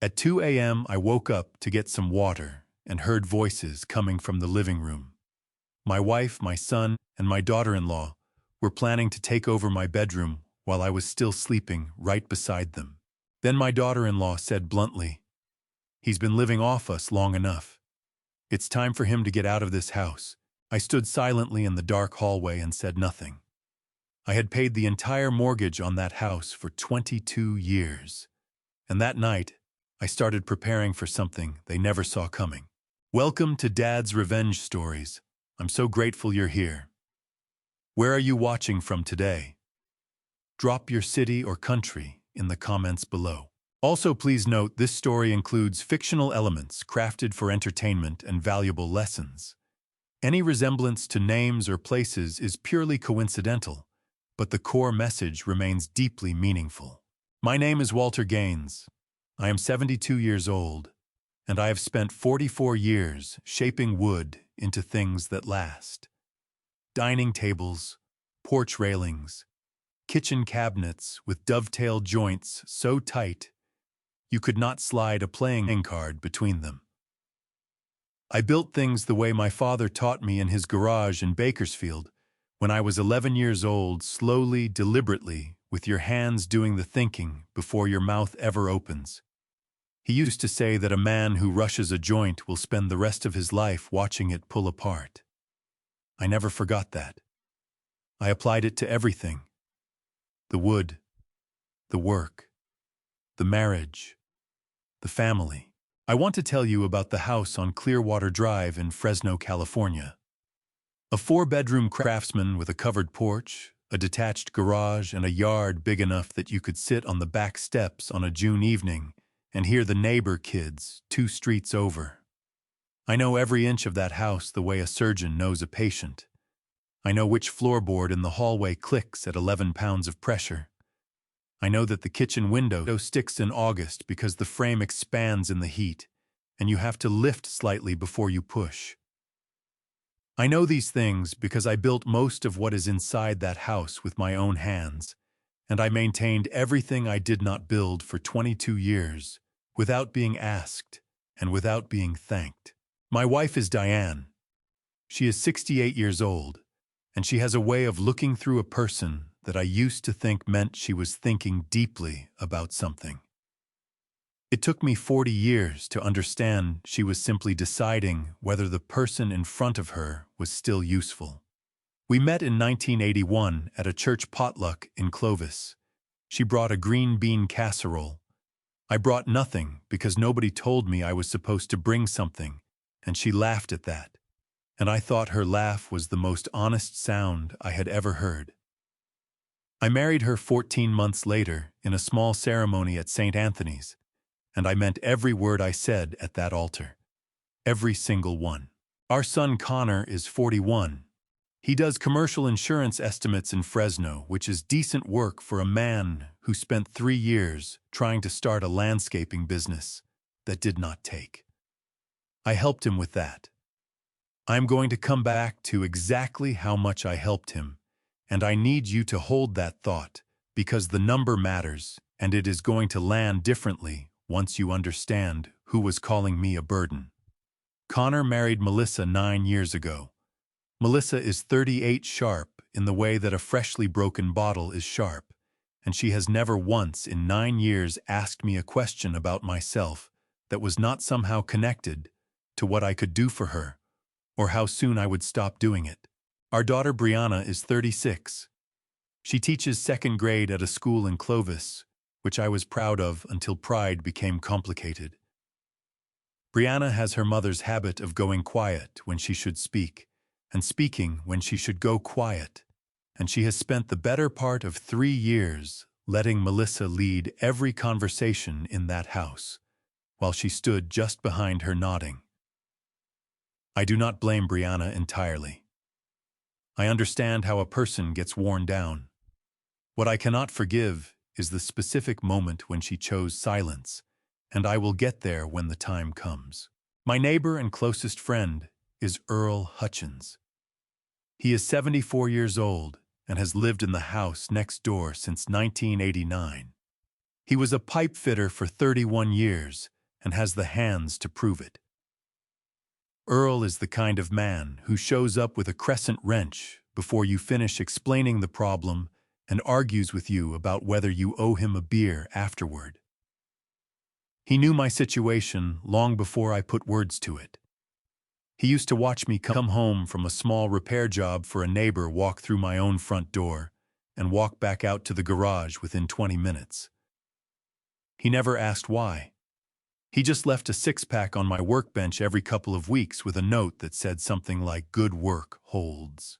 At 2 a.m., I woke up to get some water and heard voices coming from the living room. My wife, my son, and my daughter-in-law were planning to take over my bedroom while I was still sleeping right beside them. Then my daughter-in-law said bluntly, "He's been living off us long enough. It's time for him to get out of this house." I stood silently in the dark hallway and said nothing. I had paid the entire mortgage on that house for 22 years. And that night, I started preparing for something they never saw coming. Welcome to Dad's Revenge Stories. I'm so grateful you're here. Where are you watching from today? Drop your city or country in the comments below. Also, please note this story includes fictional elements crafted for entertainment and valuable lessons. Any resemblance to names or places is purely coincidental, but the core message remains deeply meaningful. My name is Walter Gaines. I am 72 years old, and I have spent 44 years shaping wood into things that last. Dining tables, porch railings, kitchen cabinets with dovetail joints so tight you could not slide a playing card between them. I built things the way my father taught me in his garage in Bakersfield when I was 11 years old, slowly, deliberately, with your hands doing the thinking before your mouth ever opens. He used to say that a man who rushes a joint will spend the rest of his life watching it pull apart. I never forgot that. I applied it to everything. The wood, the work, the marriage, the family. I want to tell you about the house on Clearwater Drive in Fresno, California. A 4-bedroom craftsman with a covered porch, a detached garage, and a yard big enough that you could sit on the back steps on a June evening and hear the neighbor kids 2 streets over. I know every inch of that house the way a surgeon knows a patient. I know which floorboard in the hallway clicks at 11 pounds of pressure. I know that the kitchen window sticks in August because the frame expands in the heat, and you have to lift slightly before you push. I know these things because I built most of what is inside that house with my own hands, and I maintained everything I did not build for 22 years, without being asked and without being thanked. My wife is Diane. She is 68 years old, and she has a way of looking through a person that I used to think meant she was thinking deeply about something. It took me 40 years to understand she was simply deciding whether the person in front of her was still useful. We met in 1981 at a church potluck in Clovis. She brought a green bean casserole. I brought nothing because nobody told me I was supposed to bring something, and she laughed at that. And I thought her laugh was the most honest sound I had ever heard. I married her 14 months later in a small ceremony at St. Anthony's, and I meant every word I said at that altar. Every single one. Our son Connor is 41. He does commercial insurance estimates in Fresno, which is decent work for a man who spent 3 years trying to start a landscaping business that did not take. I helped him with that. I'm going to come back to exactly how much I helped him, and I need you to hold that thought because the number matters, and it is going to land differently once you understand who was calling me a burden. Connor married Melissa 9 years ago. Melissa is 38 sharp in the way that a freshly broken bottle is sharp, and she has never once in 9 years asked me a question about myself that was not somehow connected to what I could do for her or how soon I would stop doing it. Our daughter Brianna is 36. She teaches 2nd grade at a school in Clovis, which I was proud of until pride became complicated. Brianna has her mother's habit of going quiet when she should speak, and speaking when she should go quiet, and she has spent the better part of 3 years letting Melissa lead every conversation in that house, while she stood just behind her nodding. I do not blame Brianna entirely. I understand how a person gets worn down. What I cannot forgive is the specific moment when she chose silence, and I will get there when the time comes. My neighbor and closest friend is Earl Hutchins. He is 74 years old and has lived in the house next door since 1989. He was a pipe fitter for 31 years and has the hands to prove it. Earl is the kind of man who shows up with a crescent wrench before you finish explaining the problem and argues with you about whether you owe him a beer afterward. He knew my situation long before I put words to it. He used to watch me come home from a small repair job for a neighbor, walk through my own front door, and walk back out to the garage within 20 minutes. He never asked why. He just left a six-pack on my workbench every couple of weeks with a note that said something like, "Good work, Holds."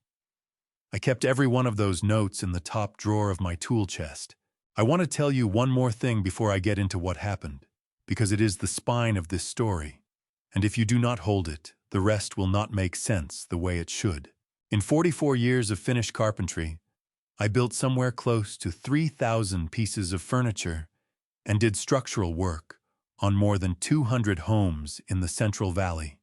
I kept every one of those notes in the top drawer of my tool chest. I want to tell you one more thing before I get into what happened, because it is the spine of this story. And if you do not hold it, the rest will not make sense the way it should. In 44 years of finished carpentry, I built somewhere close to 3,000 pieces of furniture and did structural work on more than 200 homes in the Central Valley.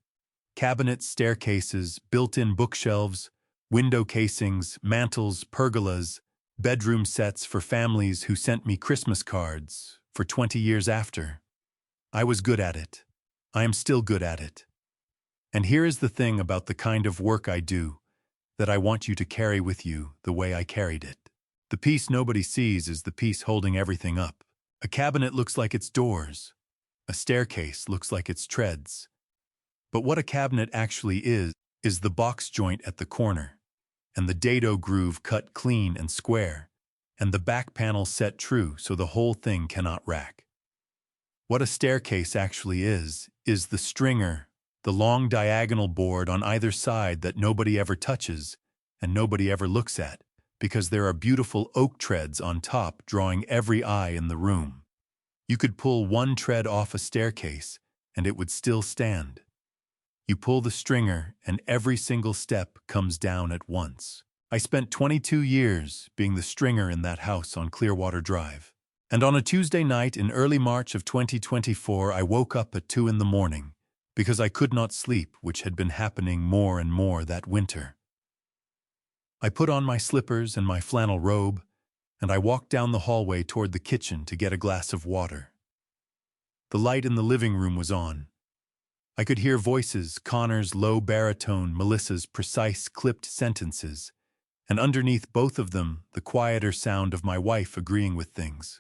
Cabinets, staircases, built-in bookshelves, window casings, mantels, pergolas, bedroom sets for families who sent me Christmas cards for 20 years after. I was good at it. I am still good at it. And here is the thing about the kind of work I do that I want you to carry with you the way I carried it. The piece nobody sees is the piece holding everything up. A cabinet looks like its doors. A staircase looks like its treads. But what a cabinet actually is the box joint at the corner, and the dado groove cut clean and square, and the back panel set true so the whole thing cannot rack. What a staircase actually is the stringer, the long diagonal board on either side that nobody ever touches and nobody ever looks at, because there are beautiful oak treads on top drawing every eye in the room. You could pull one tread off a staircase and it would still stand. You pull the stringer and every single step comes down at once. I spent 22 years being the stringer in that house on Clearwater Drive. And on a Tuesday night in early March of 2024, I woke up at 2 in the morning because I could not sleep, which had been happening more and more that winter. I put on my slippers and my flannel robe, and I walked down the hallway toward the kitchen to get a glass of water. The light in the living room was on. I could hear voices, Connor's low baritone, Melissa's precise, clipped sentences, and underneath both of them, the quieter sound of my wife agreeing with things.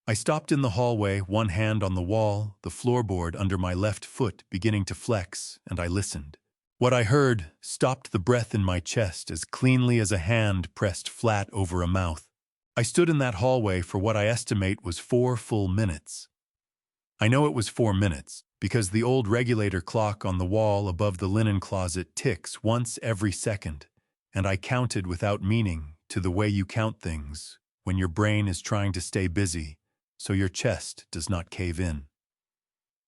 I stopped in the hallway, one hand on the wall, the floorboard under my left foot beginning to flex, and I listened. What I heard stopped the breath in my chest as cleanly as a hand pressed flat over a mouth. I stood in that hallway for what I estimate was 4 full minutes. I know it was 4 minutes because the old regulator clock on the wall above the linen closet ticks once every second, and I counted without meaning to the way you count things when your brain is trying to stay busy so your chest does not cave in.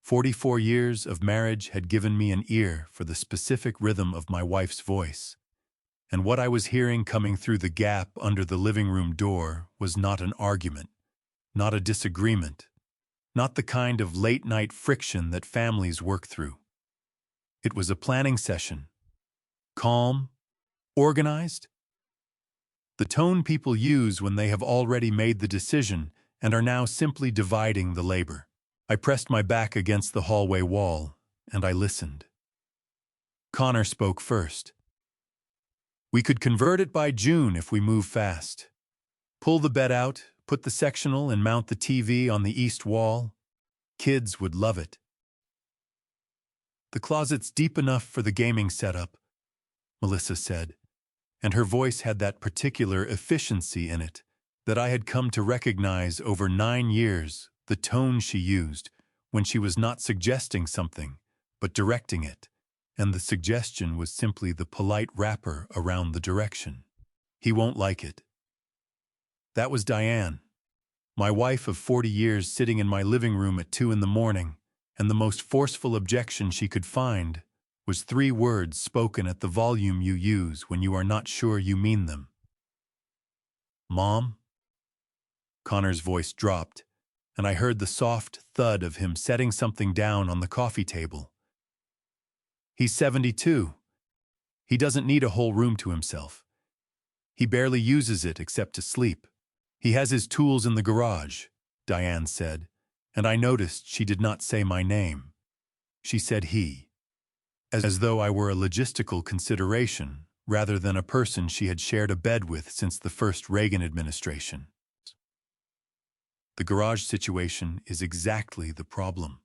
44 years of marriage had given me an ear for the specific rhythm of my wife's voice, and what I was hearing coming through the gap under the living room door was not an argument, not a disagreement, not the kind of late-night friction that families work through. It was a planning session. Calm, organized. The tone people use when they have already made the decision and are now simply dividing the labor. I pressed my back against the hallway wall, and I listened. Connor spoke first. "We could convert it by June if we move fast. Pull the bed out, put the sectional and mount the TV on the east wall. Kids would love it. The closet's deep enough for the gaming setup," Melissa said, and her voice had that particular efficiency in it that I had come to recognize over 9 years, the tone she used when she was not suggesting something, but directing it, and the suggestion was simply the polite wrapper around the direction. "He won't like it." That was Diane, my wife of 40 years, sitting in my living room at 2 in the morning, and the most forceful objection she could find was 3 words spoken at the volume you use when you are not sure you mean them. "Mom?" Connor's voice dropped, and I heard the soft thud of him setting something down on the coffee table. "He's 72. He doesn't need a whole room to himself. He barely uses it except to sleep." He has his tools in the garage, Diane said, and I noticed she did not say my name. She said he, as though I were a logistical consideration rather than a person she had shared a bed with since the first Reagan administration. The garage situation is exactly the problem,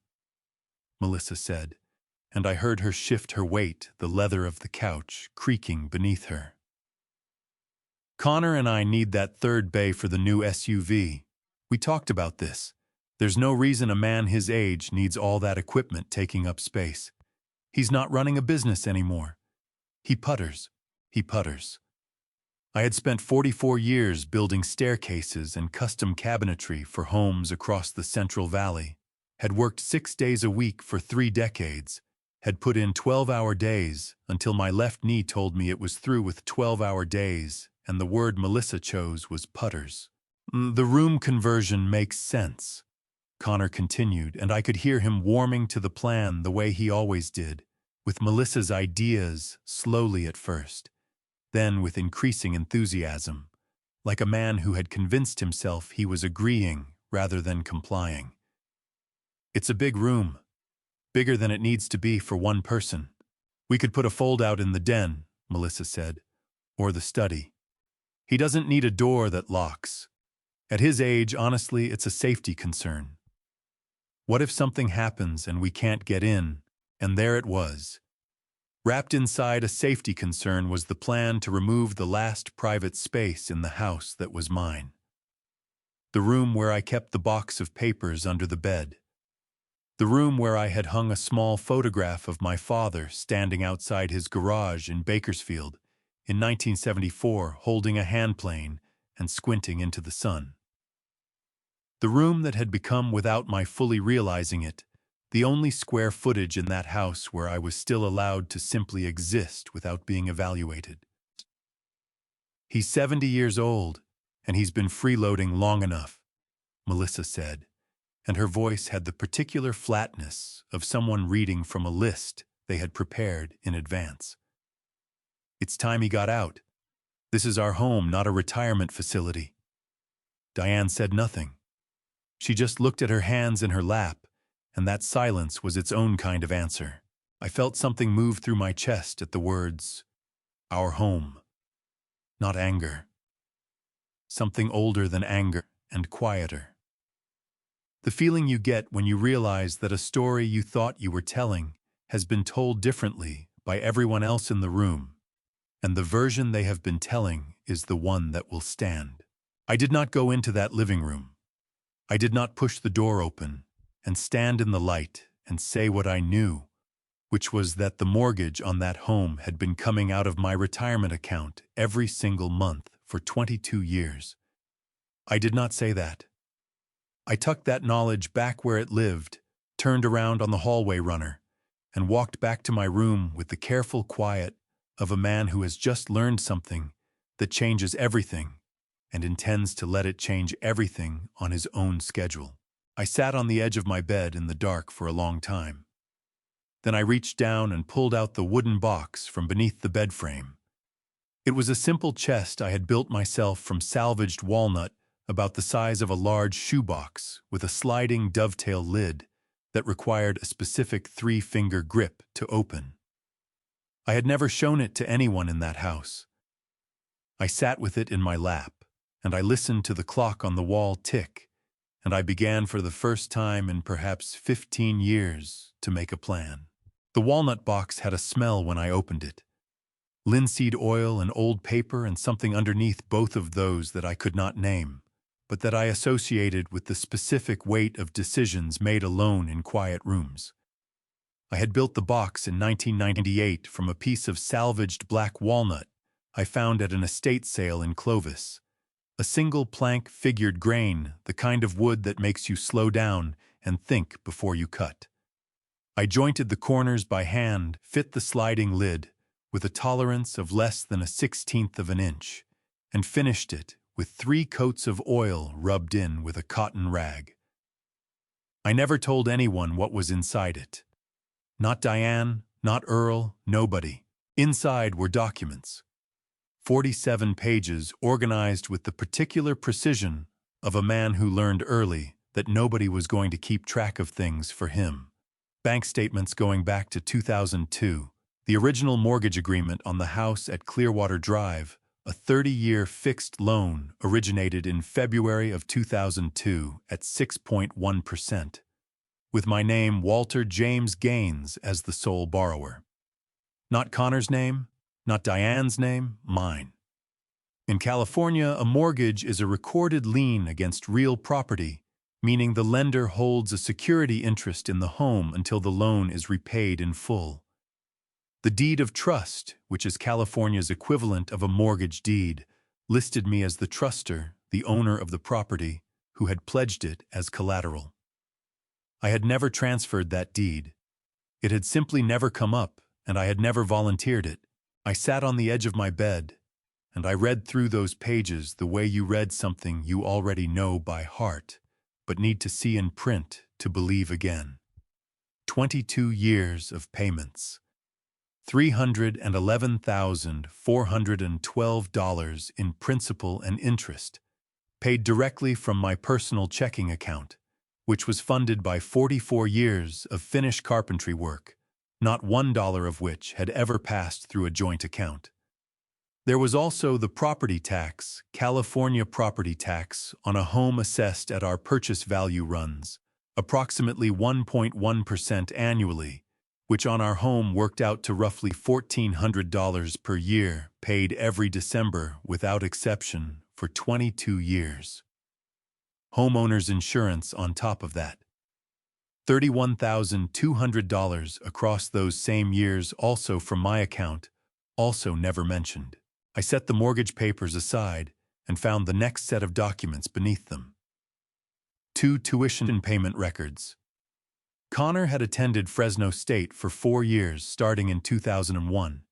Melissa said, and I heard her shift her weight, the leather of the couch creaking beneath her. Connor and I need that third bay for the new SUV. We talked about this. There's no reason a man his age needs all that equipment taking up space. He's not running a business anymore. He putters. He putters. I had spent 44 years building staircases and custom cabinetry for homes across the Central Valley, had worked 6 days a week for 3 decades, had put in 12-hour days until my left knee told me it was through with 12-hour days, and the word Melissa chose was putters. The room conversion makes sense, Connor continued, and I could hear him warming to the plan the way he always did, with Melissa's ideas slowly at first, then with increasing enthusiasm, like a man who had convinced himself he was agreeing rather than complying. It's a big room, bigger than it needs to be for one person. We could put a fold-out in the den, Melissa said, or the study. He doesn't need a door that locks. At his age, honestly, it's a safety concern. What if something happens and we can't get in? And there it was. Wrapped inside a safety concern was the plan to remove the last private space in the house that was mine. The room where I kept the box of papers under the bed. The room where I had hung a small photograph of my father standing outside his garage in Bakersfield in 1974, holding a handplane and squinting into the sun. The room that had become, without my fully realizing it, the only square footage in that house where I was still allowed to simply exist without being evaluated. He's 70 years old, and he's been freeloading long enough, Melissa said, and her voice had the particular flatness of someone reading from a list they had prepared in advance. It's time he got out. This is our home, not a retirement facility. Diane said nothing. She just looked at her hands in her lap, and that silence was its own kind of answer. I felt something move through my chest at the words, our home. Not anger. Something older than anger and quieter. The feeling you get when you realize that a story you thought you were telling has been told differently by everyone else in the room, and the version they have been telling is the one that will stand. I did not go into that living room. I did not push the door open and stand in the light and say what I knew, which was that the mortgage on that home had been coming out of my retirement account every single month for 22 years. I did not say that. I tucked that knowledge back where it lived, turned around on the hallway runner, and walked back to my room with the careful quiet of a man who has just learned something that changes everything and intends to let it change everything on his own schedule. I sat on the edge of my bed in the dark for a long time. Then I reached down and pulled out the wooden box from beneath the bed frame. It was a simple chest I had built myself from salvaged walnut about the size of a large shoebox with a sliding dovetail lid that required a specific 3-finger grip to open. I had never shown it to anyone in that house. I sat with it in my lap, and I listened to the clock on the wall tick, and I began for the first time in perhaps 15 years to make a plan. The walnut box had a smell when I opened it. Linseed oil and old paper and something underneath both of those that I could not name, but that I associated with the specific weight of decisions made alone in quiet rooms. I had built the box in 1998 from a piece of salvaged black walnut I found at an estate sale in Clovis. A single plank figured grain, the kind of wood that makes you slow down and think before you cut. I jointed the corners by hand, fit the sliding lid with a tolerance of less than 1/16 of an inch, and finished it with 3 coats of oil rubbed in with a cotton rag. I never told anyone what was inside it. Not Diane, not Earl, nobody. Inside were documents. 47 pages organized with the particular precision of a man who learned early that nobody was going to keep track of things for him. Bank statements going back to 2002, the original mortgage agreement on the house at Clearwater Drive, a 30-year fixed loan originated in February of 2002 at 6.1%, with my name Walter James Gaines as the sole borrower. Not Connor's name, not Diane's name, mine. In California, a mortgage is a recorded lien against real property, meaning the lender holds a security interest in the home until the loan is repaid in full. The deed of trust, which is California's equivalent of a mortgage deed, listed me as the trustor, the owner of the property, who had pledged it as collateral. I had never transferred that deed. It had simply never come up, and I had never volunteered it. I sat on the edge of my bed, and I read through those pages the way you read something you already know by heart, but need to see in print to believe again. 22 years of payments. $311,412 in principal and interest, paid directly from my personal checking account, which was funded by 44 years of finished carpentry work, not $1 of which had ever passed through a joint account. There was also the property tax, California property tax, on a home assessed at our purchase value runs, approximately 1.1% annually, which on our home worked out to roughly $1,400 per year, paid every December without exception for 22 years. Homeowner's insurance on top of that. $31,200 across those same years also from my account, also never mentioned. I set the mortgage papers aside and found the next set of documents beneath them. 2 tuition payment records. Connor had attended Fresno State for 4 years starting in 2001.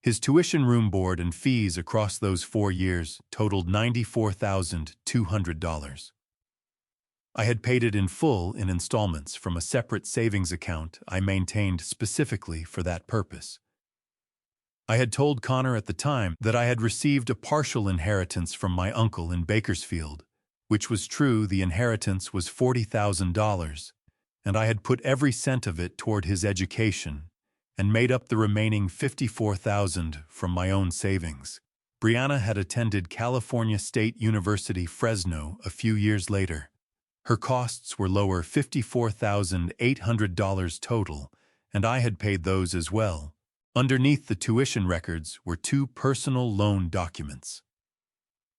His tuition, room board, and fees across those 4 years totaled $94,200. I had paid it in full in installments from a separate savings account I maintained specifically for that purpose. I had told Connor at the time that I had received a partial inheritance from my uncle in Bakersfield, which was true. The inheritance was $40,000, and I had put every cent of it toward his education and made up the remaining $54,000 from my own savings. Brianna had attended California State University, Fresno a few years later. Her costs were lower, $54,800 total, and I had paid those as well. Underneath the tuition records were 2 personal loan documents.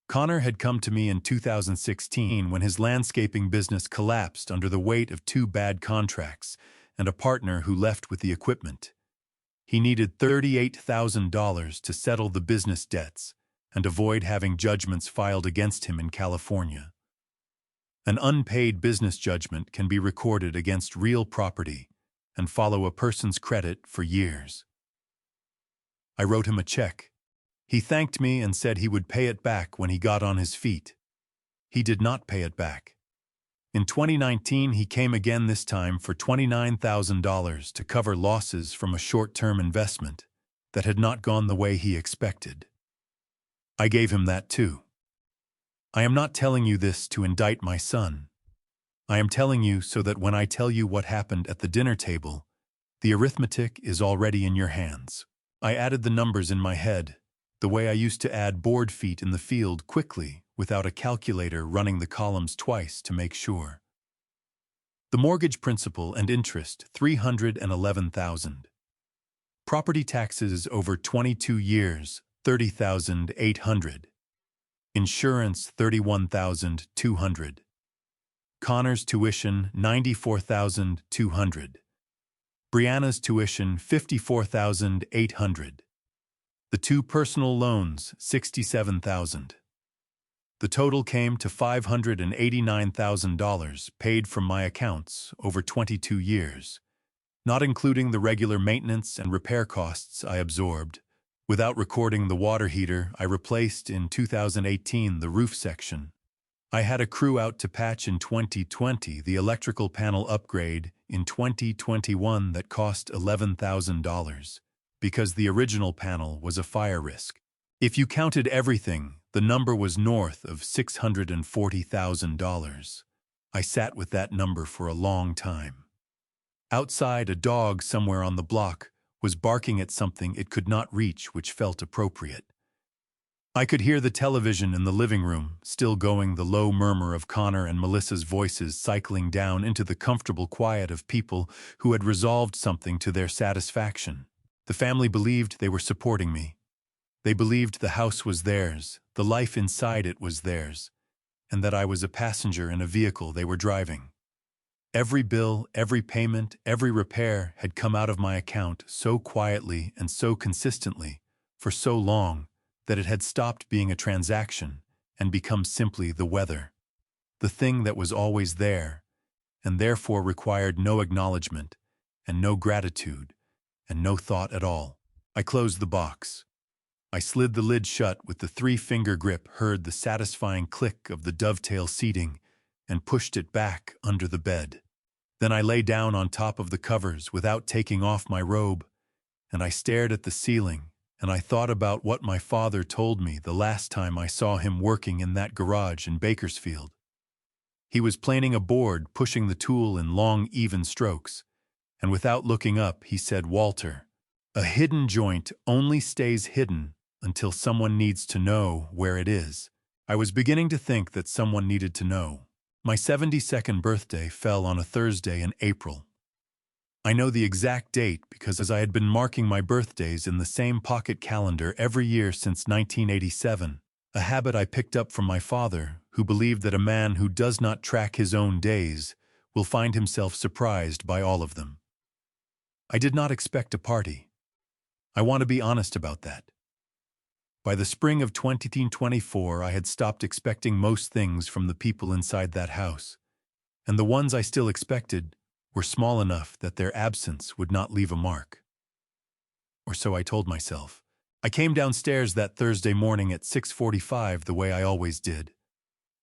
Connor had come to me in 2016 when his landscaping business collapsed under the weight of 2 bad contracts and a partner who left with the equipment. He needed $38,000 to settle the business debts and avoid having judgments filed against him in California. An unpaid business judgment can be recorded against real property and follow a person's credit for years. I wrote him a check. He thanked me and said he would pay it back when he got on his feet. He did not pay it back. In 2019, he came again, this time for $29,000 to cover losses from a short-term investment that had not gone the way he expected. I gave him that too. I am not telling you this to indict my son. I am telling you so that when I tell you what happened at the dinner table, the arithmetic is already in your hands. I added the numbers in my head, the way I used to add board feet in the field, quickly, without a calculator, running the columns twice to make sure. The mortgage principal and interest, $311,000. Property taxes over 22 years, $30,800. Insurance, $31,200. Connor's tuition, $94,200. Brianna's tuition, $54,800. The 2 personal loans, $67,000. The total came to $589,000 paid from my accounts over 22 years, not including the regular maintenance and repair costs I absorbed. Without recording the water heater I replaced in 2018, the roof section I had a crew out to patch in 2020, the electrical panel upgrade in 2021 that cost $11,000 because the original panel was a fire risk. If you counted everything, the number was north of $640,000. I sat with that number for a long time. Outside, a dog somewhere on the block was barking at something it could not reach, which felt appropriate. I could hear the television in the living room, still going, the low murmur of Connor and Melissa's voices cycling down into the comfortable quiet of people who had resolved something to their satisfaction. The family believed they were supporting me. They believed the house was theirs, the life inside it was theirs, and that I was a passenger in a vehicle they were driving. Every bill, every payment, every repair had come out of my account so quietly and so consistently, for so long, that it had stopped being a transaction and become simply the weather, the thing that was always there, and therefore required no acknowledgement, and no gratitude, and no thought at all. I closed the box. I slid the lid shut with the three-finger grip, heard the satisfying click of the dovetail seating, and pushed it back under the bed. Then I lay down on top of the covers without taking off my robe, and I stared at the ceiling, and I thought about what my father told me the last time I saw him working in that garage in Bakersfield. He was planing a board, pushing the tool in long, even strokes, and without looking up, he said, "Walter, a hidden joint only stays hidden until someone needs to know where it is." I was beginning to think that someone needed to know. My 72nd birthday fell on a Thursday in April. I know the exact date because I had been marking my birthdays in the same pocket calendar every year since 1987, a habit I picked up from my father, who believed that a man who does not track his own days will find himself surprised by all of them. I did not expect a party. I want to be honest about that. By the spring of 2024, I had stopped expecting most things from the people inside that house, and the ones I still expected were small enough that their absence would not leave a mark. Or so I told myself. I came downstairs that Thursday morning at 6:45 the way I always did.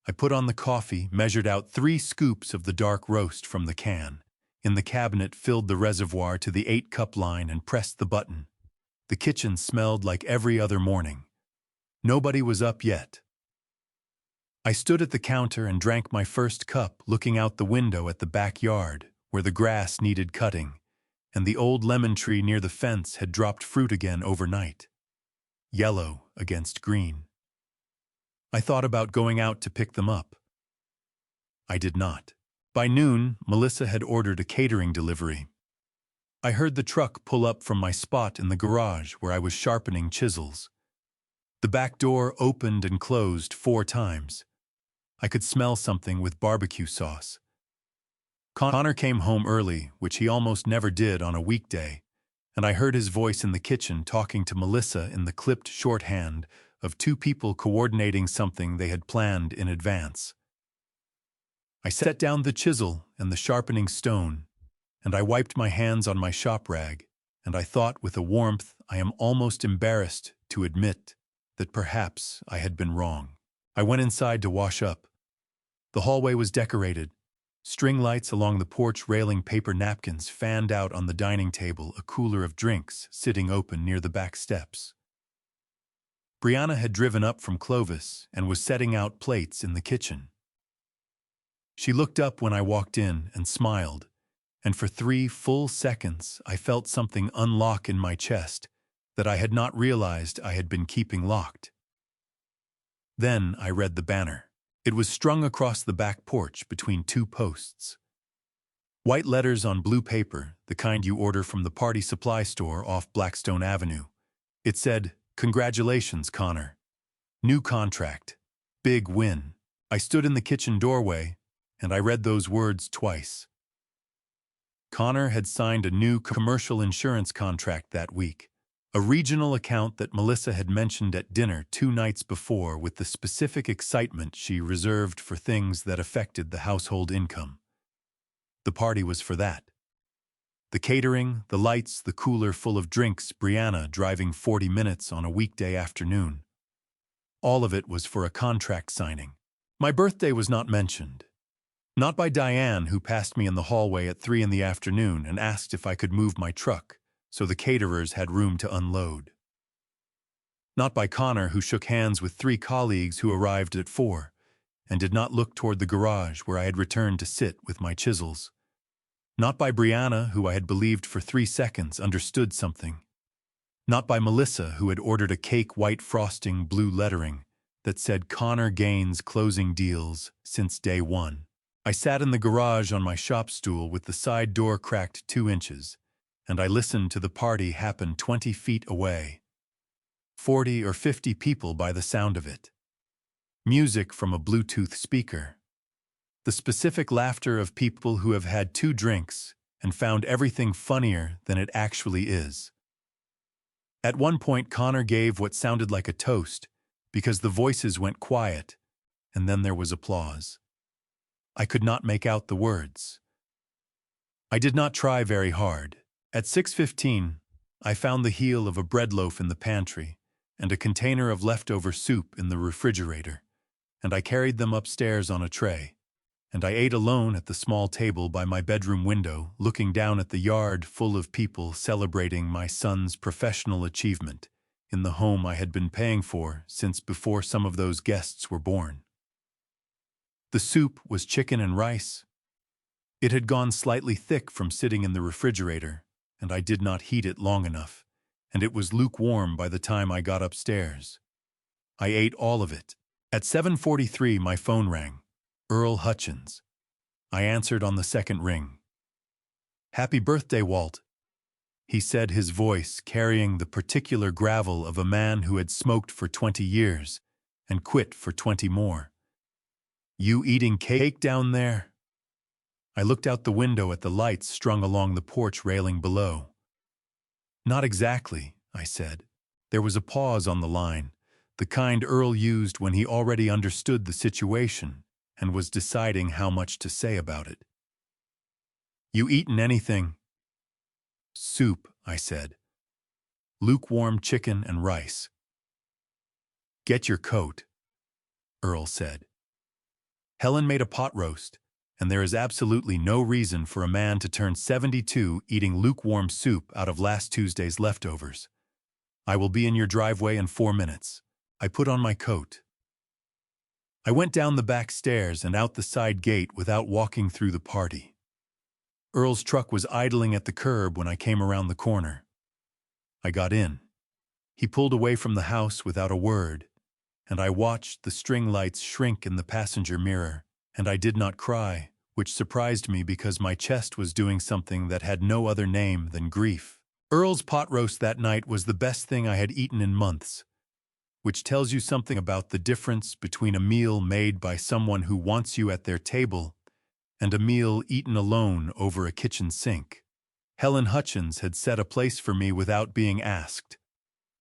I put on the coffee, measured out 3 scoops of the dark roast from the can. In the cabinet, filled the reservoir to the 8-cup line and pressed the button. The kitchen smelled like every other morning. Nobody was up yet. I stood at the counter and drank my first cup, looking out the window at the backyard, where the grass needed cutting, and the old lemon tree near the fence had dropped fruit again overnight, yellow against green. I thought about going out to pick them up. I did not. By noon, Melissa had ordered a catering delivery. I heard the truck pull up from my spot in the garage where I was sharpening chisels. The back door opened and closed 4 times. I could smell something with barbecue sauce. Connor came home early, which he almost never did on a weekday, and I heard his voice in the kitchen talking to Melissa in the clipped shorthand of 2 people coordinating something they had planned in advance. I set down the chisel and the sharpening stone, and I wiped my hands on my shop rag, and I thought with a warmth I am almost embarrassed to admit that perhaps I had been wrong. I went inside to wash up. The hallway was decorated. String lights along the porch railing, paper napkins fanned out on the dining table, a cooler of drinks sitting open near the back steps. Brianna had driven up from Clovis and was setting out plates in the kitchen. She looked up when I walked in and smiled, and for 3 full seconds I felt something unlock in my chest that I had not realized I had been keeping locked. Then I read the banner. It was strung across the back porch between 2 posts. White letters on blue paper, the kind you order from the party supply store off Blackstone Avenue. It said, "Congratulations, Connor. New contract. Big win." I stood in the kitchen doorway, and I read those words twice. Connor had signed a new commercial insurance contract that week, a regional account that Melissa had mentioned at dinner 2 nights before with the specific excitement she reserved for things that affected the household income. The party was for that. The catering, the lights, the cooler full of drinks, Brianna driving 40 minutes on a weekday afternoon. All of it was for a contract signing. My birthday was not mentioned. Not by Diane, who passed me in the hallway at 3 in the afternoon and asked if I could move my truck, so the caterers had room to unload. Not by Connor, who shook hands with 3 colleagues who arrived at 4, and did not look toward the garage where I had returned to sit with my chisels. Not by Brianna, who I had believed for 3 seconds understood something. Not by Melissa, who had ordered a cake white frosting blue lettering that said Connor Gaines closing deals since day 1. I sat in the garage on my shop stool with the side door cracked 2 inches, and I listened to the party happen 20 feet away. 40 or 50 people by the sound of it. Music from a Bluetooth speaker. The specific laughter of people who have had 2 drinks and found everything funnier than it actually is. At one point, Connor gave what sounded like a toast because the voices went quiet, and then there was applause. I could not make out the words. I did not try very hard. At 6:15, I found the heel of a bread loaf in the pantry and a container of leftover soup in the refrigerator, and I carried them upstairs on a tray, and I ate alone at the small table by my bedroom window, looking down at the yard full of people celebrating my son's professional achievement in the home I had been paying for since before some of those guests were born. The soup was chicken and rice. It had gone slightly thick from sitting in the refrigerator, and I did not heat it long enough, and it was lukewarm by the time I got upstairs. I ate all of it. At 7:43, my phone rang. Earl Hutchins. I answered on the second ring. "Happy birthday, Walt," he said, his voice carrying the particular gravel of a man who had smoked for 20 years and quit for 20 more. "You eating cake down there?" I looked out the window at the lights strung along the porch railing below. "Not exactly," I said. There was a pause on the line, the kind Earl used when he already understood the situation and was deciding how much to say about it. "You eaten anything?" "Soup," I said. "Lukewarm chicken and rice." "Get your coat," Earl said. "Helen made a pot roast, and there is absolutely no reason for a man to turn 72 eating lukewarm soup out of last Tuesday's leftovers. I will be in your driveway in 4 minutes." I put on my coat. I went down the back stairs and out the side gate without walking through the party. Earl's truck was idling at the curb when I came around the corner. I got in. He pulled away from the house without a word, and I watched the string lights shrink in the passenger mirror, and I did not cry, which surprised me because my chest was doing something that had no other name than grief. Earl's pot roast that night was the best thing I had eaten in months, which tells you something about the difference between a meal made by someone who wants you at their table and a meal eaten alone over a kitchen sink. Helen Hutchins had set a place for me without being asked,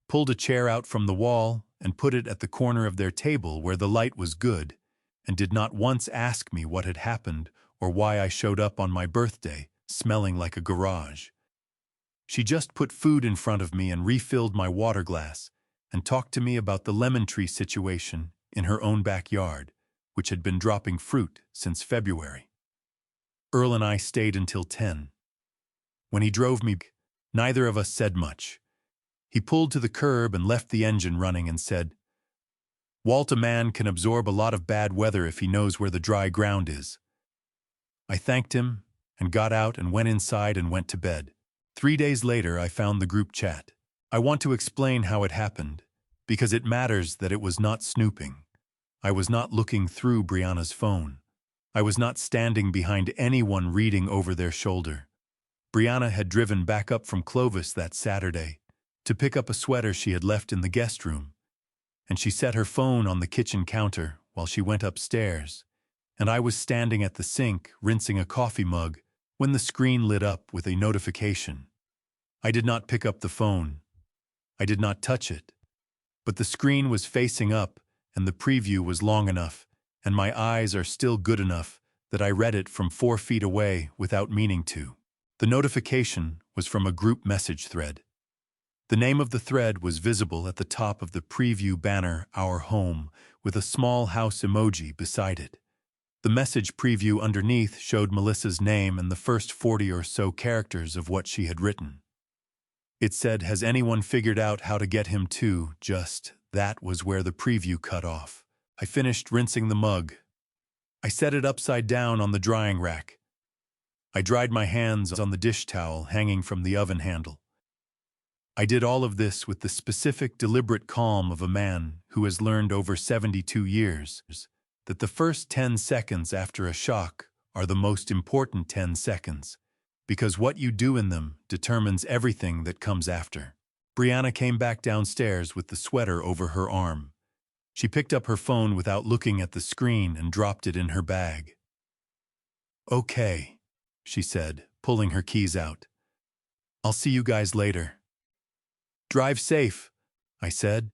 pulled a chair out from the wall and put it at the corner of their table where the light was good, and did not once ask me what had happened or why I showed up on my birthday smelling like a garage. She just put food in front of me and refilled my water glass and talked to me about the lemon tree situation in her own backyard, which had been dropping fruit since February. Earl and I stayed until 10. When he drove me, neither of us said much. He pulled to the curb and left the engine running and said, "Walt, a man can absorb a lot of bad weather if he knows where the dry ground is." I thanked him and got out and went inside and went to bed. 3 days later, I found the group chat. I want to explain how it happened, because it matters that it was not snooping. I was not looking through Brianna's phone. I was not standing behind anyone reading over their shoulder. Brianna had driven back up from Clovis that Saturday to pick up a sweater she had left in the guest room, and she set her phone on the kitchen counter while she went upstairs, and I was standing at the sink rinsing a coffee mug when the screen lit up with a notification. I did not pick up the phone. I did not touch it, but the screen was facing up and the preview was long enough, and my eyes are still good enough that I read it from 4 feet away without meaning to. The notification was from a group message thread. The name of the thread was visible at the top of the preview banner, Our Home, with a small house emoji beside it. The message preview underneath showed Melissa's name and the first 40 or so characters of what she had written. It said, "Has anyone figured out how to get him to just..." That was where the preview cut off. I finished rinsing the mug. I set it upside down on the drying rack. I dried my hands on the dish towel hanging from the oven handle. I did all of this with the specific, deliberate calm of a man who has learned over 72 years that the first 10 seconds after a shock are the most important 10 seconds, because what you do in them determines everything that comes after. Brianna came back downstairs with the sweater over her arm. She picked up her phone without looking at the screen and dropped it in her bag. "Okay," she said, pulling her keys out. "I'll see you guys later." "Drive safe," I said.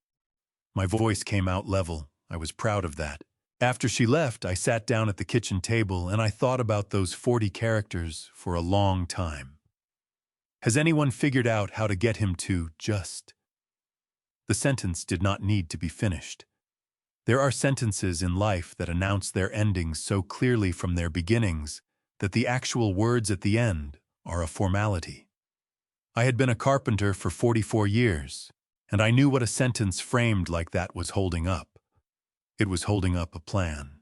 My voice came out level. I was proud of that. After she left, I sat down at the kitchen table and I thought about those 40 characters for a long time. Has anyone figured out how to get him to just? The sentence did not need to be finished. There are sentences in life that announce their endings so clearly from their beginnings that the actual words at the end are a formality. I had been a carpenter for 44 years, and I knew what a sentence framed like that was holding up. It was holding up a plan.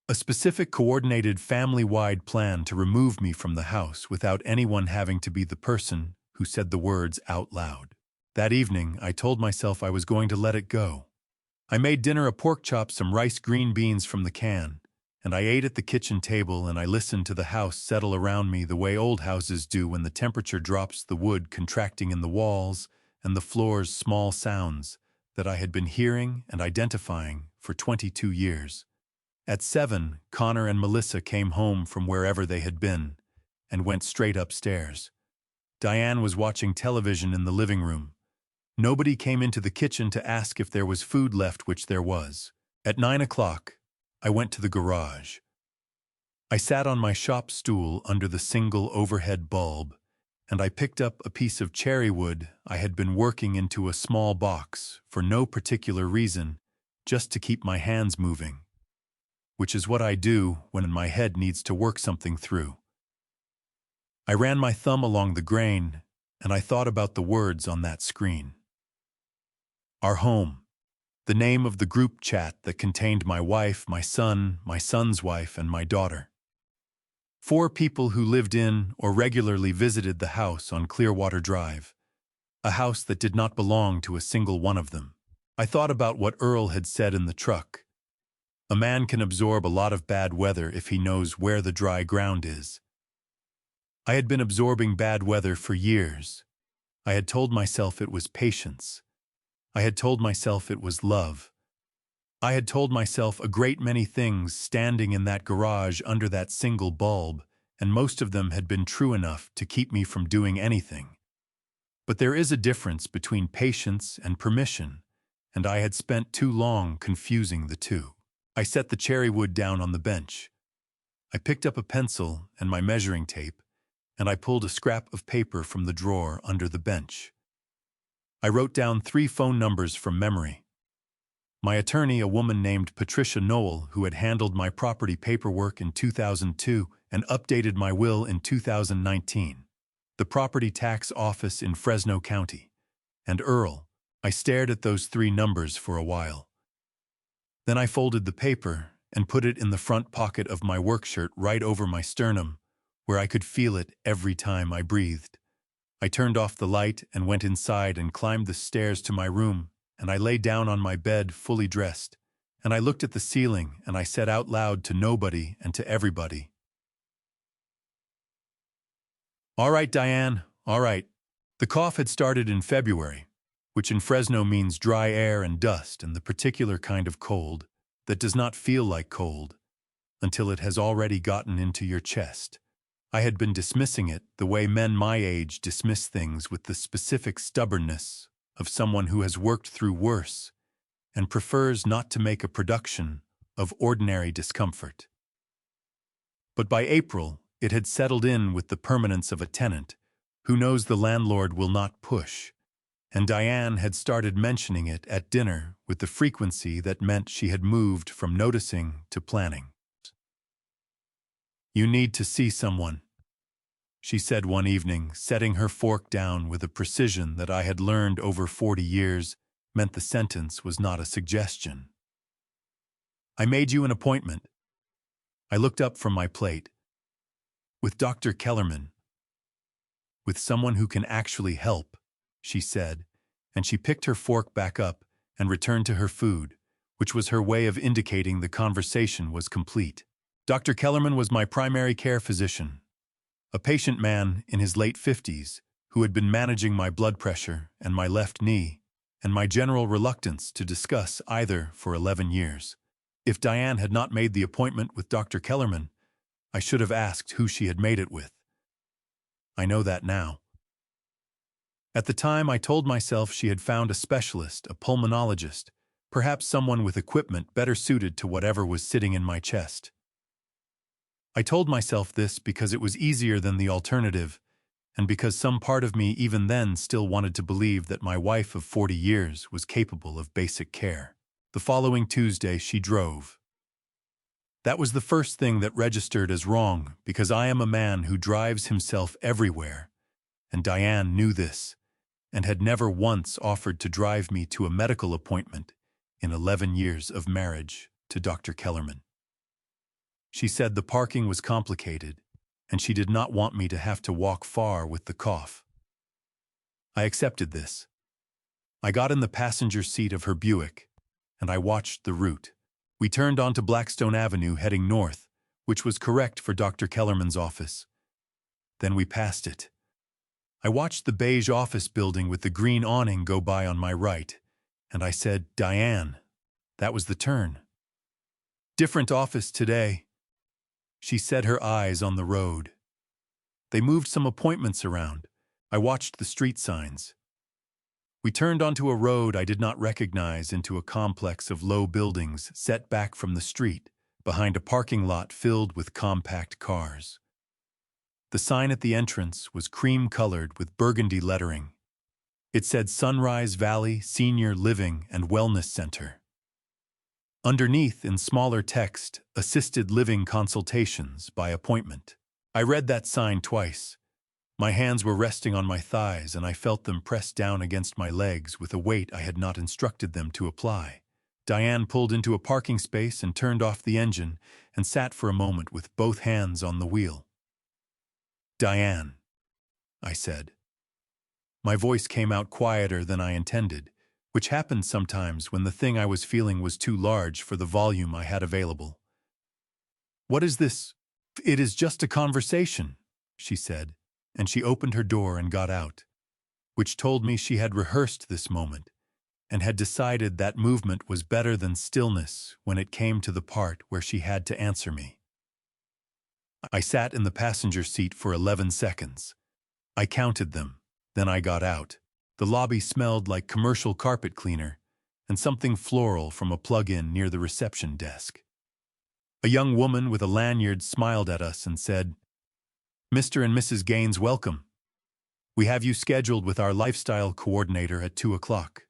A specific, coordinated, family-wide plan to remove me from the house without anyone having to be the person who said the words out loud. That evening, I told myself I was going to let it go. I made dinner a pork chop, some rice, green beans from the can, and I ate at the kitchen table and I listened to the house settle around me the way old houses do when the temperature drops, the wood contracting in the walls and the floor's small sounds that I had been hearing and identifying for 22 years. At 7, Connor and Melissa came home from wherever they had been and went straight upstairs. Diane was watching television in the living room. Nobody came into the kitchen to ask if there was food left, which there was. At 9 o'clock, I went to the garage. I sat on my shop stool under the single overhead bulb, and I picked up a piece of cherry wood I had been working into a small box for no particular reason, just to keep my hands moving, which is what I do when my head needs to work something through. I ran my thumb along the grain, and I thought about the words on that screen. Our home. The name of the group chat that contained my wife, my son's wife, and my daughter. 4 people who lived in or regularly visited the house on Clearwater Drive, a house that did not belong to a single one of them. I thought about what Earl had said in the truck. A man can absorb a lot of bad weather if he knows where the dry ground is. I had been absorbing bad weather for years. I had told myself it was patience. I had told myself it was love. I had told myself a great many things standing in that garage under that single bulb, and most of them had been true enough to keep me from doing anything. But there is a difference between patience and permission, and I had spent too long confusing the two. I set the cherry wood down on the bench. I picked up a pencil and my measuring tape, and I pulled a scrap of paper from the drawer under the bench. I wrote down 3 phone numbers from memory. My attorney, a woman named Patricia Noel, who had handled my property paperwork in 2002 and updated my will in 2019. The property tax office in Fresno County. And Earl. I stared at those 3 numbers for a while. Then I folded the paper and put it in the front pocket of my work shirt right over my sternum, where I could feel it every time I breathed. I turned off the light and went inside and climbed the stairs to my room, and I lay down on my bed fully dressed, and I looked at the ceiling and I said out loud to nobody and to everybody, "All right, Diane, all right." The cough had started in February, which in Fresno means dry air and dust and the particular kind of cold that does not feel like cold until it has already gotten into your chest. I had been dismissing it the way men my age dismiss things, with the specific stubbornness of someone who has worked through worse and prefers not to make a production of ordinary discomfort. But by April, it had settled in with the permanence of a tenant who knows the landlord will not push, and Diane had started mentioning it at dinner with the frequency that meant she had moved from noticing to planning. "You need to see someone." she said one evening, setting her fork down with a precision that I had learned over 40 years meant the sentence was not a suggestion. I made you an appointment. I looked up from my plate. With Dr. Kellerman. With someone who can actually help, she said, and she picked her fork back up and returned to her food, which was her way of indicating the conversation was complete. Dr. Kellerman was my primary care physician, a patient man in his late 50s who had been managing my blood pressure and my left knee and my general reluctance to discuss either for 11 years. If Diane had not made the appointment with Dr. Kellerman, I should have asked who she had made it with. I know that now. At the time, I told myself she had found a specialist, a pulmonologist, perhaps someone with equipment better suited to whatever was sitting in my chest. I told myself this because it was easier than the alternative, and because some part of me even then still wanted to believe that my wife of 40 years was capable of basic care. The following Tuesday, she drove. That was the first thing that registered as wrong, because I am a man who drives himself everywhere, and Diane knew this, and had never once offered to drive me to a medical appointment in 11 years of marriage to Dr. Kellerman. She said the parking was complicated, and she did not want me to have to walk far with the cough. I accepted this. I got in the passenger seat of her Buick, and I watched the route. We turned onto Blackstone Avenue heading north, which was correct for Dr. Kellerman's office. Then we passed it. I watched the beige office building with the green awning go by on my right, and I said, "Diane, that was the turn." "Different office today." She set her eyes on the road. They moved some appointments around. I watched the street signs. We turned onto a road I did not recognize into a complex of low buildings set back from the street, behind a parking lot filled with compact cars. The sign at the entrance was cream-colored with burgundy lettering. It said Sunrise Valley Senior Living and Wellness Center. Underneath, in smaller text, Assisted Living Consultations by Appointment. I read that sign twice. My hands were resting on my thighs, and I felt them press down against my legs with a weight I had not instructed them to apply. Diane pulled into a parking space and turned off the engine and sat for a moment with both hands on the wheel. "Diane," I said. My voice came out quieter than I intended, which happened sometimes when the thing I was feeling was too large for the volume I had available. "What is this?" "It is just a conversation," she said, and she opened her door and got out, which told me she had rehearsed this moment and had decided that movement was better than stillness when it came to the part where she had to answer me. I sat in the passenger seat for 11 seconds. I counted them, then I got out. The lobby smelled like commercial carpet cleaner and something floral from a plug-in near the reception desk. A young woman with a lanyard smiled at us and said, "Mr. and Mrs. Gaines, welcome. We have you scheduled with our lifestyle coordinator at 2 o'clock.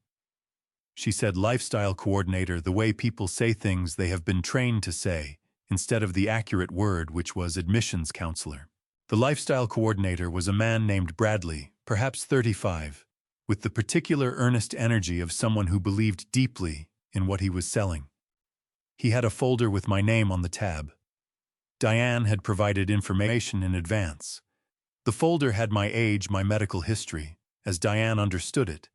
She said lifestyle coordinator the way people say things they have been trained to say, instead of the accurate word which was admissions counselor. The lifestyle coordinator was a man named Bradley, perhaps 35, with the particular earnest energy of someone who believed deeply in what he was selling. He had a folder with my name on the tab. Diane had provided information in advance. The folder had my age, my medical history, as Diane understood it,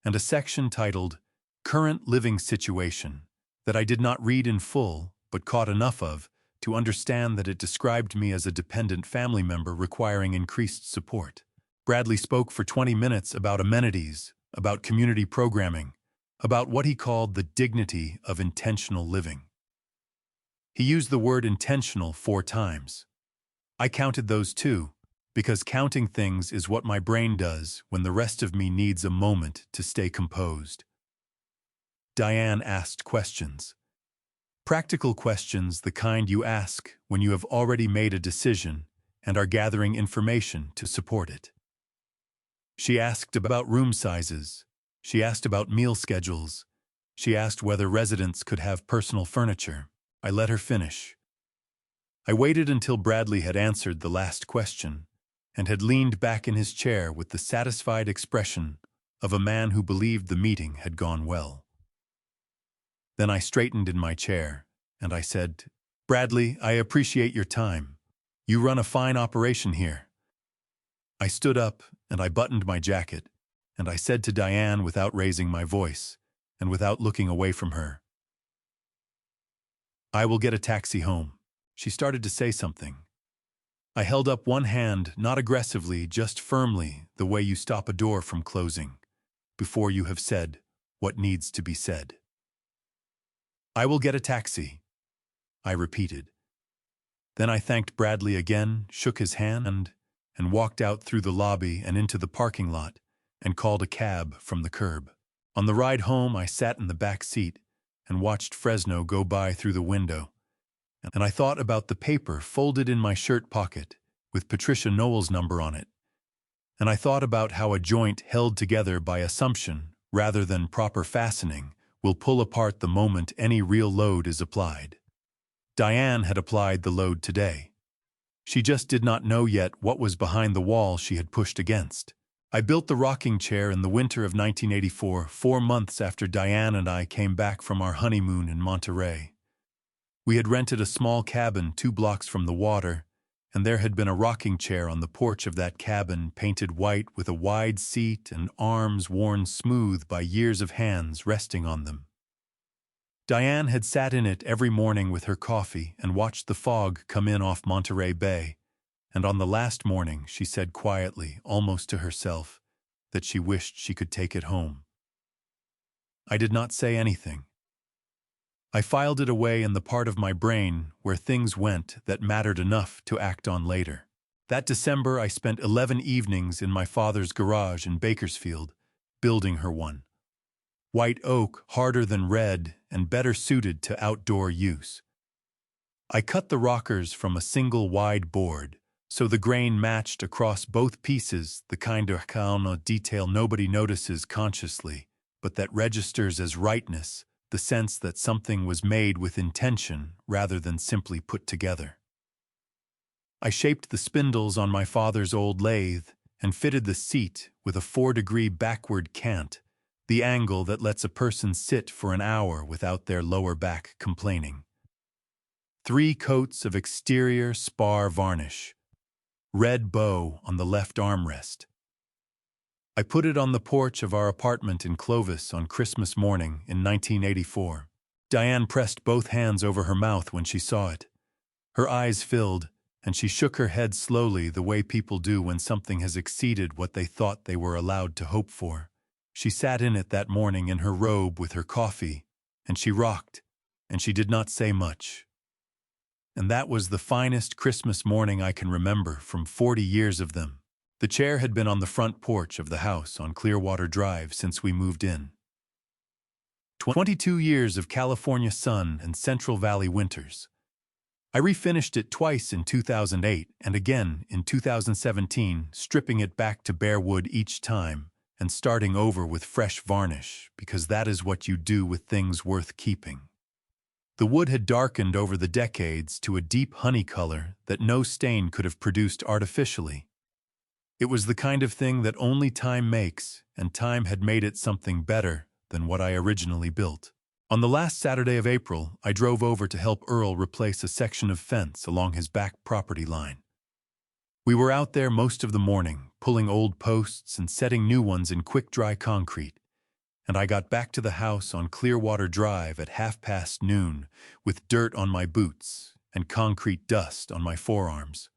and a section titled Current Living Situation that I did not read in full but caught enough of to understand that it described me as a dependent family member requiring increased support. Bradley spoke for 20 minutes about amenities, about community programming, about what he called the dignity of intentional living. He used the word intentional 4 times. I counted those too, because counting things is what my brain does when the rest of me needs a moment to stay composed. Diane asked questions. Practical questions, the kind you ask when you have already made a decision and are gathering information to support it. She asked about room sizes. She asked about meal schedules. She asked whether residents could have personal furniture. I let her finish. I waited until Bradley had answered the last question, and had leaned back in his chair with the satisfied expression of a man who believed the meeting had gone well. Then I straightened in my chair, and I said, "Bradley, I appreciate your time. You run a fine operation here." I stood up, and I buttoned my jacket, and I said to Diane without raising my voice, and without looking away from her, "I will get a taxi home." She started to say something. I held up one hand, not aggressively, just firmly, the way you stop a door from closing, before you have said what needs to be said. "I will get a taxi," I repeated. Then I thanked Bradley again, shook his hand, and walked out through the lobby and into the parking lot and called a cab from the curb. On the ride home, I sat in the back seat and watched Fresno go by through the window, and I thought about the paper folded in my shirt pocket with Patricia Noel's number on it, and I thought about how a joint held together by assumption rather than proper fastening will pull apart the moment any real load is applied. Diane had applied the load today. She just did not know yet what was behind the wall she had pushed against. I built the rocking chair in the winter of 1984, 4 months after Diane and I came back from our honeymoon in Monterey. We had rented a small cabin 2 blocks from the water, and there had been a rocking chair on the porch of that cabin painted white with a wide seat and arms worn smooth by years of hands resting on them. Diane had sat in it every morning with her coffee and watched the fog come in off Monterey Bay, and on the last morning she said quietly, almost to herself, that she wished she could take it home. I did not say anything. I filed it away in the part of my brain where things went that mattered enough to act on later. That December I spent 11 evenings in my father's garage in Bakersfield, building her one. White oak, harder than red, and better suited to outdoor use. I cut the rockers from a single wide board, so the grain matched across both pieces, the kind of detail nobody notices consciously, but that registers as rightness, the sense that something was made with intention rather than simply put together. I shaped the spindles on my father's old lathe and fitted the seat with a 4-degree backward cant, the angle that lets a person sit for an hour without their lower back complaining. 3 coats of exterior spar varnish. Red bow on the left armrest. I put it on the porch of our apartment in Clovis on Christmas morning in 1984. Diane pressed both hands over her mouth when she saw it. Her eyes filled, and she shook her head slowly the way people do when something has exceeded what they thought they were allowed to hope for. She sat in it that morning in her robe with her coffee, and she rocked, and she did not say much. And that was the finest Christmas morning I can remember from 40 years of them. The chair had been on the front porch of the house on Clearwater Drive since we moved in. 22 years of California sun and Central Valley winters. I refinished it twice in 2008 and again in 2017, stripping it back to bare wood each time and starting over with fresh varnish, because that is what you do with things worth keeping. The wood had darkened over the decades to a deep honey color that no stain could have produced artificially. It was the kind of thing that only time makes, and time had made it something better than what I originally built. On the last Saturday of April, I drove over to help Earl replace a section of fence along his back property line. We were out there most of the morning, pulling old posts and setting new ones in quick-dry concrete, and I got back to the house on Clearwater Drive at noon with dirt on my boots and concrete dust on my forearms.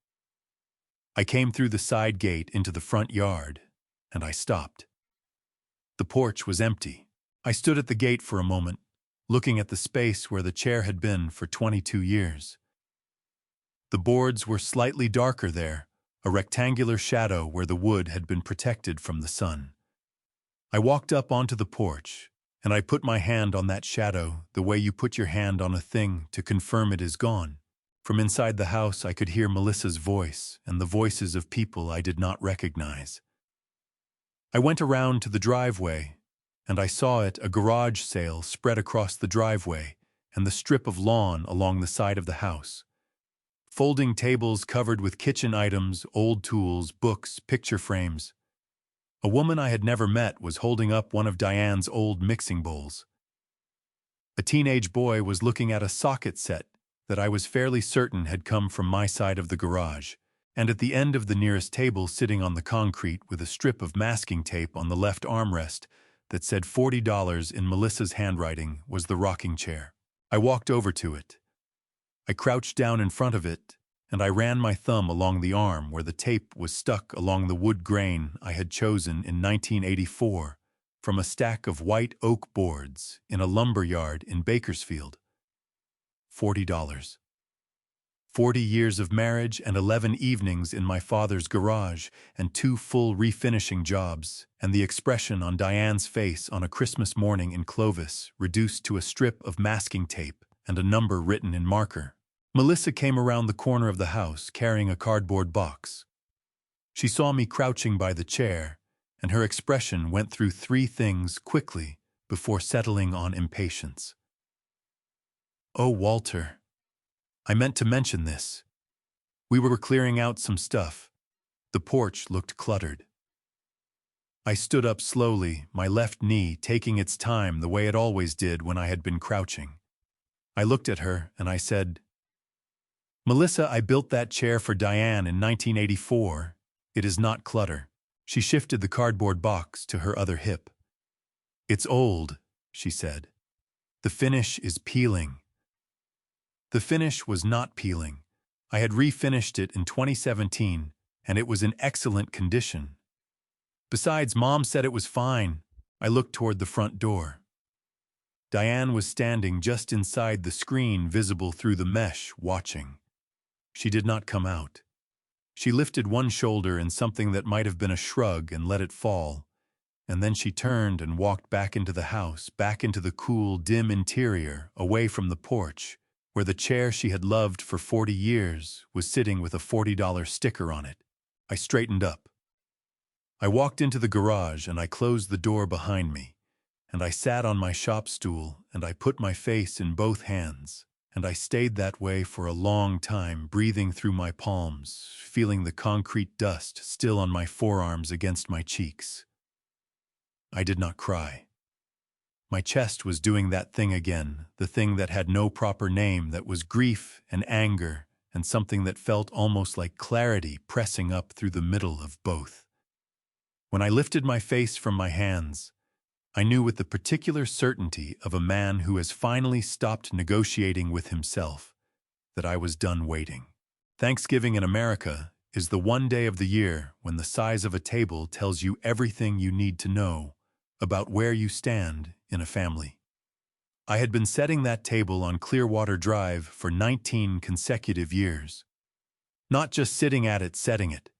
I came through the side gate into the front yard, and I stopped. The porch was empty. I stood at the gate for a moment, looking at the space where the chair had been for 22 years. The boards were slightly darker there, a rectangular shadow where the wood had been protected from the sun. I walked up onto the porch, and I put my hand on that shadow the way you put your hand on a thing to confirm it is gone. From inside the house I could hear Melissa's voice and the voices of people I did not recognize. I went around to the driveway, and I saw it a garage sale spread across the driveway and the strip of lawn along the side of the house. Folding tables covered with kitchen items, old tools, books, picture frames. A woman I had never met was holding up one of Diane's old mixing bowls. A teenage boy was looking at a socket set that I was fairly certain had come from my side of the garage, and at the end of the nearest table, sitting on the concrete with a strip of masking tape on the left armrest that said $40 in Melissa's handwriting, was the rocking chair. I walked over to it. I crouched down in front of it, and I ran my thumb along the arm where the tape was stuck along the wood grain I had chosen in 1984 from a stack of white oak boards in a lumber yard in Bakersfield. $40. 40 years of marriage and 11 evenings in my father's garage and 2 full refinishing jobs, and the expression on Diane's face on a Christmas morning in Clovis reduced to a strip of masking tape and a number written in marker. Melissa came around the corner of the house carrying a cardboard box. She saw me crouching by the chair, and her expression went through 3 things quickly before settling on impatience. "Oh, Walter, I meant to mention this. We were clearing out some stuff. The porch looked cluttered." I stood up slowly, my left knee taking its time the way it always did when I had been crouching. I looked at her and I said, "Melissa, I built that chair for Diane in 1984. It is not clutter." She shifted the cardboard box to her other hip. "It's old," she said. "The finish is peeling." The finish was not peeling. I had refinished it in 2017, and it was in excellent condition. Besides, Mom said it was fine. I looked toward the front door. Diane was standing just inside the screen visible through the mesh, watching. She did not come out. She lifted one shoulder in something that might have been a shrug and let it fall, and then she turned and walked back into the house, back into the cool, dim interior, away from the porch, where the chair she had loved for 40 years was sitting with a $40 sticker on it. I straightened up. I walked into the garage and I closed the door behind me, and I sat on my shop stool and I put my face in both hands. And I stayed that way for a long time, breathing through my palms, feeling the concrete dust still on my forearms against my cheeks. I did not cry. My chest was doing that thing again, the thing that had no proper name, that was grief and anger and something that felt almost like clarity pressing up through the middle of both. When I lifted my face from my hands, I knew with the particular certainty of a man who has finally stopped negotiating with himself that I was done waiting. Thanksgiving in America is the one day of the year when the size of a table tells you everything you need to know about where you stand in a family. I had been setting that table on Clearwater Drive for 19 consecutive years. Not just sitting at it, setting it.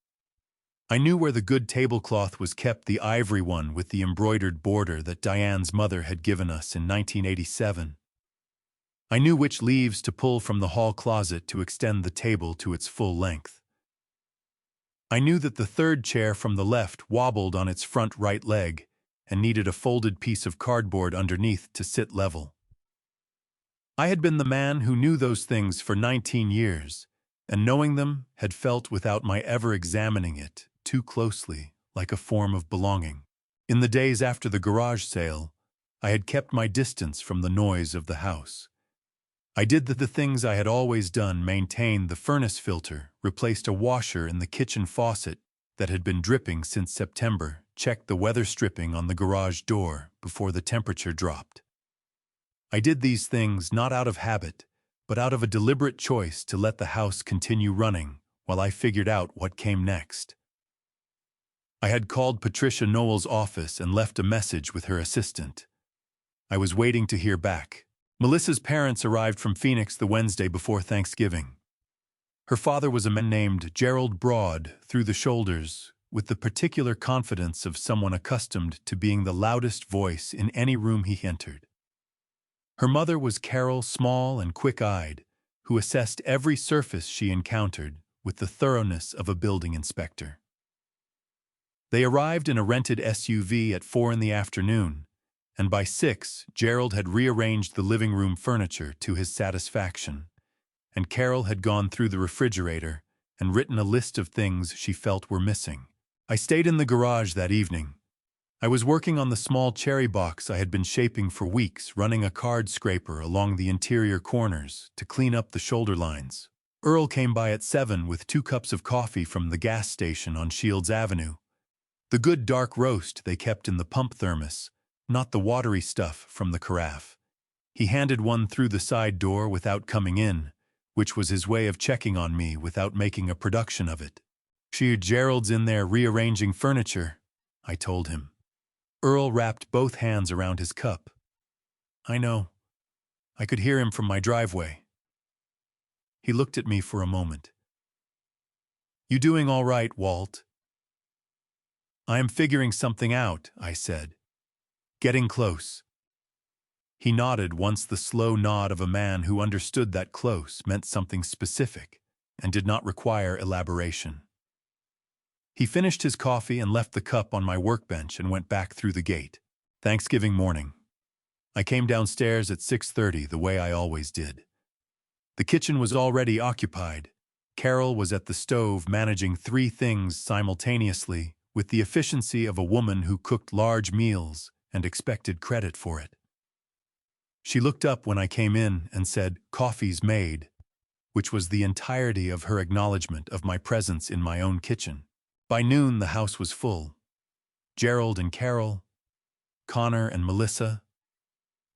I knew where the good tablecloth was kept, the ivory one with the embroidered border that Diane's mother had given us in 1987. I knew which leaves to pull from the hall closet to extend the table to its full length. I knew that the third chair from the left wobbled on its front right leg and needed a folded piece of cardboard underneath to sit level. I had been the man who knew those things for 19 years, and knowing them had felt, without my ever examining it too closely, like a form of belonging. In the days after the garage sale, I had kept my distance from the noise of the house. I did the things I had always done: maintained the furnace filter, replaced a washer in the kitchen faucet that had been dripping since September, checked the weather stripping on the garage door before the temperature dropped. I did these things not out of habit, but out of a deliberate choice to let the house continue running while I figured out what came next. I had called Patricia Noel's office and left a message with her assistant. I was waiting to hear back. Melissa's parents arrived from Phoenix the Wednesday before Thanksgiving. Her father was a man named Gerald Broad, through the shoulders, with the particular confidence of someone accustomed to being the loudest voice in any room he entered. Her mother was Carol, small and quick-eyed, who assessed every surface she encountered with the thoroughness of a building inspector. They arrived in a rented SUV at 4 in the afternoon, and by 6, Gerald had rearranged the living room furniture to his satisfaction, and Carol had gone through the refrigerator and written a list of things she felt were missing. I stayed in the garage that evening. I was working on the small cherry box I had been shaping for weeks, running a card scraper along the interior corners to clean up the shoulder lines. Earl came by at 7 with 2 cups of coffee from the gas station on Shields Avenue. The good dark roast they kept in the pump thermos, not the watery stuff from the carafe. He handed one through the side door without coming in, which was his way of checking on me without making a production of it. Gerald's in there rearranging furniture, I told him. Earl wrapped both hands around his cup. I know. I could hear him from my driveway. He looked at me for a moment. You doing all right, Walt? I am figuring something out, I said. Getting close. He nodded once, the slow nod of a man who understood that close meant something specific and did not require elaboration. He finished his coffee and left the cup on my workbench and went back through the gate. Thanksgiving morning. I came downstairs at 6:30 the way I always did. The kitchen was already occupied. Carol was at the stove managing 3 things simultaneously with the efficiency of a woman who cooked large meals and expected credit for it. She looked up when I came in and said, "Coffee's made," which was the entirety of her acknowledgement of my presence in my own kitchen. By noon, the house was full. Gerald and Carol, Connor and Melissa,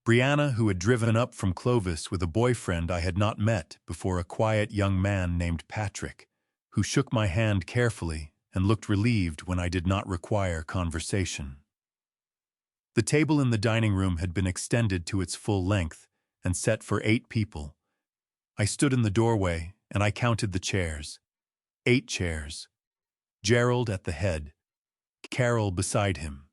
Brianna, who had driven up from Clovis with a boyfriend I had not met before, a quiet young man named Patrick, who shook my hand carefully and looked relieved when I did not require conversation. The table in the dining room had been extended to its full length and set for 8 people. I stood in the doorway and I counted the chairs. 8 chairs. Gerald at the head, Carol beside him,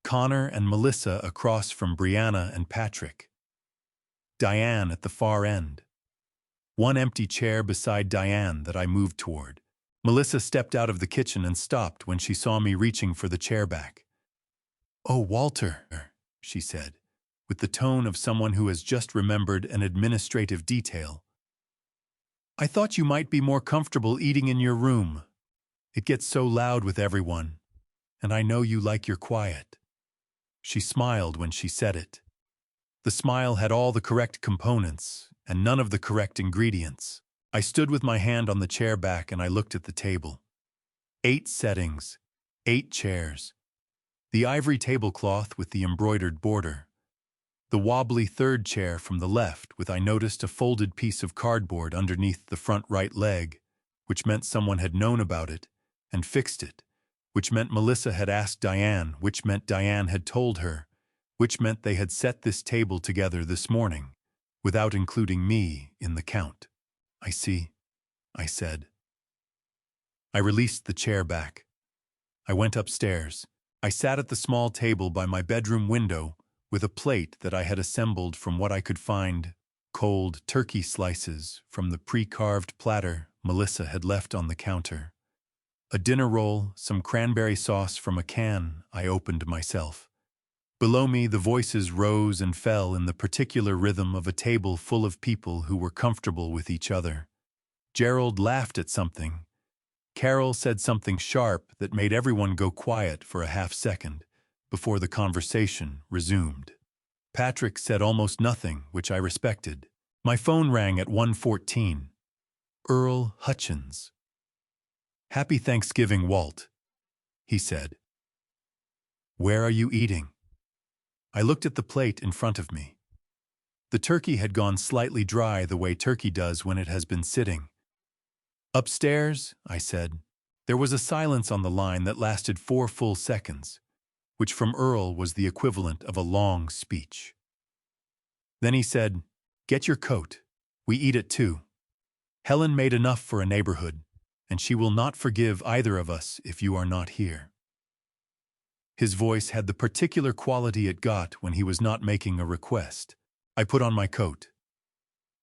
Connor and Melissa across from Brianna and Patrick, Diane at the far end. 1 empty chair beside Diane that I moved toward. Melissa stepped out of the kitchen and stopped when she saw me reaching for the chair back. "Oh, Walter," she said, with the tone of someone who has just remembered an administrative detail. "I thought you might be more comfortable eating in your room. It gets so loud with everyone, and I know you like your quiet." She smiled when she said it. The smile had all the correct components and none of the correct ingredients. I stood with my hand on the chair back and I looked at the table. 8 settings, 8 chairs. The ivory tablecloth with the embroidered border. The wobbly 3rd chair from the left with, I noticed, a folded piece of cardboard underneath the front right leg, which meant someone had known about it and fixed it, which meant Melissa had asked Diane, which meant Diane had told her, which meant they had set this table together this morning, without including me in the count. "I see," I said. I released the chair back. I went upstairs. I sat at the small table by my bedroom window with a plate that I had assembled from what I could find, cold turkey slices from the pre-carved platter Melissa had left on the counter. A dinner roll, some cranberry sauce from a can I opened myself. Below me, the voices rose and fell in the particular rhythm of a table full of people who were comfortable with each other. Gerald laughed at something. Carol said something sharp that made everyone go quiet for a half-second before the conversation resumed. Patrick said almost nothing, which I respected. My phone rang at 1:14. Earl Hutchins. "Happy Thanksgiving, Walt," he said. "Where are you eating?" I looked at the plate in front of me. The turkey had gone slightly dry the way turkey does when it has been sitting. "Upstairs," I said. There was a silence on the line that lasted 4 full seconds, which from Earl was the equivalent of a long speech. Then he said, "Get your coat. We eat at 2. Helen made enough for a neighborhood, and she will not forgive either of us if you are not here." His voice had the particular quality it got when he was not making a request. I put on my coat.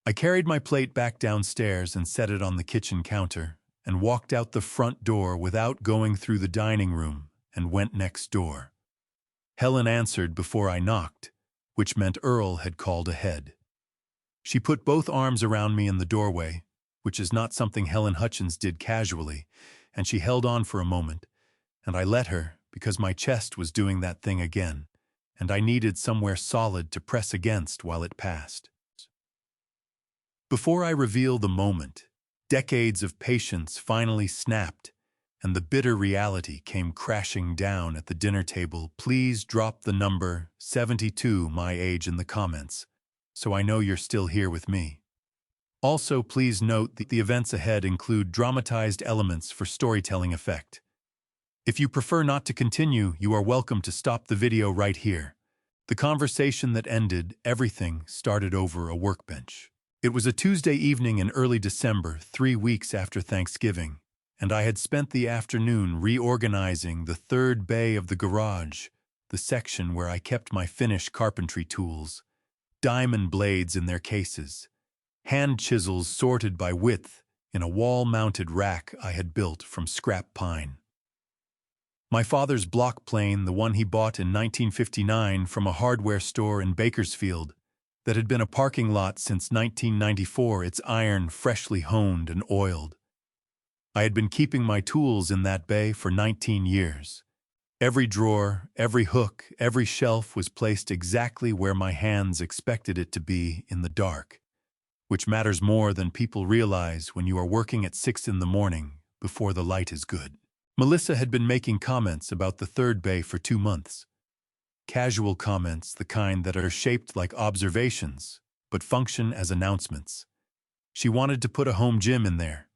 I carried my plate back downstairs and set it on the kitchen counter, and walked out the front door without going through the dining room and went next door. Helen answered before I knocked, which meant Earl had called ahead. She put both arms around me in the doorway, which is not something Helen Hutchins did casually, and she held on for a moment, and I let her because my chest was doing that thing again, and I needed somewhere solid to press against while it passed. Before I reveal the moment, decades of patience finally snapped, and the bitter reality came crashing down at the dinner table. Please drop the number 72 my age in the comments, so I know you're still here with me. Also, please note that the events ahead include dramatized elements for storytelling effect. If you prefer not to continue, you are welcome to stop the video right here. The conversation that ended everything started over a workbench. It was a Tuesday evening in early December, 3 weeks after Thanksgiving, and I had spent the afternoon reorganizing the third bay of the garage, the section where I kept my finished carpentry tools, diamond blades in their cases, hand chisels sorted by width in a wall-mounted rack I had built from scrap pine. My father's block plane, the one he bought in 1959 from a hardware store in Bakersfield, that had been a parking lot since 1994, its iron freshly honed and oiled. I had been keeping my tools in that bay for 19 years. Every drawer, every hook, every shelf was placed exactly where my hands expected it to be in the dark, which matters more than people realize when you are working at 6 in the morning before the light is good. Melissa had been making comments about the third bay for 2 months. Casual comments, the kind that are shaped like observations, but function as announcements. She wanted to put a home gym in there.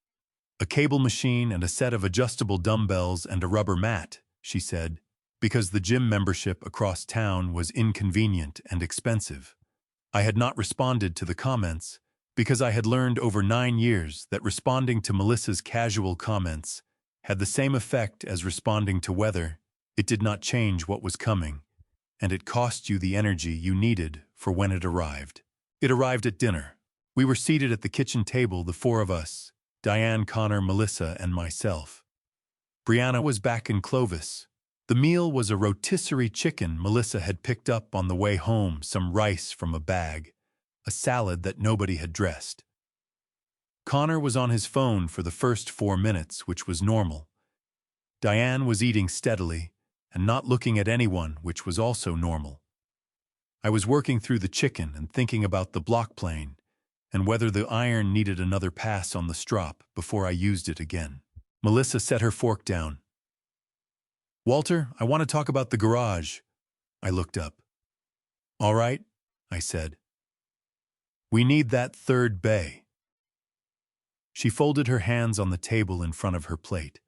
A cable machine and a set of adjustable dumbbells and a rubber mat, she said, because the gym membership across town was inconvenient and expensive. I had not responded to the comments because I had learned over 9 years that responding to Melissa's casual comments had the same effect as responding to weather. It did not change what was coming, and it cost you the energy you needed for when it arrived. It arrived at dinner. We were seated at the kitchen table, the 4 of us, Diane, Connor, Melissa, and myself. Brianna was back in Clovis. The meal was a rotisserie chicken Melissa had picked up on the way home, some rice from a bag, a salad that nobody had dressed. Connor was on his phone for the first 4 minutes, which was normal. Diane was eating steadily and not looking at anyone, which was also normal. I was working through the chicken and thinking about the block plane and whether the iron needed another pass on the strop before I used it again. Melissa set her fork down. "Walter, I want to talk about the garage." I looked up. "All right," I said. "We need that third bay." She folded her hands on the table in front of her plate,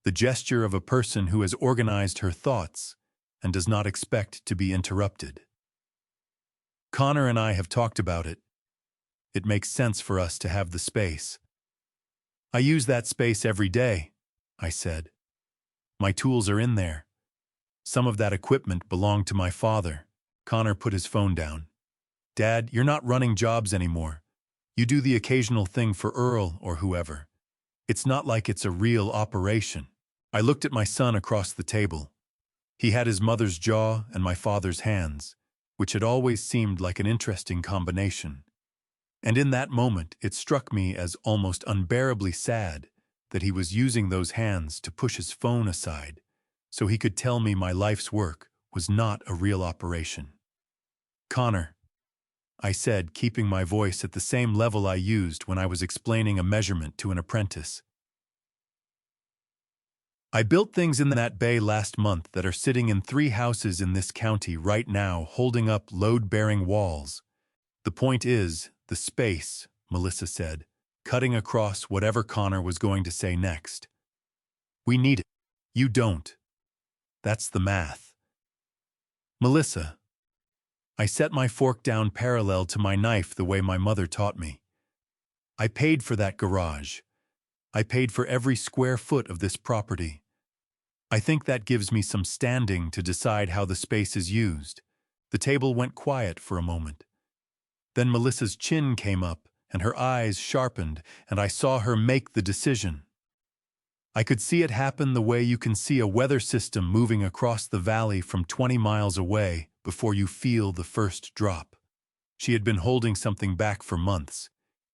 the gesture of a person who has organized her thoughts and does not expect to be interrupted. "Connor and I have talked about it. It makes sense for us to have the space." "I use that space every day," I said. "My tools are in there. Some of that equipment belonged to my father." Connor put his phone down. "Dad, you're not running jobs anymore. You do the occasional thing for Earl or whoever. It's not like it's a real operation." I looked at my son across the table. He had his mother's jaw and my father's hands, which had always seemed like an interesting combination. And in that moment, it struck me as almost unbearably sad that he was using those hands to push his phone aside so he could tell me my life's work was not a real operation. "Connor," I said, keeping my voice at the same level I used when I was explaining a measurement to an apprentice. "I built things in that bay last month that are sitting in 3 houses in this county right now, holding up load-bearing walls. The point is, the space," Melissa said, cutting across whatever Connor was going to say next. "We need it. You don't. That's the math." "Melissa." I set my fork down parallel to my knife the way my mother taught me. "I paid for that garage. I paid for every square foot of this property. I think that gives me some standing to decide how the space is used." The table went quiet for a moment. Then Melissa's chin came up and her eyes sharpened, and I saw her make the decision. I could see it happen the way you can see a weather system moving across the valley from 20 miles away before you feel the first drop. She had been holding something back for months,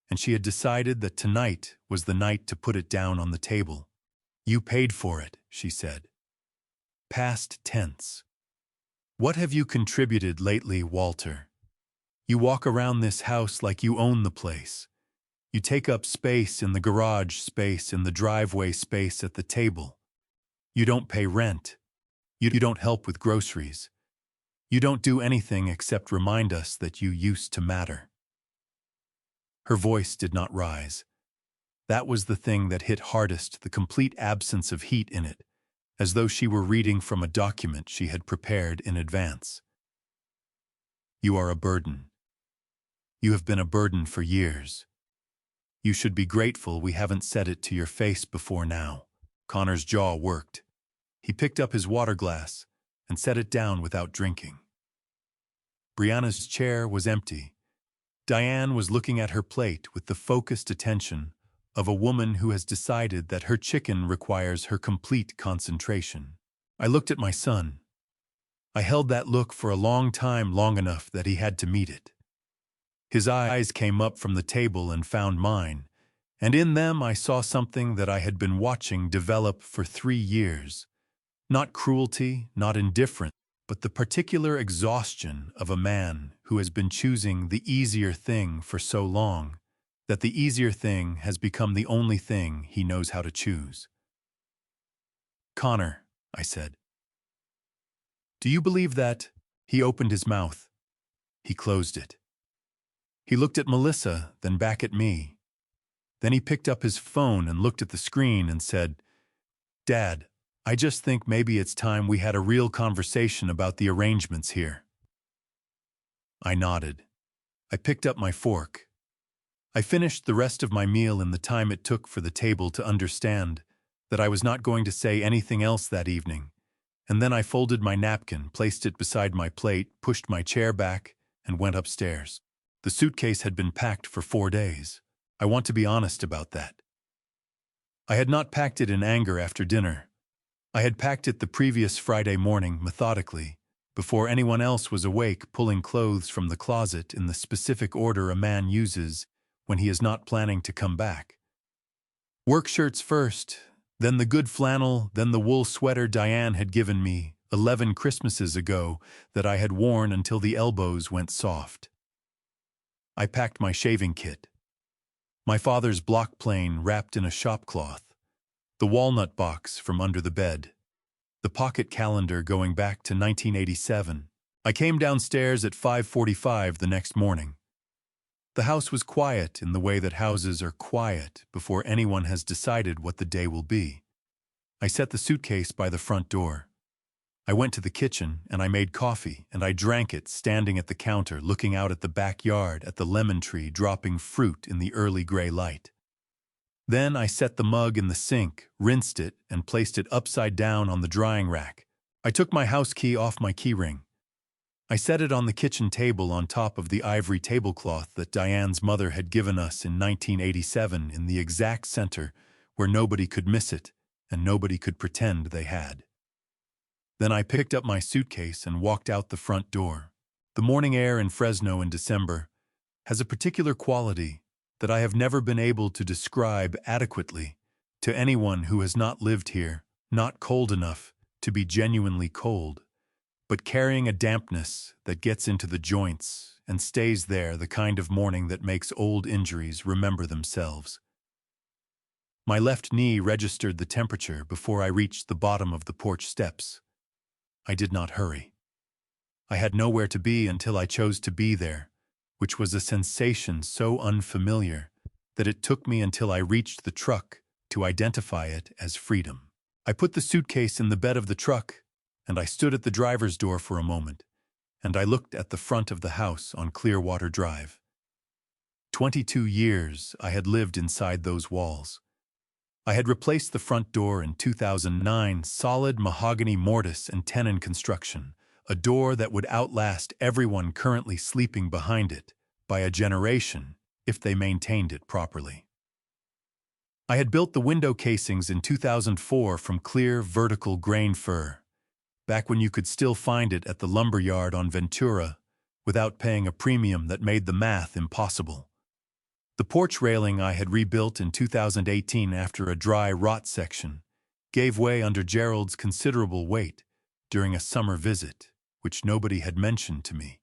and she had decided that tonight was the night to put it down on the table. "You paid for it," she said. Past tense. "What have you contributed lately, Walter? You walk around this house like you own the place. You take up space in the garage, space in the driveway, space at the table. You don't pay rent. You don't help with groceries. You don't do anything except remind us that you used to matter." Her voice did not rise. That was the thing that hit hardest, the complete absence of heat in it, as though she were reading from a document she had prepared in advance. "You are a burden. You have been a burden for years. You should be grateful we haven't said it to your face before now." Connor's jaw worked. He picked up his water glass and set it down without drinking. Brianna's chair was empty. Diane was looking at her plate with the focused attention of a woman who has decided that her chicken requires her complete concentration. I looked at my son. I held that look for a long time, long enough that he had to meet it. His eyes came up from the table and found mine, and in them I saw something that I had been watching develop for 3 years. Not cruelty, not indifference, but the particular exhaustion of a man who has been choosing the easier thing for so long that the easier thing has become the only thing he knows how to choose. "Connor," I said, "do you believe that—" He opened his mouth. He closed it. He looked at Melissa, then back at me. Then he picked up his phone and looked at the screen and said, "Dad, I just think maybe it's time we had a real conversation about the arrangements here." I nodded. I picked up my fork. I finished the rest of my meal in the time it took for the table to understand that I was not going to say anything else that evening, and then I folded my napkin, placed it beside my plate, pushed my chair back, and went upstairs. The suitcase had been packed for 4 days. I want to be honest about that. I had not packed it in anger after dinner. I had packed it the previous Friday morning, methodically, before anyone else was awake, pulling clothes from the closet in the specific order a man uses when he is not planning to come back. Work shirts first, then the good flannel, then the wool sweater Diane had given me 11 Christmases ago that I had worn until the elbows went soft. I packed my shaving kit. My father's block plane wrapped in a shop cloth. The walnut box from under the bed. The pocket calendar going back to 1987. I came downstairs at 5:45 the next morning. The house was quiet in the way that houses are quiet before anyone has decided what the day will be. I set the suitcase by the front door. I went to the kitchen and I made coffee and I drank it standing at the counter looking out at the backyard at the lemon tree dropping fruit in the early gray light. Then I set the mug in the sink, rinsed it, and placed it upside down on the drying rack. I took my house key off my keyring. I set it on the kitchen table on top of the ivory tablecloth that Diane's mother had given us in 1987 in the exact center where nobody could miss it and nobody could pretend they had. Then I picked up my suitcase and walked out the front door. The morning air in Fresno in December has a particular quality that I have never been able to describe adequately to anyone who has not lived here, not cold enough to be genuinely cold, but carrying a dampness that gets into the joints and stays there, the kind of morning that makes old injuries remember themselves. My left knee registered the temperature before I reached the bottom of the porch steps. I did not hurry. I had nowhere to be until I chose to be there, which was a sensation so unfamiliar that it took me until I reached the truck to identify it as freedom. I put the suitcase in the bed of the truck, and I stood at the driver's door for a moment, and I looked at the front of the house on Clearwater Drive. 22 years I had lived inside those walls. I had replaced the front door in 2009, solid mahogany mortise and tenon construction, a door that would outlast everyone currently sleeping behind it by a generation if they maintained it properly. I had built the window casings in 2004 from clear vertical grain fir, back when you could still find it at the lumber yard on Ventura, without paying a premium that made the math impossible. The porch railing I had rebuilt in 2018 after a dry rot section gave way under Gerald's considerable weight during a summer visit, which nobody had mentioned to me,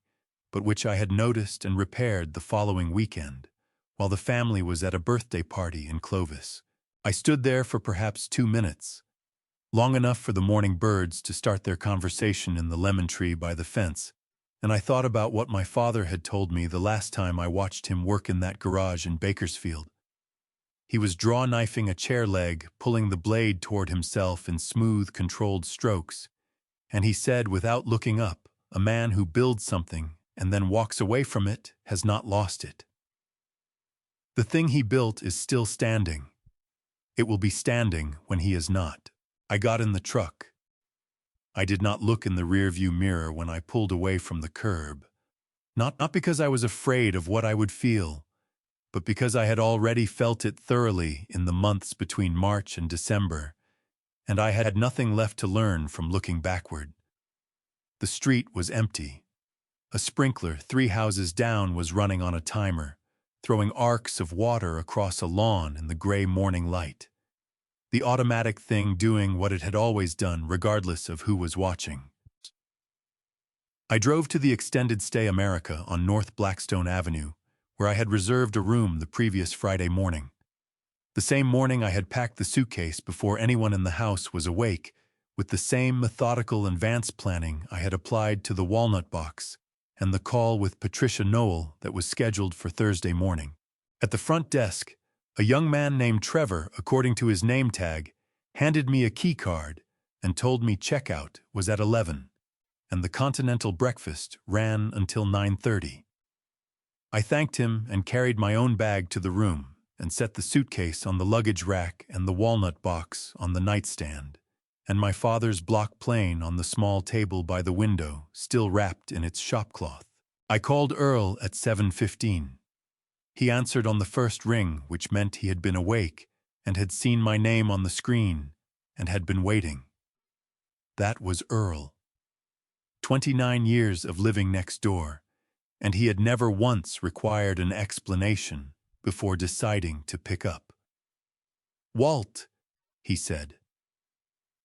but which I had noticed and repaired the following weekend, while the family was at a birthday party in Clovis. I stood there for perhaps 2 minutes, long enough for the morning birds to start their conversation in the lemon tree by the fence, and I thought about what my father had told me the last time I watched him work in that garage in Bakersfield. He was draw-knifing a chair leg, pulling the blade toward himself in smooth, controlled strokes, and he said without looking up, "A man who builds something and then walks away from it has not lost it. The thing he built is still standing. It will be standing when he is not." I got in the truck. I did not look in the rearview mirror when I pulled away from the curb. Not because I was afraid of what I would feel, but because I had already felt it thoroughly in the months between March and December, and I had nothing left to learn from looking backward. The street was empty. A sprinkler 3 houses down was running on a timer, throwing arcs of water across a lawn in the gray morning light. The automatic thing doing what it had always done regardless of who was watching. I drove to the Extended Stay America on North Blackstone Avenue, where I had reserved a room the previous Friday morning. The same morning I had packed the suitcase before anyone in the house was awake, with the same methodical advance planning I had applied to the walnut box and the call with Patricia Noel that was scheduled for Thursday morning. At the front desk, a young man named Trevor, according to his name tag, handed me a key card and told me checkout was at 11, and the continental breakfast ran until 9:30. I thanked him and carried my own bag to the room and set the suitcase on the luggage rack and the walnut box on the nightstand, and my father's block plane on the small table by the window, still wrapped in its shopcloth. I called Earl at 7:15. He answered on the first ring, which meant he had been awake and had seen my name on the screen and had been waiting. That was Earl. 29 years of living next door, and he had never once required an explanation before deciding to pick up. "Walt," he said.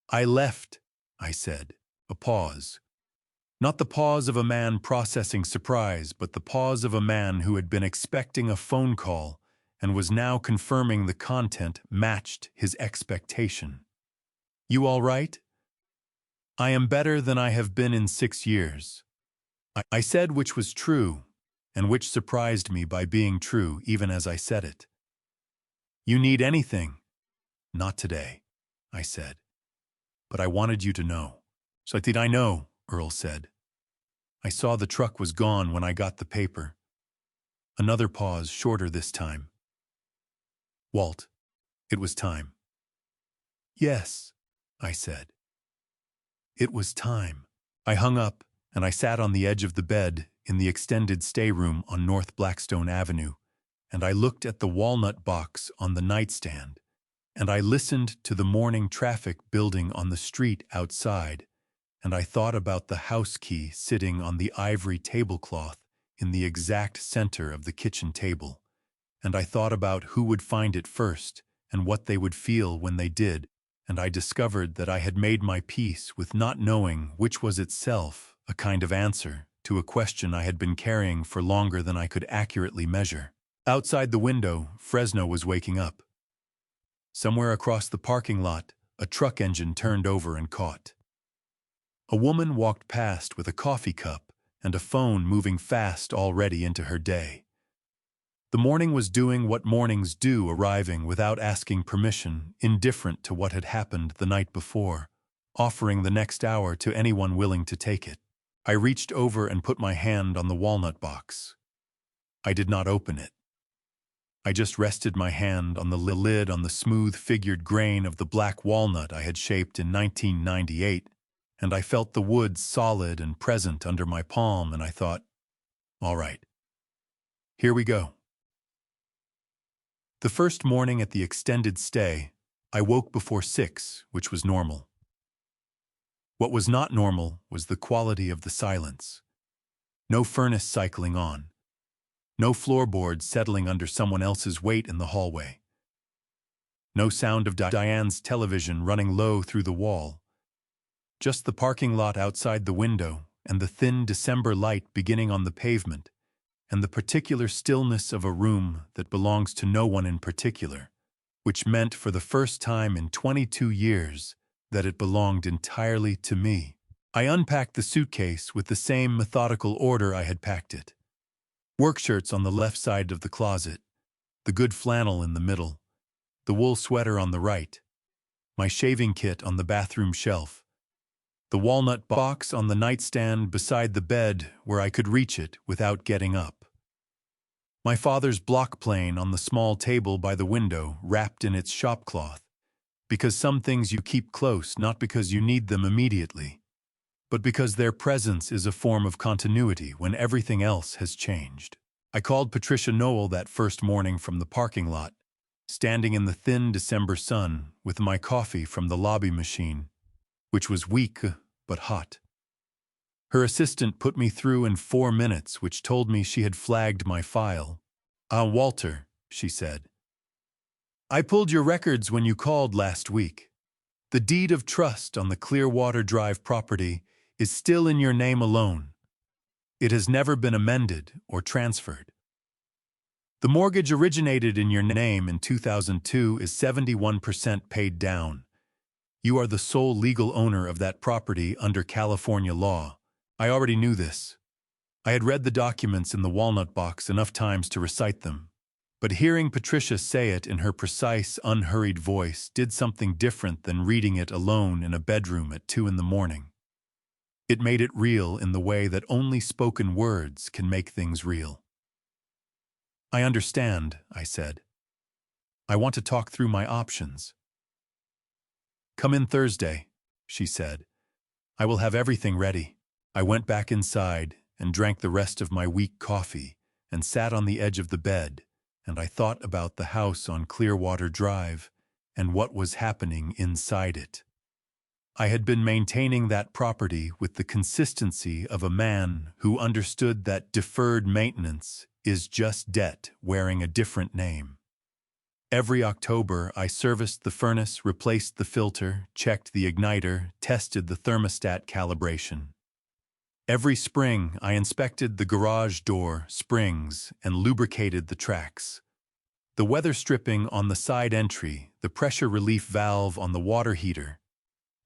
"I left," I said. A pause. Not the pause of a man processing surprise, but the pause of a man who had been expecting a phone call and was now confirming the content matched his expectation. "You all right?" "I am better than I have been in 6 years." I said, which was true, and which surprised me by being true even as I said it. "You need anything?" "Not today," I said. "But I wanted you to know." "So did I know," Earl said. "I saw the truck was gone when I got the paper." Another pause, shorter this time. "Walt, it was time." "Yes," I said. It was time. I hung up, and I sat on the edge of the bed in the extended stay room on North Blackstone Avenue, and I looked at the walnut box on the nightstand, and I listened to the morning traffic building on the street outside, and I thought about the house key sitting on the ivory tablecloth in the exact center of the kitchen table, and I thought about who would find it first and what they would feel when they did, and I discovered that I had made my peace with not knowing, which was itself a kind of answer to a question I had been carrying for longer than I could accurately measure. Outside the window, Fresno was waking up. Somewhere across the parking lot, a truck engine turned over and caught. A woman walked past with a coffee cup and a phone, moving fast already into her day. The morning was doing what mornings do, arriving without asking permission, indifferent to what had happened the night before, offering the next hour to anyone willing to take it. I reached over and put my hand on the walnut box. I did not open it. I just rested my hand on the lid on the smooth-figured grain of the black walnut I had shaped in 1998, and I felt the wood solid and present under my palm, and I thought, all right, here we go. The first morning at the extended stay, I woke before 6, which was normal. What was not normal was the quality of the silence. No furnace cycling on. No floorboards settling under someone else's weight in the hallway. No sound of Diane's television running low through the wall. Just the parking lot outside the window and the thin December light beginning on the pavement, and the particular stillness of a room that belongs to no one in particular, which meant for the first time in 22 years that it belonged entirely to me. I unpacked the suitcase with the same methodical order I had packed it. Work shirts on the left side of the closet, the good flannel in the middle, the wool sweater on the right, my shaving kit on the bathroom shelf, the walnut box on the nightstand beside the bed where I could reach it without getting up. My father's block plane on the small table by the window wrapped in its shopcloth, because some things you keep close not because you need them immediately, but because their presence is a form of continuity when everything else has changed. I called Patricia Noel that first morning from the parking lot, standing in the thin December sun with my coffee from the lobby machine, which was weak but hot. Her assistant put me through in 4 minutes, which told me she had flagged my file. Walter," she said. "I pulled your records when you called last week. The deed of trust on the Clearwater Drive property is still in your name alone. It has never been amended or transferred. The mortgage originated in your name in 2002 is 71% paid down. You are the sole legal owner of that property under California law. I already knew this. I had read the documents in the walnut box enough times to recite them. But hearing Patricia say it in her precise, unhurried voice did something different than reading it alone in a bedroom at 2 in the morning. It made it real in the way that only spoken words can make things real. "I understand," I said. "I want to talk through my options." "Come in Thursday," she said. "I will have everything ready." I went back inside and drank the rest of my weak coffee and sat on the edge of the bed, and I thought about the house on Clearwater Drive and what was happening inside it. I had been maintaining that property with the consistency of a man who understood that deferred maintenance is just debt wearing a different name. Every October, I serviced the furnace, replaced the filter, checked the igniter, tested the thermostat calibration. Every spring, I inspected the garage door, springs, and lubricated the tracks. The weather stripping on the side entry, the pressure relief valve on the water heater,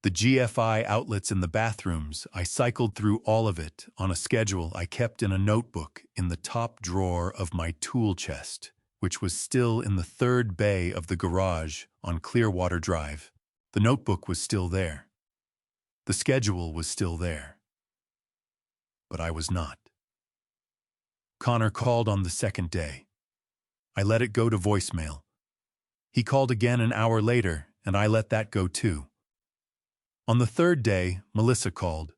the GFI outlets in the bathrooms, I cycled through all of it on a schedule I kept in a notebook in the top drawer of my tool chest, which was still in the third bay of the garage on Clearwater Drive. The notebook was still there. The schedule was still there. But I was not. Connor called on the second day. I let it go to voicemail. He called again an hour later, and I let that go too. On the third day, Melissa called,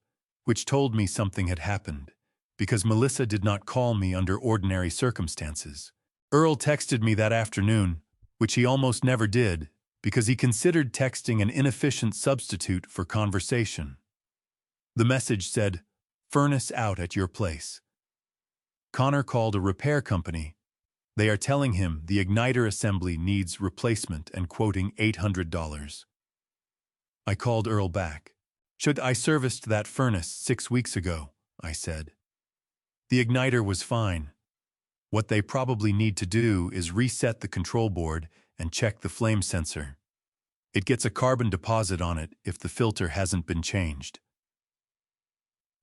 which told me something had happened, because Melissa did not call me under ordinary circumstances. Earl texted me that afternoon, which he almost never did, because he considered texting an inefficient substitute for conversation. The message said, "Furnace out at your place." Connor called a repair company. They are telling him the igniter assembly needs replacement and quoting $800. I called Earl back. "I serviced that furnace 6 weeks ago," I said. "The igniter was fine. What they probably need to do is reset the control board and check the flame sensor. It gets a carbon deposit on it if the filter hasn't been changed."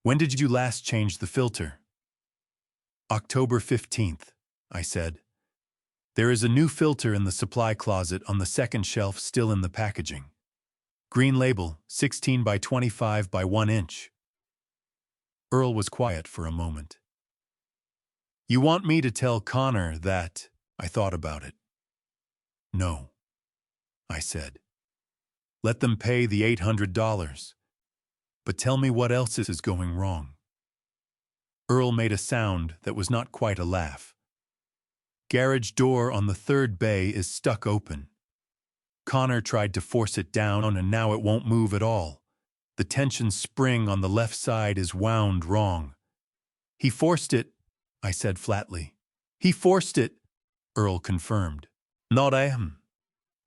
"When did you last change the filter?" "October 15th, I said. "There is a new filter in the supply closet on the second shelf still in the packaging. Green label, 16 by 25 by 1 inch. Earl was quiet for a moment. "You want me to tell Connor that?" I thought about it. "No," I said. "Let them pay the $800. But tell me what else is going wrong." Earl made a sound that was not quite a laugh. "Garage door on the third bay is stuck open. Connor tried to force it down and now it won't move at all. The tension spring on the left side is wound wrong. He forced it, I said flatly. He forced it, Earl confirmed. Not I am.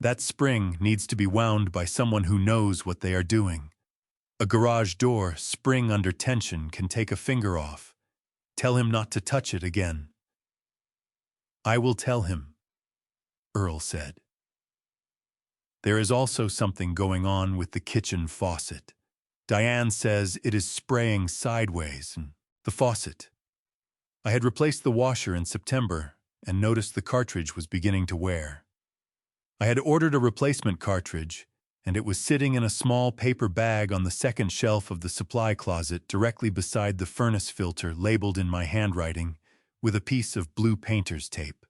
That spring needs to be wound by someone who knows what they are doing. A garage door spring under tension can take a finger off. Tell him not to touch it again. I will tell him, Earl said. There is also something going on with the kitchen faucet. Diane says it is spraying sideways. The faucet. I had replaced the washer in September and noticed the cartridge was beginning to wear. I had ordered a replacement cartridge, and it was sitting in a small paper bag on the second shelf of the supply closet directly beside the furnace filter labeled in my handwriting with a piece of blue painter's tape.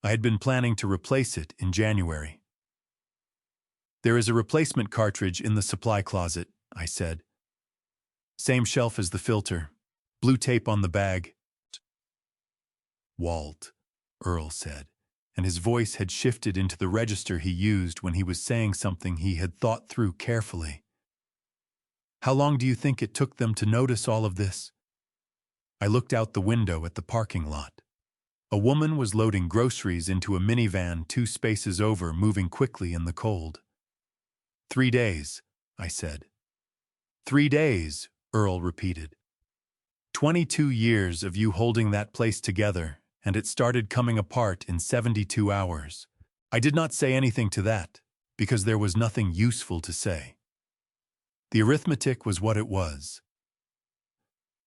I had been planning to replace it in January. There is a replacement cartridge in the supply closet, I said. Same shelf as the filter. Blue tape on the bag. Walt, Earl said, and his voice had shifted into the register he used when he was saying something he had thought through carefully. How long do you think it took them to notice all of this? I looked out the window at the parking lot. A woman was loading groceries into a minivan 2 spaces over, moving quickly in the cold. 3 days, I said. 3 days, Earl repeated. 22 years of you holding that place together, and it started coming apart in 72 hours. I did not say anything to that, because there was nothing useful to say. The arithmetic was what it was.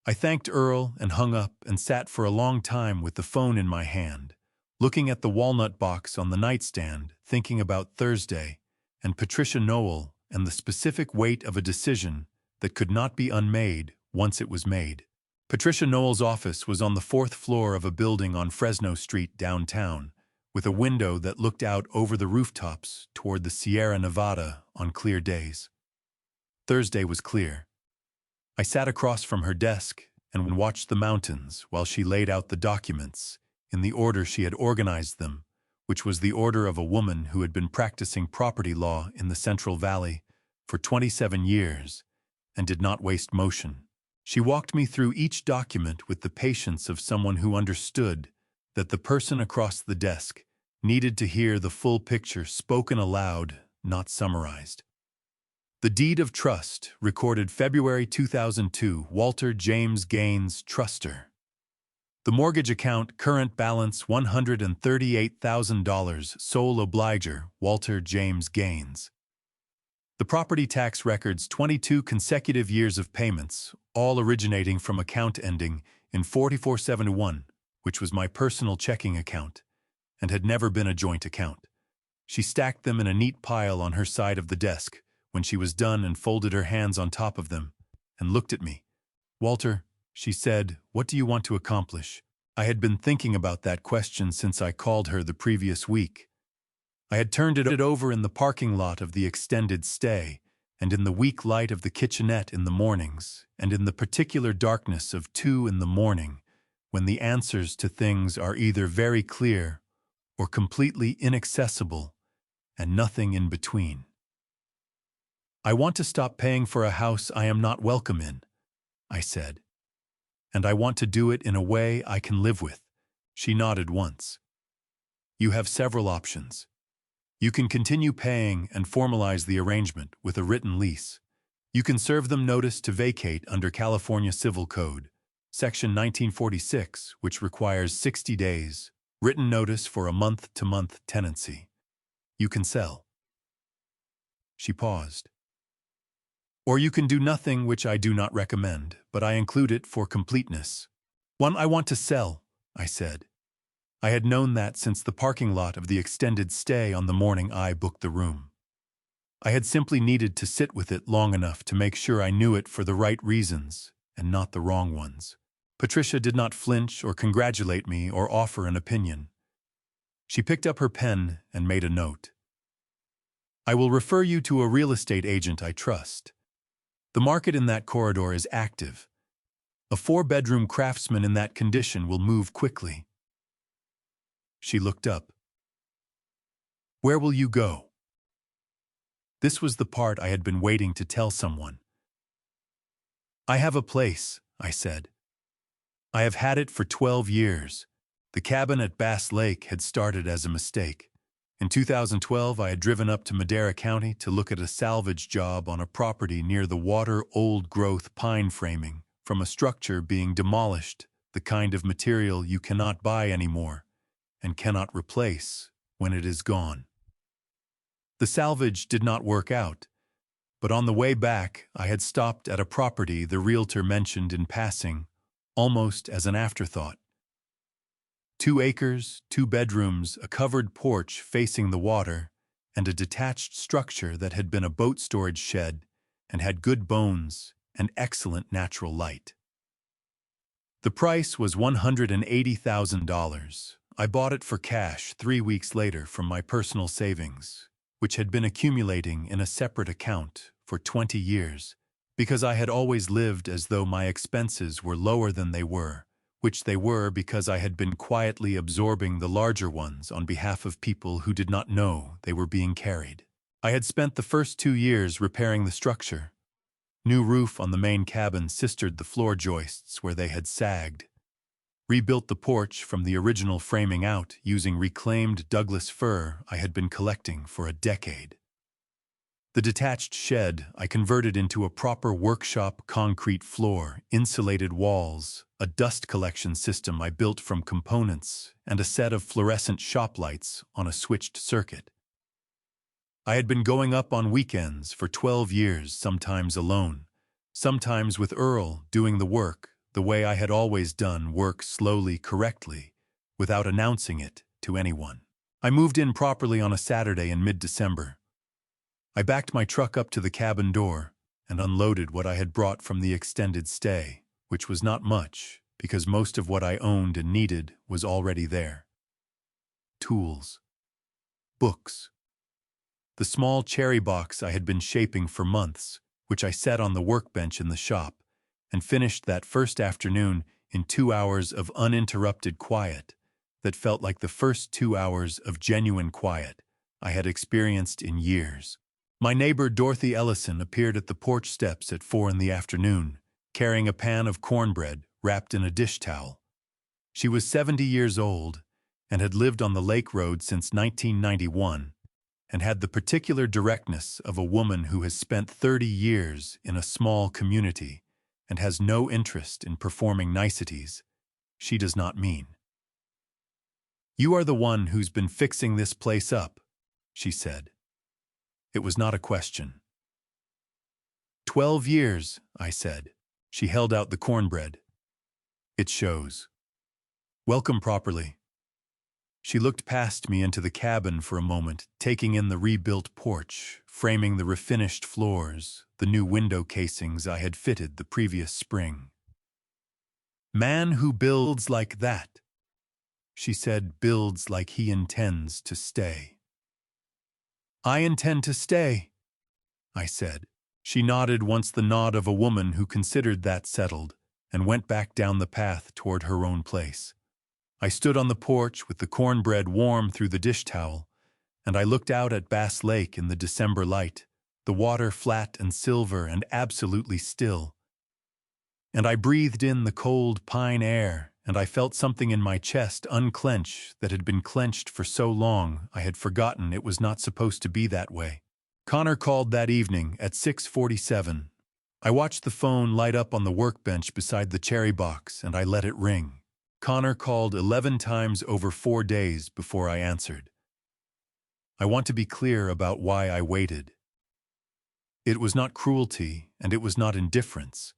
I thanked Earl and hung up and sat for a long time with the phone in my hand, looking at the walnut box on the nightstand, thinking about Thursday and Patricia Noel and the specific weight of a decision that could not be unmade once it was made. Patricia Noel's office was on the 4th floor of a building on Fresno Street downtown, with a window that looked out over the rooftops toward the Sierra Nevada on clear days. Thursday was clear. I sat across from her desk and watched the mountains while she laid out the documents in the order she had organized them, which was the order of a woman who had been practicing property law in the Central Valley for 27 years and did not waste motion. She walked me through each document with the patience of someone who understood that the person across the desk needed to hear the full picture spoken aloud, not summarized. The deed of trust, recorded February 2002, Walter James Gaines, Truster. The mortgage account, current balance $138,000, sole obliger, Walter James Gaines. The property tax records 22 consecutive years of payments, all originating from account ending in 4471, which was my personal checking account, and had never been a joint account. She stacked them in a neat pile on her side of the desk when she was done and folded her hands on top of them and looked at me. Walter, she said, what do you want to accomplish? I had been thinking about that question since I called her the previous week. I had turned it over in the parking lot of the extended stay, and in the weak light of the kitchenette in the mornings, and in the particular darkness of 2 in the morning, when the answers to things are either very clear or completely inaccessible, and nothing in between. I want to stop paying for a house I am not welcome in, I said. And I want to do it in a way I can live with. She nodded once. You have several options. You can continue paying and formalize the arrangement with a written lease. You can serve them notice to vacate under California Civil Code, Section 1946, which requires 60 days, written notice for a month-to-month tenancy. You can sell. She paused. Or you can do nothing, which I do not recommend, but I include it for completeness. One, I want to sell, I said. I had known that since the parking lot of the extended stay on the morning I booked the room. I had simply needed to sit with it long enough to make sure I knew it for the right reasons and not the wrong ones. Patricia did not flinch or congratulate me or offer an opinion. She picked up her pen and made a note. I will refer you to a real estate agent I trust. The market in that corridor is active. A 4-bedroom craftsman in that condition will move quickly. She looked up. Where will you go? This was the part I had been waiting to tell someone. I have a place, I said. I have had it for 12 years. The cabin at Bass Lake had started as a mistake. In 2012, I had driven up to Madera County to look at a salvage job on a property near the water old-growth pine framing from a structure being demolished, the kind of material you cannot buy anymore and cannot replace when it is gone. The salvage did not work out, but on the way back, I had stopped at a property the realtor mentioned in passing, almost as an afterthought. 2 acres, 2 bedrooms, a covered porch facing the water, and a detached structure that had been a boat storage shed and had good bones and excellent natural light. The price was $180,000. I bought it for cash 3 weeks later from my personal savings, which had been accumulating in a separate account for 20 years, because I had always lived as though my expenses were lower than they were, which they were because I had been quietly absorbing the larger ones on behalf of people who did not know they were being carried. I had spent the first 2 years repairing the structure. New roof on the main cabin sistered the floor joists where they had sagged. Rebuilt the porch from the original framing out using reclaimed Douglas fir I had been collecting for a decade. The detached shed I converted into a proper workshop, concrete floor, insulated walls, a dust collection system I built from components, and a set of fluorescent shop lights on a switched circuit. I had been going up on weekends for 12 years, sometimes alone, sometimes with Earl doing the work, the way I had always done work slowly, correctly, without announcing it to anyone. I moved in properly on a Saturday in mid-December. I backed my truck up to the cabin door and unloaded what I had brought from the extended stay, which was not much, because most of what I owned and needed was already there. Tools. Books. The small cherry box I had been shaping for months, which I set on the workbench in the shop, and finished that first afternoon in 2 hours of uninterrupted quiet that felt like the first 2 hours of genuine quiet I had experienced in years. My neighbor Dorothy Ellison appeared at the porch steps at 4 in the afternoon, carrying a pan of cornbread wrapped in a dish towel. She was 70 years old and had lived on the lake road since 1991 and had the particular directness of a woman who has spent 30 years in a small community and has no interest in performing niceties she does not mean. "You are the one who's been fixing this place up," she said. It was not a question. 12 years, I said. She held out the cornbread. "It shows. Welcome properly." She looked past me into the cabin for a moment, taking in the rebuilt porch, framing the refinished floors, the new window casings I had fitted the previous spring. "Man who builds like that," she said, "builds like he intends to stay." "I intend to stay," I said. She nodded once, the nod of a woman who considered that settled, and went back down the path toward her own place. I stood on the porch with the cornbread warm through the dish towel, and I looked out at Bass Lake in the December light, the water flat and silver and absolutely still. And I breathed in the cold pine air, and I felt something in my chest unclench that had been clenched for so long I had forgotten it was not supposed to be that way. Connor called that evening at 6:47. I watched the phone light up on the workbench beside the cherry box, and I let it ring. Connor called 11 times over 4 days before I answered. I want to be clear about why I waited. It was not cruelty, and it was not indifference.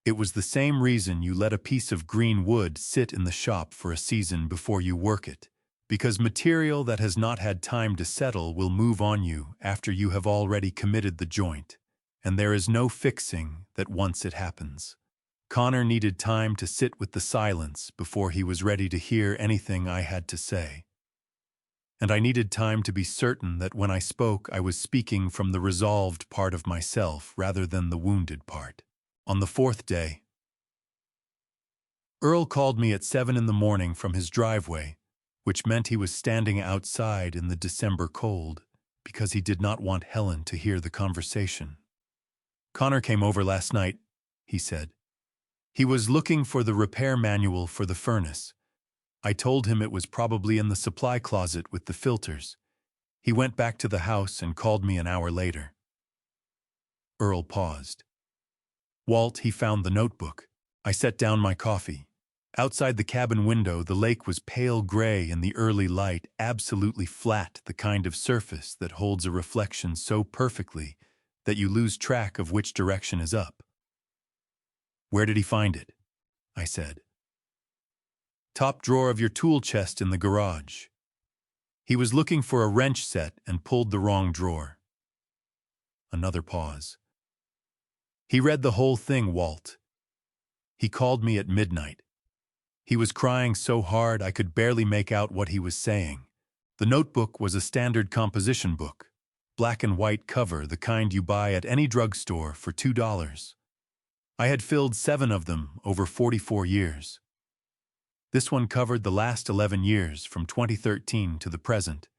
It was the same reason you let a piece of green wood sit in the shop for a season before you work it, because material that has not had time to settle will move on you after you have already committed the joint, and there is no fixing that once it happens. Connor needed time to sit with the silence before he was ready to hear anything I had to say. And I needed time to be certain that when I spoke I was speaking from the resolved part of myself rather than the wounded part. On the 4th day, Earl called me at 7 in the morning from his driveway, which meant he was standing outside in the December cold because he did not want Helen to hear the conversation. "Connor came over last night," he said. He was looking for the repair manual for the furnace. I told him it was probably in the supply closet with the filters. He went back to the house and called me an hour later. Earl paused. Walt, he found the notebook. I set down my coffee. Outside the cabin window, the lake was pale gray in the early light, absolutely flat, the kind of surface that holds a reflection so perfectly that you lose track of which direction is up. Where did he find it? I said. Top drawer of your tool chest in the garage. He was looking for a wrench set and pulled the wrong drawer. Another pause. He read the whole thing, Walt. He called me at midnight. He was crying so hard I could barely make out what he was saying. The notebook was a standard composition book, black and white cover, the kind you buy at any drugstore for $2. I had filled 7 of them over 44 years. This one covered the last 11 years, from 2013 to the present,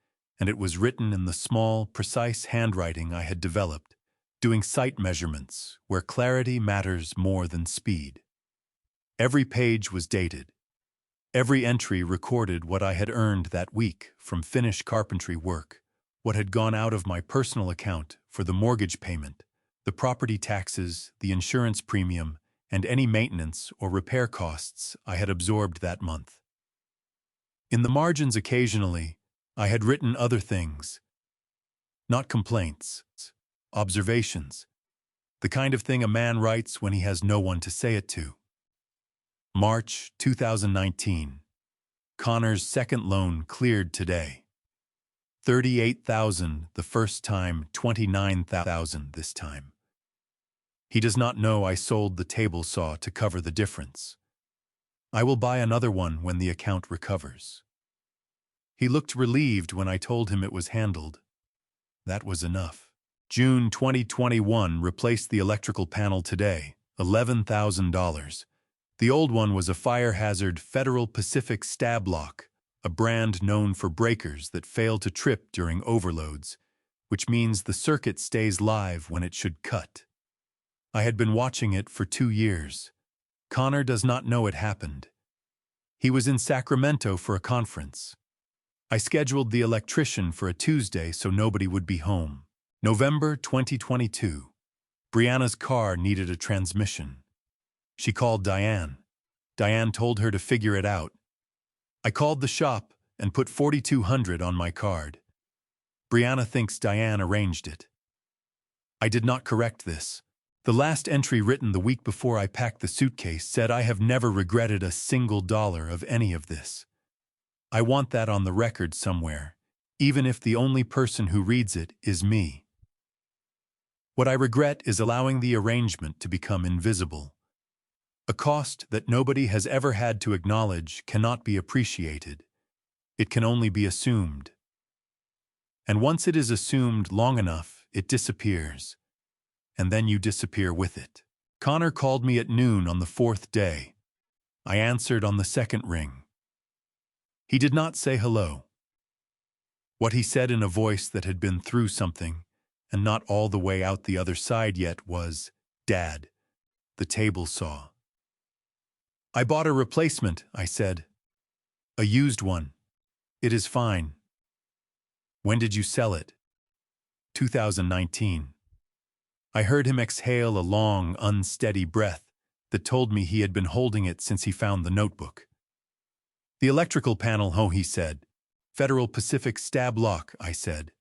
and it was written in the small, precise handwriting I had developed, doing site measurements where clarity matters more than speed. Every page was dated. Every entry recorded what I had earned that week from finished carpentry work, what had gone out of my personal account for the mortgage payment, the property taxes, the insurance premium, and any maintenance or repair costs I had absorbed that month. In the margins occasionally, I had written other things. Not complaints, observations, the kind of thing a man writes when he has no one to say it to. March 2019. Connor's second loan cleared today. $38,000 the first time, $29,000 this time. He does not know I sold the table saw to cover the difference. I will buy another one when the account recovers. He looked relieved when I told him it was handled. That was enough. June 2021 replaced the electrical panel today, $11,000. The old one was a fire hazard Federal Pacific stab lock, a brand known for breakers that fail to trip during overloads, which means the circuit stays live when it should cut. I had been watching it for 2 years. Connor does not know it happened. He was in Sacramento for a conference. I scheduled the electrician for a Tuesday so nobody would be home. November 2022. Brianna's car needed a transmission. She called Diane. Diane told her to figure it out. I called the shop and put $4,200 on my card. Brianna thinks Diane arranged it. I did not correct this. The last entry written the week before I packed the suitcase said I have never regretted a single dollar of any of this. I want that on the record somewhere, even if the only person who reads it is me. What I regret is allowing the arrangement to become invisible. A cost that nobody has ever had to acknowledge cannot be appreciated. It can only be assumed. And once it is assumed long enough, it disappears. And then you disappear with it. Connor called me at noon on the 4th day. I answered on the 2nd ring. He did not say hello. What he said in a voice that had been through something, and not all the way out the other side yet, was, "Dad, the table saw." "I bought a replacement," I said. "A used one. It is fine." "When did you sell it?" 2019. I heard him exhale a long, unsteady breath that told me he had been holding it since he found the notebook. "The electrical panel," he said. "Federal Pacific stab lock," I said.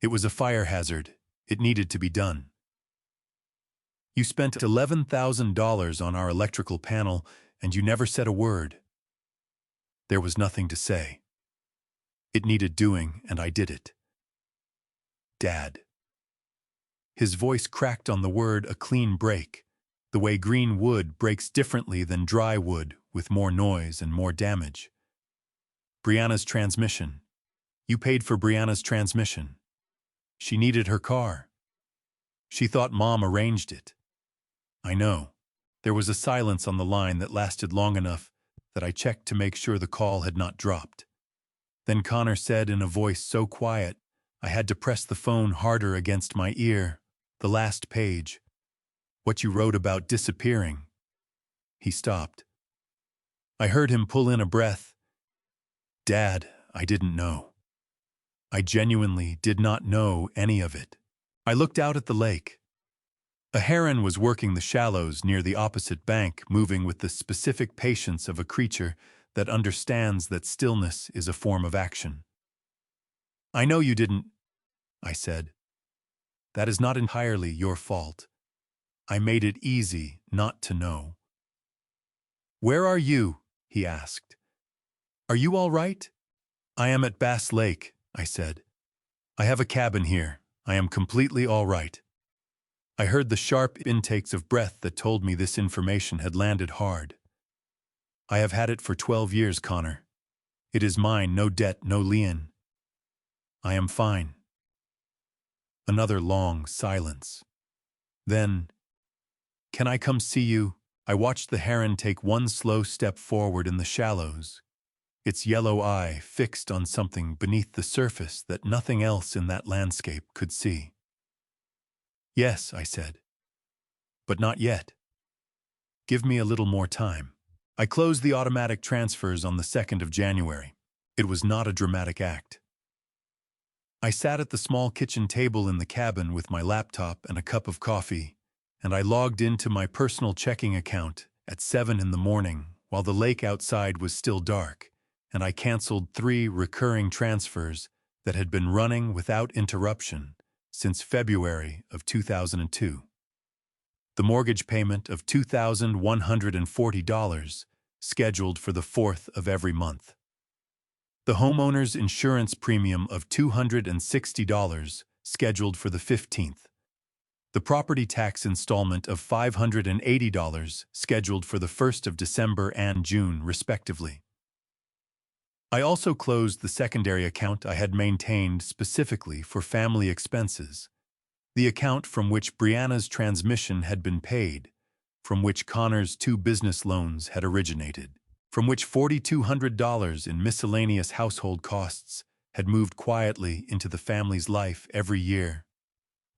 "It was a fire hazard. It needed to be done." "You spent $11,000 on our electrical panel, and you never said a word." There was nothing to say. It needed doing, and I did it. "Dad." His voice cracked on the word, a clean break, the way green wood breaks differently than dry wood, with more noise and more damage. "Brianna's transmission. You paid for Brianna's transmission. She needed her car. She thought Mom arranged it." I know. There was a silence on the line that lasted long enough that I checked to make sure the call had not dropped. Then Connor said in a voice so quiet I had to press the phone harder against my ear, "The last page. What you wrote about disappearing." he stopped. I heard him pull in a breath. Dad, I didn't know. I genuinely did not know any of it. I looked out at the lake. A heron was working the shallows near the opposite bank, moving with the specific patience of a creature that understands that stillness is a form of action. I know you didn't, I said. That is not entirely your fault. I made it easy not to know. Where are you? He asked. Are you all right? I am at Bass Lake, I said. I have a cabin here. I am completely all right. I heard the sharp intakes of breath that told me this information had landed hard. I have had it for 12 years, Connor. It is mine, no debt, no lien. I am fine. Another long silence. Then, can I come see you? I watched the heron take one slow step forward in the shallows, its yellow eye fixed on something beneath the surface that nothing else in that landscape could see. Yes, I said. But not yet. Give me a little more time. I closed the automatic transfers on the 2nd of January. It was not a dramatic act. I sat at the small kitchen table in the cabin with my laptop and a cup of coffee, and I logged into my personal checking account at 7 in the morning while the lake outside was still dark, and I canceled 3 recurring transfers that had been running without interruption since February of 2002. The mortgage payment of $2,140 scheduled for the 4th of every month. The homeowner's insurance premium of $260 scheduled for the 15th. The property tax installment of $580 scheduled for the 1st of December and June, respectively. I also closed the secondary account I had maintained specifically for family expenses, the account from which Brianna's transmission had been paid, from which Connor's 2 business loans had originated, from which $4,200 in miscellaneous household costs had moved quietly into the family's life every year,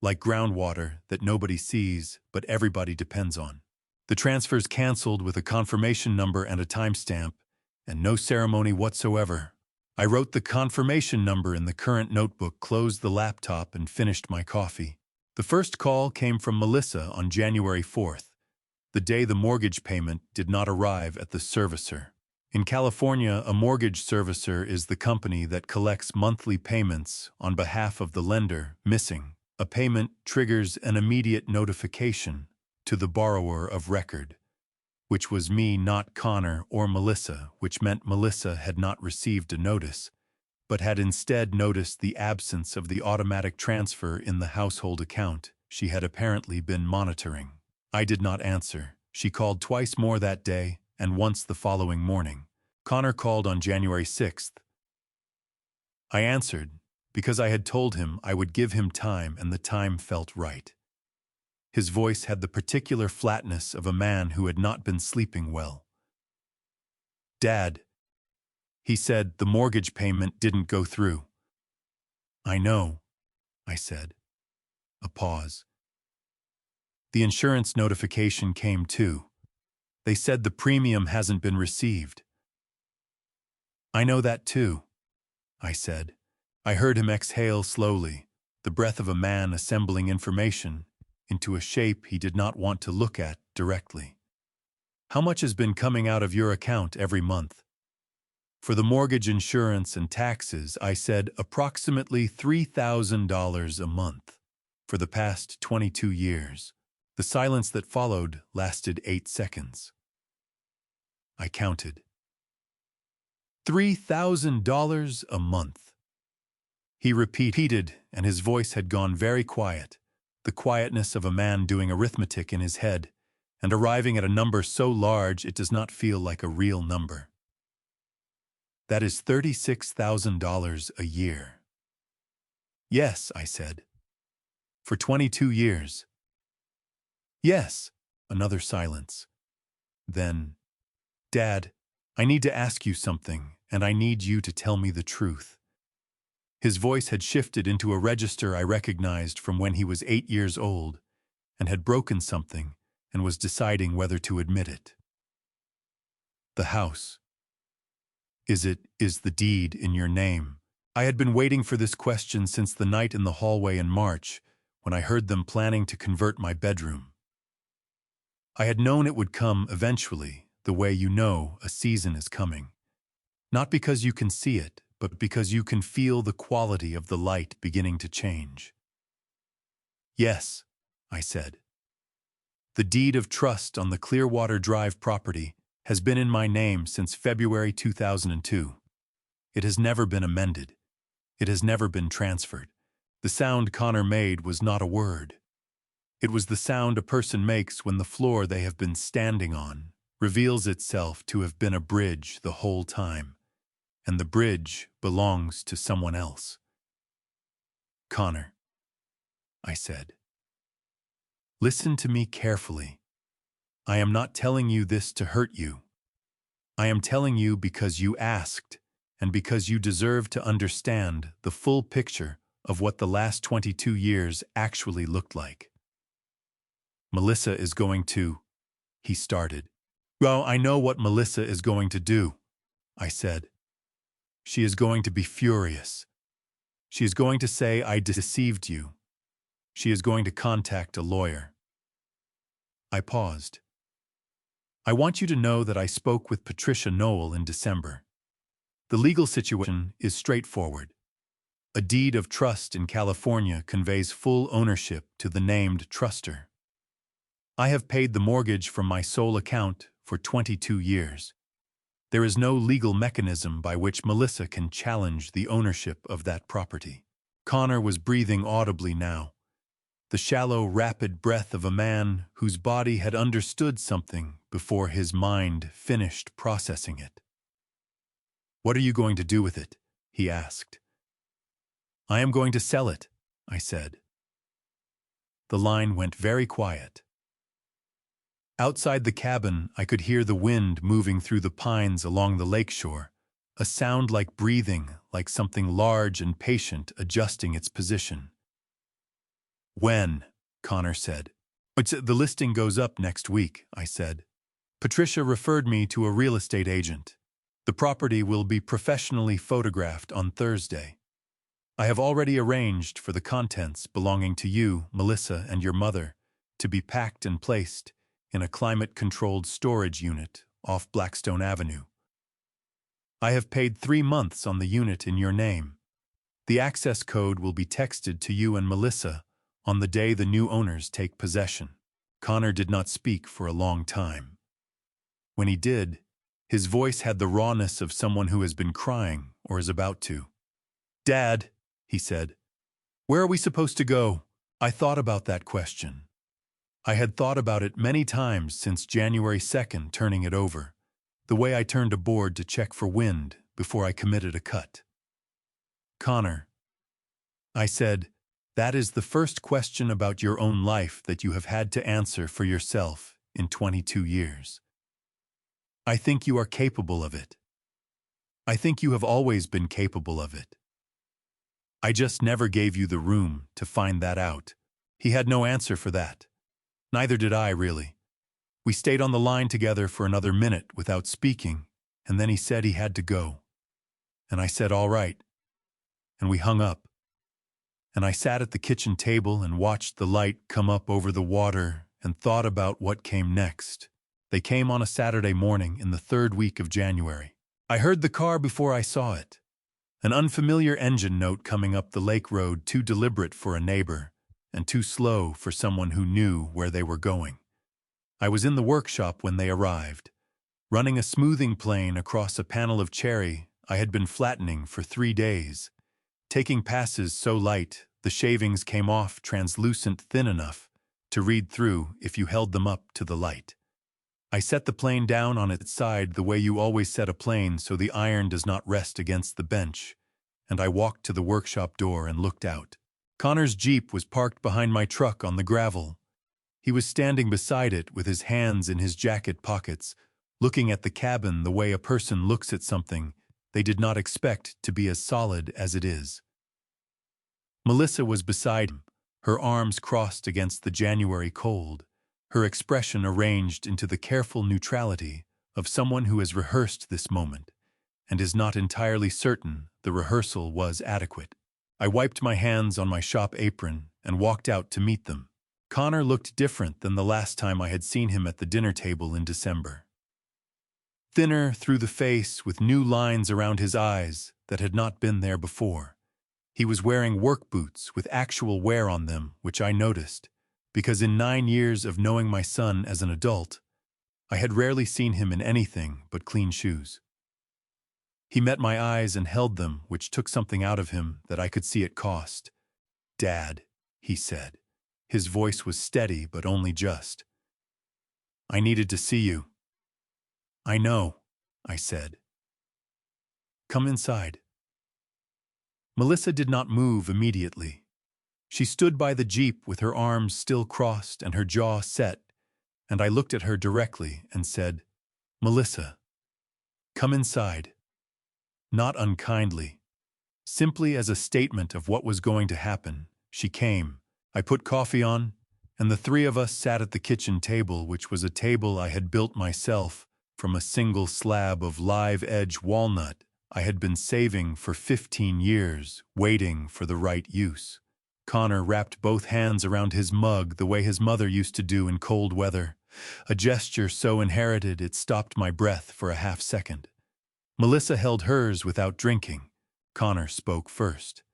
like groundwater that nobody sees but everybody depends on. The transfers canceled with a confirmation number and a timestamp, and no ceremony whatsoever. I wrote the confirmation number in the current notebook, closed the laptop, and finished my coffee. The first call came from Melissa on January 4th, the day the mortgage payment did not arrive at the servicer. In California, a mortgage servicer is the company that collects monthly payments on behalf of the lender missing. A payment triggers an immediate notification to the borrower of record, which was me, not Connor or Melissa, which meant Melissa had not received a notice, but had instead noticed the absence of the automatic transfer in the household account she had apparently been monitoring. I did not answer. She called twice more that day, and once the following morning. Connor called on January 6th. I answered, because I had told him I would give him time, and the time felt right. His voice had the particular flatness of a man who had not been sleeping well. Dad, he said, the mortgage payment didn't go through. I know, I said. A pause. The insurance notification came too. They said the premium hasn't been received. I know that too, I said. I heard him exhale slowly, the breath of a man assembling information into a shape he did not want to look at directly. How much has been coming out of your account every month? For the mortgage, insurance, and taxes, I said approximately $3,000 a month for the past 22 years. The silence that followed lasted 8 seconds. I counted. $3,000 a month. He repeated, and his voice had gone very quiet, the quietness of a man doing arithmetic in his head and arriving at a number so large it does not feel like a real number. That is $36,000 a year. Yes, I said. For 22 years. Yes, another silence. Then, Dad, I need to ask you something, and I need you to tell me the truth. His voice had shifted into a register I recognized from when he was 8 years old and had broken something and was deciding whether to admit it. The house. Is the deed in your name? I had been waiting for this question since the night in the hallway in March, when I heard them planning to convert my bedroom. I had known it would come eventually, the way you know a season is coming. Not because you can see it, but because you can feel the quality of the light beginning to change. Yes, I said. The deed of trust on the Clearwater Drive property has been in my name since February 2002. It has never been amended. It has never been transferred. The sound Connor made was not a word. It was the sound a person makes when the floor they have been standing on reveals itself to have been a bridge the whole time, and the bridge belongs to someone else. Connor, I said. Listen to me carefully. I am not telling you this to hurt you. I am telling you because you asked, and because you deserve to understand the full picture of what the last 22 years actually looked like. Melissa is going to, he started. Well, I know what Melissa is going to do, I said. She is going to be furious. She is going to say I deceived you. She is going to contact a lawyer. I paused. I want you to know that I spoke with Patricia Noel in December. The legal situation is straightforward. A deed of trust in California conveys full ownership to the named truster. I have paid the mortgage from my sole account for 22 years. There is no legal mechanism by which Melissa can challenge the ownership of that property. Connor was breathing audibly now, the shallow, rapid breath of a man whose body had understood something before his mind finished processing it. What are you going to do with it? He asked. I am going to sell it, I said. The line went very quiet. Outside the cabin, I could hear the wind moving through the pines along the lakeshore, a sound like breathing, like something large and patient adjusting its position. When? Connor said. The listing goes up next week, I said. Patricia referred me to a real estate agent. The property will be professionally photographed on Thursday. I have already arranged for the contents belonging to you, Melissa, and your mother to be packed and placed in a climate-controlled storage unit off Blackstone Avenue. I have paid 3 months on the unit in your name. The access code will be texted to you and Melissa on the day the new owners take possession. Connor did not speak for a long time. When he did, his voice had the rawness of someone who has been crying or is about to. Dad, he said, where are we supposed to go? I thought about that question. I had thought about it many times since January 2nd, turning it over, the way I turned a board to check for wind before I committed a cut. Connor, I said, that is the first question about your own life that you have had to answer for yourself in 22 years. I think you are capable of it. I think you have always been capable of it. I just never gave you the room to find that out. He had no answer for that. Neither did I, really. We stayed on the line together for another minute without speaking, and then he said he had to go. And I said, all right. And we hung up. And I sat at the kitchen table and watched the light come up over the water and thought about what came next. They came on a Saturday morning in the 3rd week of January. I heard the car before I saw it. An unfamiliar engine note coming up the lake road, too deliberate for a neighbor, and too slow for someone who knew where they were going. I was in the workshop when they arrived, running a smoothing plane across a panel of cherry I had been flattening for 3 days, taking passes so light the shavings came off translucent thin enough to read through if you held them up to the light. I set the plane down on its side the way you always set a plane so the iron does not rest against the bench, and I walked to the workshop door and looked out. Connor's Jeep was parked behind my truck on the gravel. He was standing beside it with his hands in his jacket pockets, looking at the cabin the way a person looks at something they did not expect to be as solid as it is. Melissa was beside him, her arms crossed against the January cold, her expression arranged into the careful neutrality of someone who has rehearsed this moment and is not entirely certain the rehearsal was adequate. I wiped my hands on my shop apron and walked out to meet them. Connor looked different than the last time I had seen him at the dinner table in December. Thinner through the face with new lines around his eyes that had not been there before. He was wearing work boots with actual wear on them, which I noticed, because in 9 years of knowing my son as an adult, I had rarely seen him in anything but clean shoes. He met my eyes and held them, which took something out of him that I could see it cost. "Dad," he said. His voice was steady, but only just. "I needed to see you." "I know," I said. "Come inside." Melissa did not move immediately. She stood by the Jeep with her arms still crossed and her jaw set, and I looked at her directly and said, "Melissa, come inside." Not unkindly. Simply as a statement of what was going to happen, she came. I put coffee on, and the three of us sat at the kitchen table, which was a table I had built myself from a single slab of live-edge walnut I had been saving for 15 years, waiting for the right use. Connor wrapped both hands around his mug the way his mother used to do in cold weather, a gesture so inherited it stopped my breath for a half-second. Melissa held hers without drinking. Connor spoke first.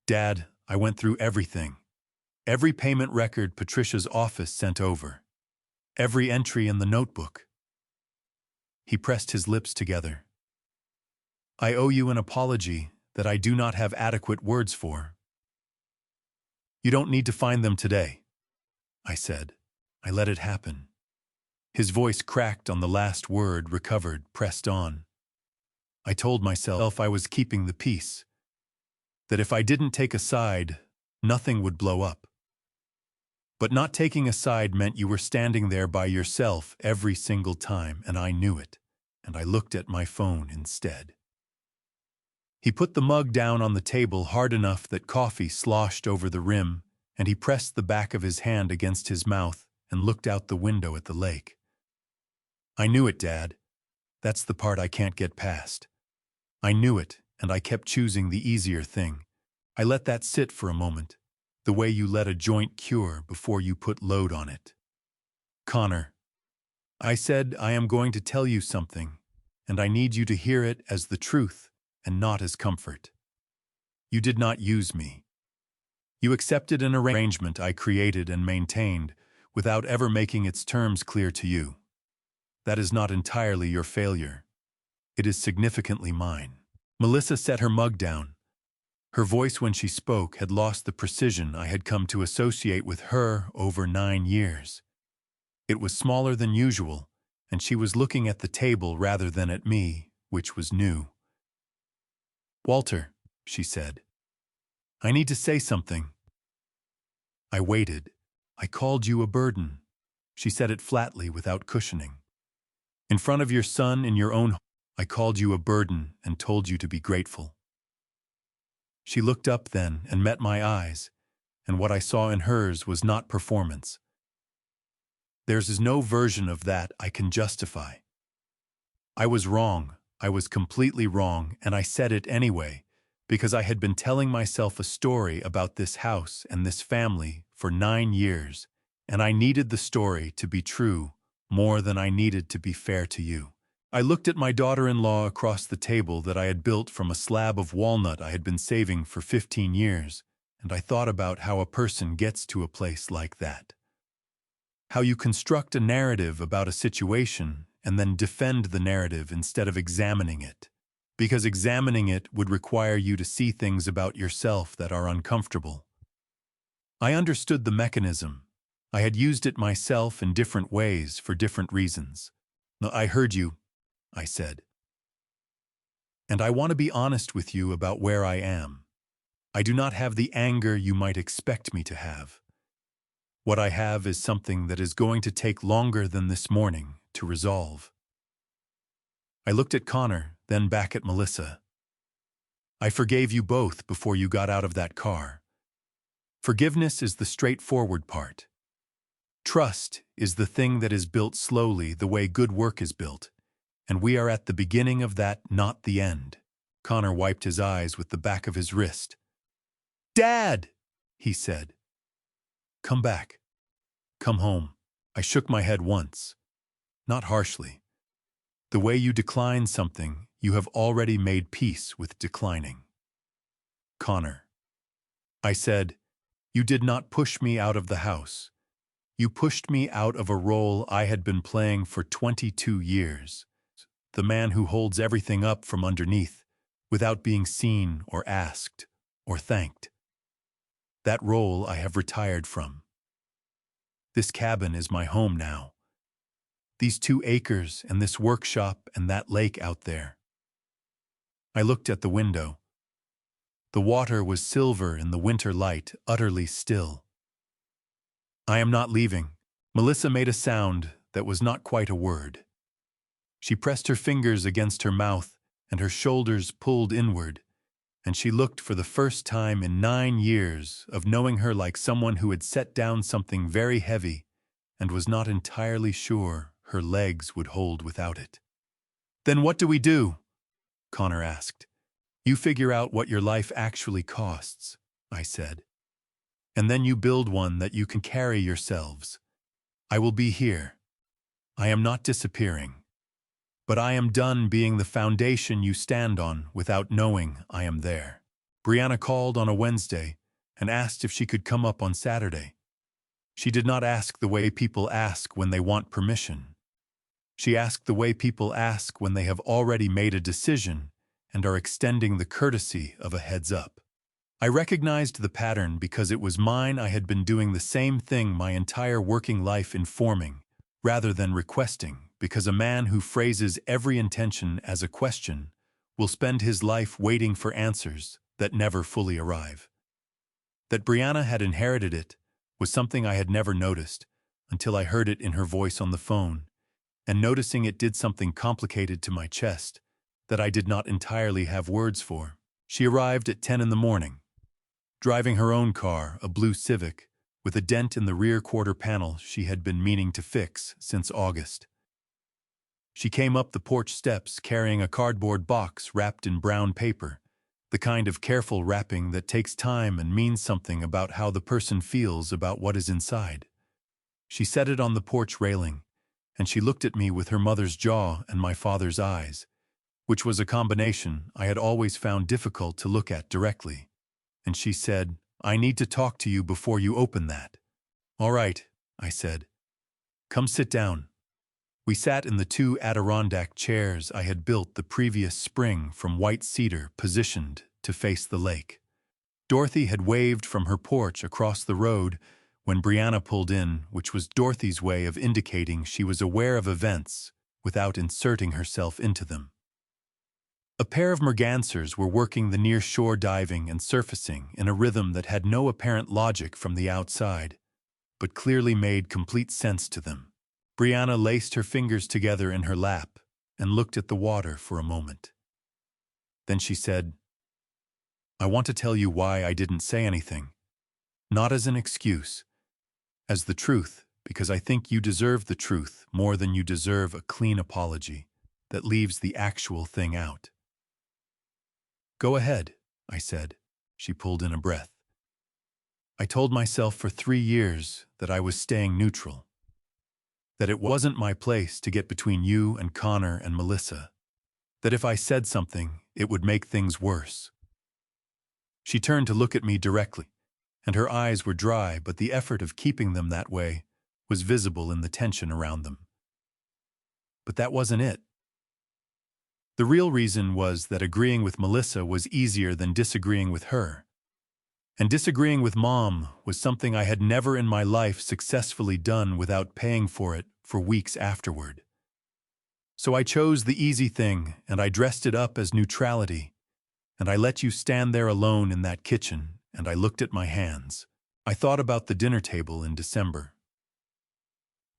"Dad, I went through everything. Every payment record Patricia's office sent over. Every entry in the notebook." He pressed his lips together. "I owe you an apology that I do not have adequate words for." "You don't need to find them today," I said. I let it happen. His voice cracked on the last word, recovered, pressed on. I told myself I was keeping the peace, that if I didn't take a side, nothing would blow up. But not taking a side meant you were standing there by yourself every single time, and I knew it, and I looked at my phone instead. He put the mug down on the table hard enough that coffee sloshed over the rim, and he pressed the back of his hand against his mouth and looked out the window at the lake. "I knew it, Dad. That's the part I can't get past. I knew it, and I kept choosing the easier thing. I let that sit for a moment, the way you let a joint cure before you put load on it. Connor, I said I am going to tell you something, and I need you to hear it as the truth and not as comfort. You did not use me. You accepted an arrangement I created and maintained without ever making its terms clear to you. That is not entirely your failure. It is significantly mine." Melissa set her mug down. Her voice when she spoke had lost the precision I had come to associate with her over 9 years. It was smaller than usual, and she was looking at the table rather than at me, which was new. "Walter," she said, "I need to say something." I waited. "I called you a burden." She said it flatly without cushioning. "In front of your son in your own home, I called you a burden and told you to be grateful." She looked up then and met my eyes, and what I saw in hers was not performance. Theirs is no version of that I can justify. I was wrong. I was completely wrong, and I said it anyway, because I had been telling myself a story about this house and this family for 9 years, and I needed the story to be true more than I needed to be fair to you. I looked at my daughter-in-law across the table that I had built from a slab of walnut I had been saving for 15 years, and I thought about how a person gets to a place like that. How you construct a narrative about a situation and then defend the narrative instead of examining it. Because examining it would require you to see things about yourself that are uncomfortable. I understood the mechanism. I had used it myself in different ways for different reasons. "I heard you," I said. "And I want to be honest with you about where I am. I do not have the anger you might expect me to have. What I have is something that is going to take longer than this morning to resolve." I looked at Connor, then back at Melissa. "I forgave you both before you got out of that car. Forgiveness is the straightforward part. Trust is the thing that is built slowly the way good work is built, and we are at the beginning of that, not the end. Connor wiped his eyes with the back of his wrist. Dad, he said. Come back. Come home. I shook my head once. Not harshly. The way you decline something, you have already made peace with declining. Connor. I said, you did not push me out of the house. You pushed me out of a role I had been playing for 22 years. The man who holds everything up from underneath, without being seen or asked or thanked. That role I have retired from. This cabin is my home now. These 2 acres and this workshop and that lake out there. I looked at the window. The water was silver in the winter light, utterly still. I am not leaving. Melissa made a sound that was not quite a word. She pressed her fingers against her mouth and her shoulders pulled inward, and she looked for the first time in 9 years of knowing her like someone who had set down something very heavy and was not entirely sure her legs would hold without it. Then what do we do? Connor asked. You figure out what your life actually costs, I said. And then you build one that you can carry yourselves. I will be here. I am not disappearing. But I am done being the foundation you stand on without knowing I am there. Brianna called on a Wednesday and asked if she could come up on Saturday. She did not ask the way people ask when they want permission. She asked the way people ask when they have already made a decision and are extending the courtesy of a heads up. I recognized the pattern because it was mine. I had been doing the same thing my entire working life, informing rather than requesting, because a man who phrases every intention as a question will spend his life waiting for answers that never fully arrive. That Brianna had inherited it was something I had never noticed until I heard it in her voice on the phone, and noticing it did something complicated to my chest that I did not entirely have words for. She arrived at 10 in the morning, driving her own car, a blue Civic, with a dent in the rear quarter panel she had been meaning to fix since August. She came up the porch steps carrying a cardboard box wrapped in brown paper, the kind of careful wrapping that takes time and means something about how the person feels about what is inside. She set it on the porch railing, and she looked at me with her mother's jaw and my father's eyes, which was a combination I had always found difficult to look at directly. And she said, I need to talk to you before you open that. All right, I said. Come sit down. We sat in the 2 Adirondack chairs I had built the previous spring from white cedar positioned to face the lake. Dorothy had waved from her porch across the road when Brianna pulled in, which was Dorothy's way of indicating she was aware of events without inserting herself into them. A pair of mergansers were working the near-shore diving and surfacing in a rhythm that had no apparent logic from the outside, but clearly made complete sense to them. Brianna laced her fingers together in her lap and looked at the water for a moment. Then she said, I want to tell you why I didn't say anything. Not as an excuse, as the truth, because I think you deserve the truth more than you deserve a clean apology that leaves the actual thing out. Go ahead, I said. She pulled in a breath. I told myself for 3 years that I was staying neutral, that it wasn't my place to get between you and Connor and Melissa, that if I said something, it would make things worse. She turned to look at me directly, and her eyes were dry, but the effort of keeping them that way was visible in the tension around them. But that wasn't it. The real reason was that agreeing with Melissa was easier than disagreeing with her. And disagreeing with Mom was something I had never in my life successfully done without paying for it for weeks afterward. So I chose the easy thing, and I dressed it up as neutrality, and I let you stand there alone in that kitchen, and I looked at my hands. I thought about the dinner table in December.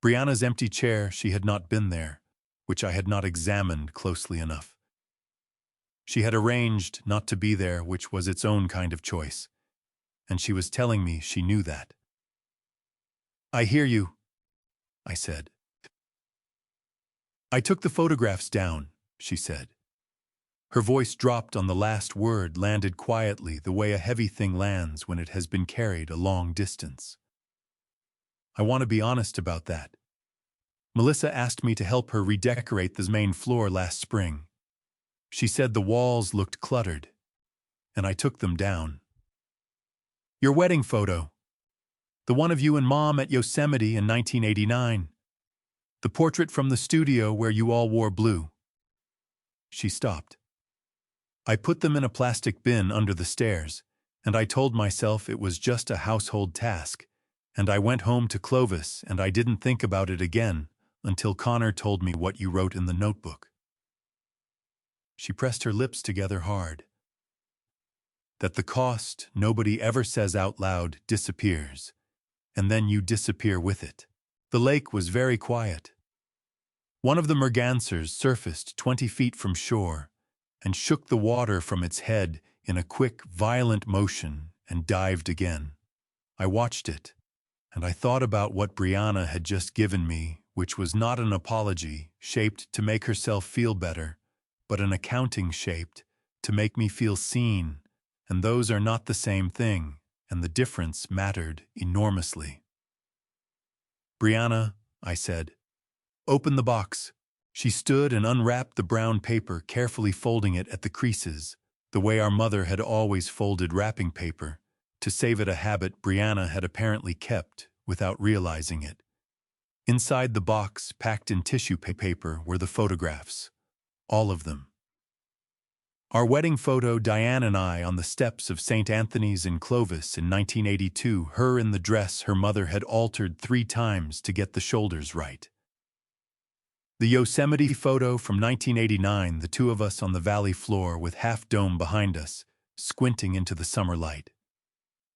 Brianna's empty chair, she had not been there, which I had not examined closely enough. She had arranged not to be there, which was its own kind of choice, and she was telling me she knew that. I hear you, I said. I took the photographs down, she said. Her voice dropped on the last word, landed quietly the way a heavy thing lands when it has been carried a long distance. I want to be honest about that. Melissa asked me to help her redecorate the main floor last spring. She said the walls looked cluttered, and I took them down. Your wedding photo. The one of you and Mom at Yosemite in 1989. The portrait from the studio where you all wore blue. She stopped. I put them in a plastic bin under the stairs, and I told myself it was just a household task, and I went home to Clovis and I didn't think about it again until Connor told me what you wrote in the notebook. She pressed her lips together hard. That the cost nobody ever says out loud disappears, and then you disappear with it. The lake was very quiet. One of the mergansers surfaced 20 feet from shore and shook the water from its head in a quick, violent motion and dived again. I watched it, and I thought about what Brianna had just given me, which was not an apology shaped to make herself feel better, but an accounting shaped to make me feel seen, and those are not the same thing, and the difference mattered enormously. Brianna, I said, open the box. She stood and unwrapped the brown paper, carefully folding it at the creases, the way our mother had always folded wrapping paper, to save it, a habit Brianna had apparently kept without realizing it. Inside the box, packed in tissue paper, were the photographs. All of them. Our wedding photo, Diane and I on the steps of St. Anthony's in Clovis in 1982, her in the dress her mother had altered 3 times to get the shoulders right. The Yosemite photo from 1989, the 2 of us on the valley floor with half dome behind us, squinting into the summer light.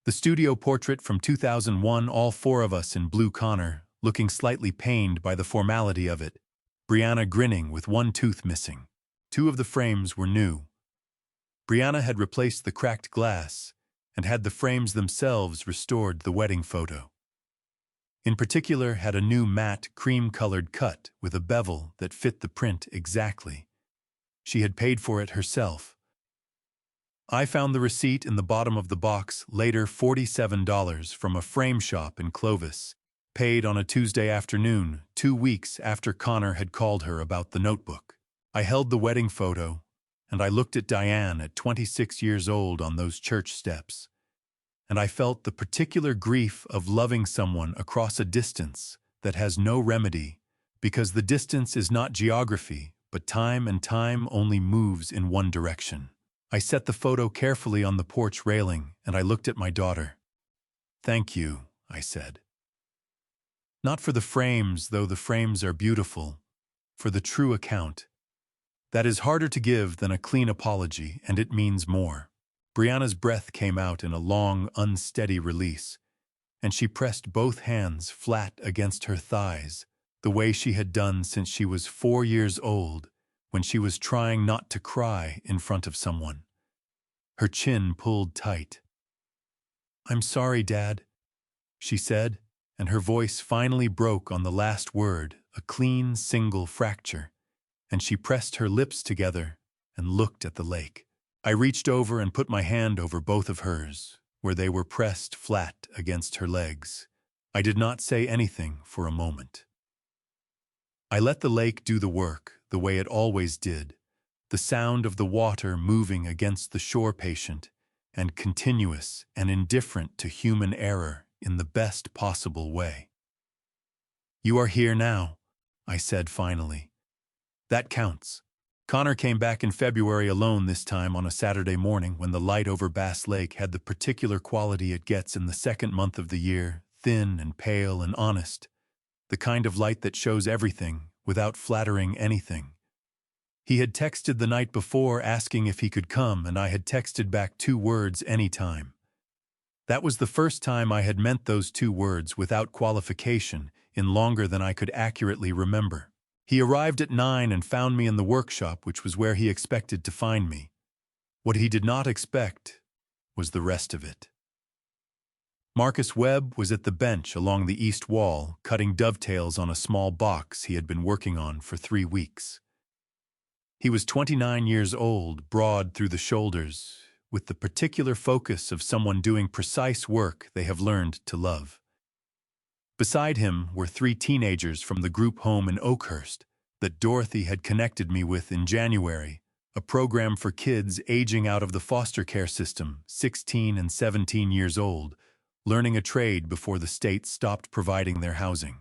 The studio portrait from 2001, all 4 of us in blue, Connor, looking slightly pained by the formality of it, Brianna grinning with 1 tooth missing. 2 of the frames were new. Brianna had replaced the cracked glass and had the frames themselves restored, the wedding photo. In particular, had a new matte, cream-colored cut with a bevel that fit the print exactly. She had paid for it herself. I found the receipt in the bottom of the box, later $47 from a frame shop in Clovis, paid on a Tuesday afternoon, 2 weeks after Connor had called her about the notebook. I held the wedding photo, and I looked at Diane at 26 years old on those church steps, and I felt the particular grief of loving someone across a distance that has no remedy, because the distance is not geography, but time, and time only moves in one direction. I set the photo carefully on the porch railing, and I looked at my daughter. Thank you, I said. Not for the frames, though the frames are beautiful, for the true account. That is harder to give than a clean apology, and it means more. Brianna's breath came out in a long, unsteady release, and she pressed both hands flat against her thighs, the way she had done since she was 4 years old, when she was trying not to cry in front of someone. Her chin pulled tight. I'm sorry, Dad, she said, and her voice finally broke on the last word, a clean, single fracture, and she pressed her lips together and looked at the lake. I reached over and put my hand over both of hers, where they were pressed flat against her legs. I did not say anything for a moment. I let the lake do the work the way it always did, the sound of the water moving against the shore, patient and continuous and indifferent to human error in the best possible way. You are here now, I said finally. That counts. Connor came back in February alone, this time on a Saturday morning when the light over Bass Lake had the particular quality it gets in the second month of the year, thin and pale and honest, the kind of light that shows everything without flattering anything. He had texted the night before asking if he could come, and I had texted back 2 words, anytime. That was the first time I had meant those 2 words without qualification in longer than I could accurately remember. He arrived at 9 and found me in the workshop, which was where he expected to find me. What he did not expect was the rest of it. Marcus Webb was at the bench along the east wall, cutting dovetails on a small box he had been working on for 3 weeks. He was 29 years old, broad through the shoulders, with the particular focus of someone doing precise work they have learned to love. Beside him were 3 teenagers from the group home in Oakhurst that Dorothy had connected me with in January, a program for kids aging out of the foster care system, 16 and 17 years old, learning a trade before the state stopped providing their housing.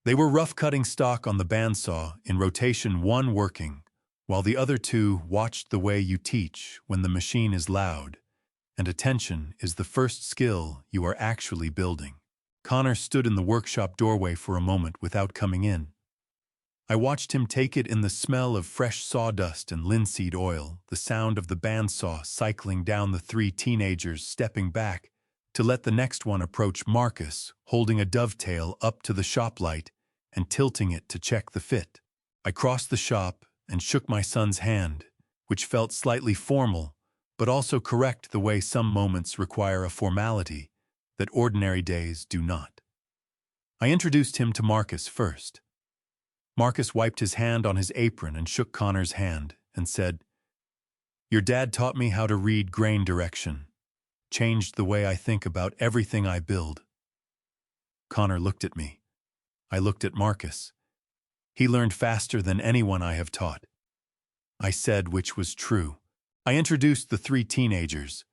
They were rough-cutting stock on the bandsaw, in rotation 1 working, while the other 2 watched the way you teach when the machine is loud, and attention is the first skill you are actually building. Connor stood in the workshop doorway for a moment without coming in. I watched him take it in the smell of fresh sawdust and linseed oil, the sound of the bandsaw cycling down, the 3 teenagers stepping back to let the next one approach Marcus, holding a dovetail up to the shop light and tilting it to check the fit. I crossed the shop and shook my son's hand, which felt slightly formal, but also correct the way some moments require a formality that ordinary days do not. I introduced him to Marcus first. Marcus wiped his hand on his apron and shook Connor's hand and said, "Your dad taught me how to read grain direction. Changed the way I think about everything I build." Connor looked at me. I looked at Marcus. He learned faster than anyone I have taught. I said, which was true. I introduced the 3 teenagers.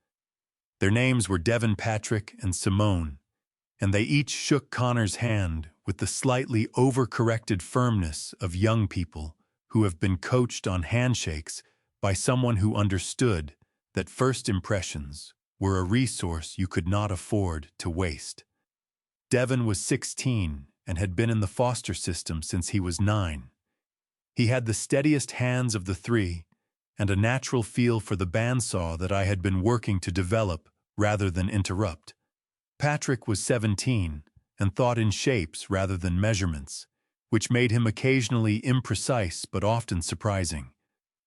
Their names were Devin, Patrick, and Simone, and they each shook Connor's hand with the slightly overcorrected firmness of young people who have been coached on handshakes by someone who understood that first impressions were a resource you could not afford to waste. Devin was 16 and had been in the foster system since he was 9. He had the steadiest hands of the 3 and a natural feel for the bandsaw that I had been working to develop rather than interrupt. Patrick was 17 and thought in shapes rather than measurements, which made him occasionally imprecise but often surprising.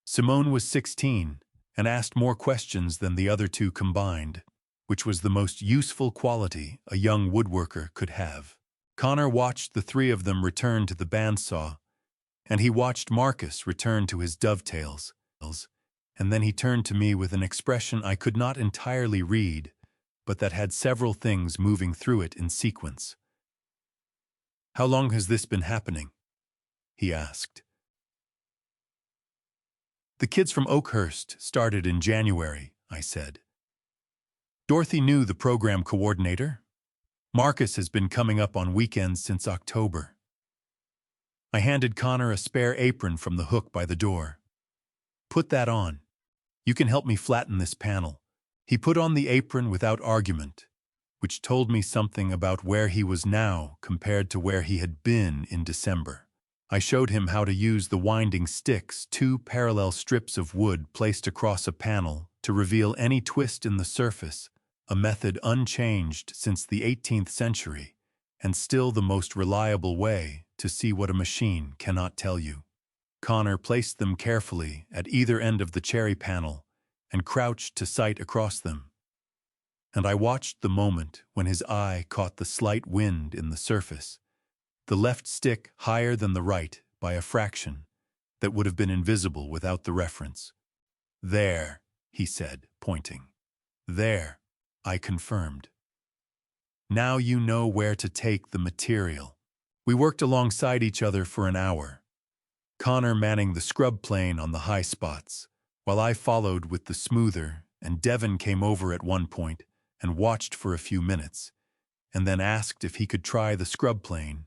Simone was 16 and asked more questions than the other 2 combined, which was the most useful quality a young woodworker could have. Connor watched the 3 of them return to the bandsaw, and he watched Marcus return to his dovetails, and then he turned to me with an expression I could not entirely read, but that had several things moving through it in sequence. "How long has this been happening?" he asked. "The kids from Oakhurst started in January," I said. "Dorothy knew the program coordinator. Marcus has been coming up on weekends since October." I handed Connor a spare apron from the hook by the door. "Put that on. You can help me flatten this panel." He put on the apron without argument, which told me something about where he was now compared to where he had been in December. I showed him how to use the winding sticks, 2 parallel strips of wood placed across a panel to reveal any twist in the surface, a method unchanged since the 18th century, and still the most reliable way to see what a machine cannot tell you. Connor placed them carefully at either end of the cherry panel and crouched to sight across them. And I watched the moment when his eye caught the slight wind in the surface, the left stick higher than the right by a fraction that would have been invisible without the reference. "There," he said, pointing. "There," I confirmed. "Now you know where to take the material." We worked alongside each other for an hour, Connor manning the scrub plane on the high spots, while I followed with the smoother, and Devin came over at one point and watched for a few minutes, and then asked if he could try the scrub plane,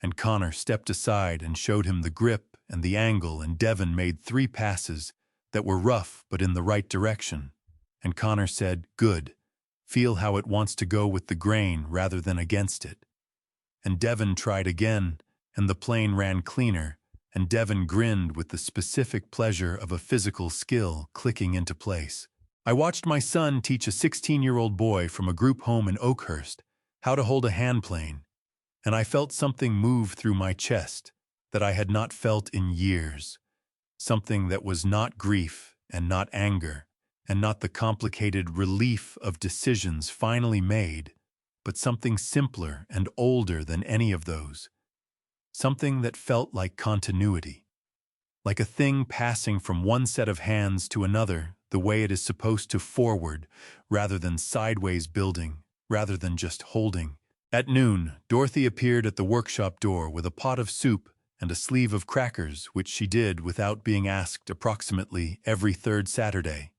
and Connor stepped aside and showed him the grip and the angle, and Devin made 3 passes that were rough but in the right direction, and Connor said, "Good, feel how it wants to go with the grain rather than against it." And Devin tried again, and the plane ran cleaner, and Devin grinned with the specific pleasure of a physical skill clicking into place. I watched my son teach a 16-year-old boy from a group home in Oakhurst how to hold a hand plane, and I felt something move through my chest that I had not felt in years, something that was not grief and not anger, and not the complicated relief of decisions finally made, but something simpler and older than any of those. Something that felt like continuity, like a thing passing from one set of hands to another the way it is supposed to, forward, rather than sideways, building, rather than just holding. At noon, Dorothy appeared at the workshop door with a pot of soup and a sleeve of crackers, which she did without being asked approximately every third Saturday,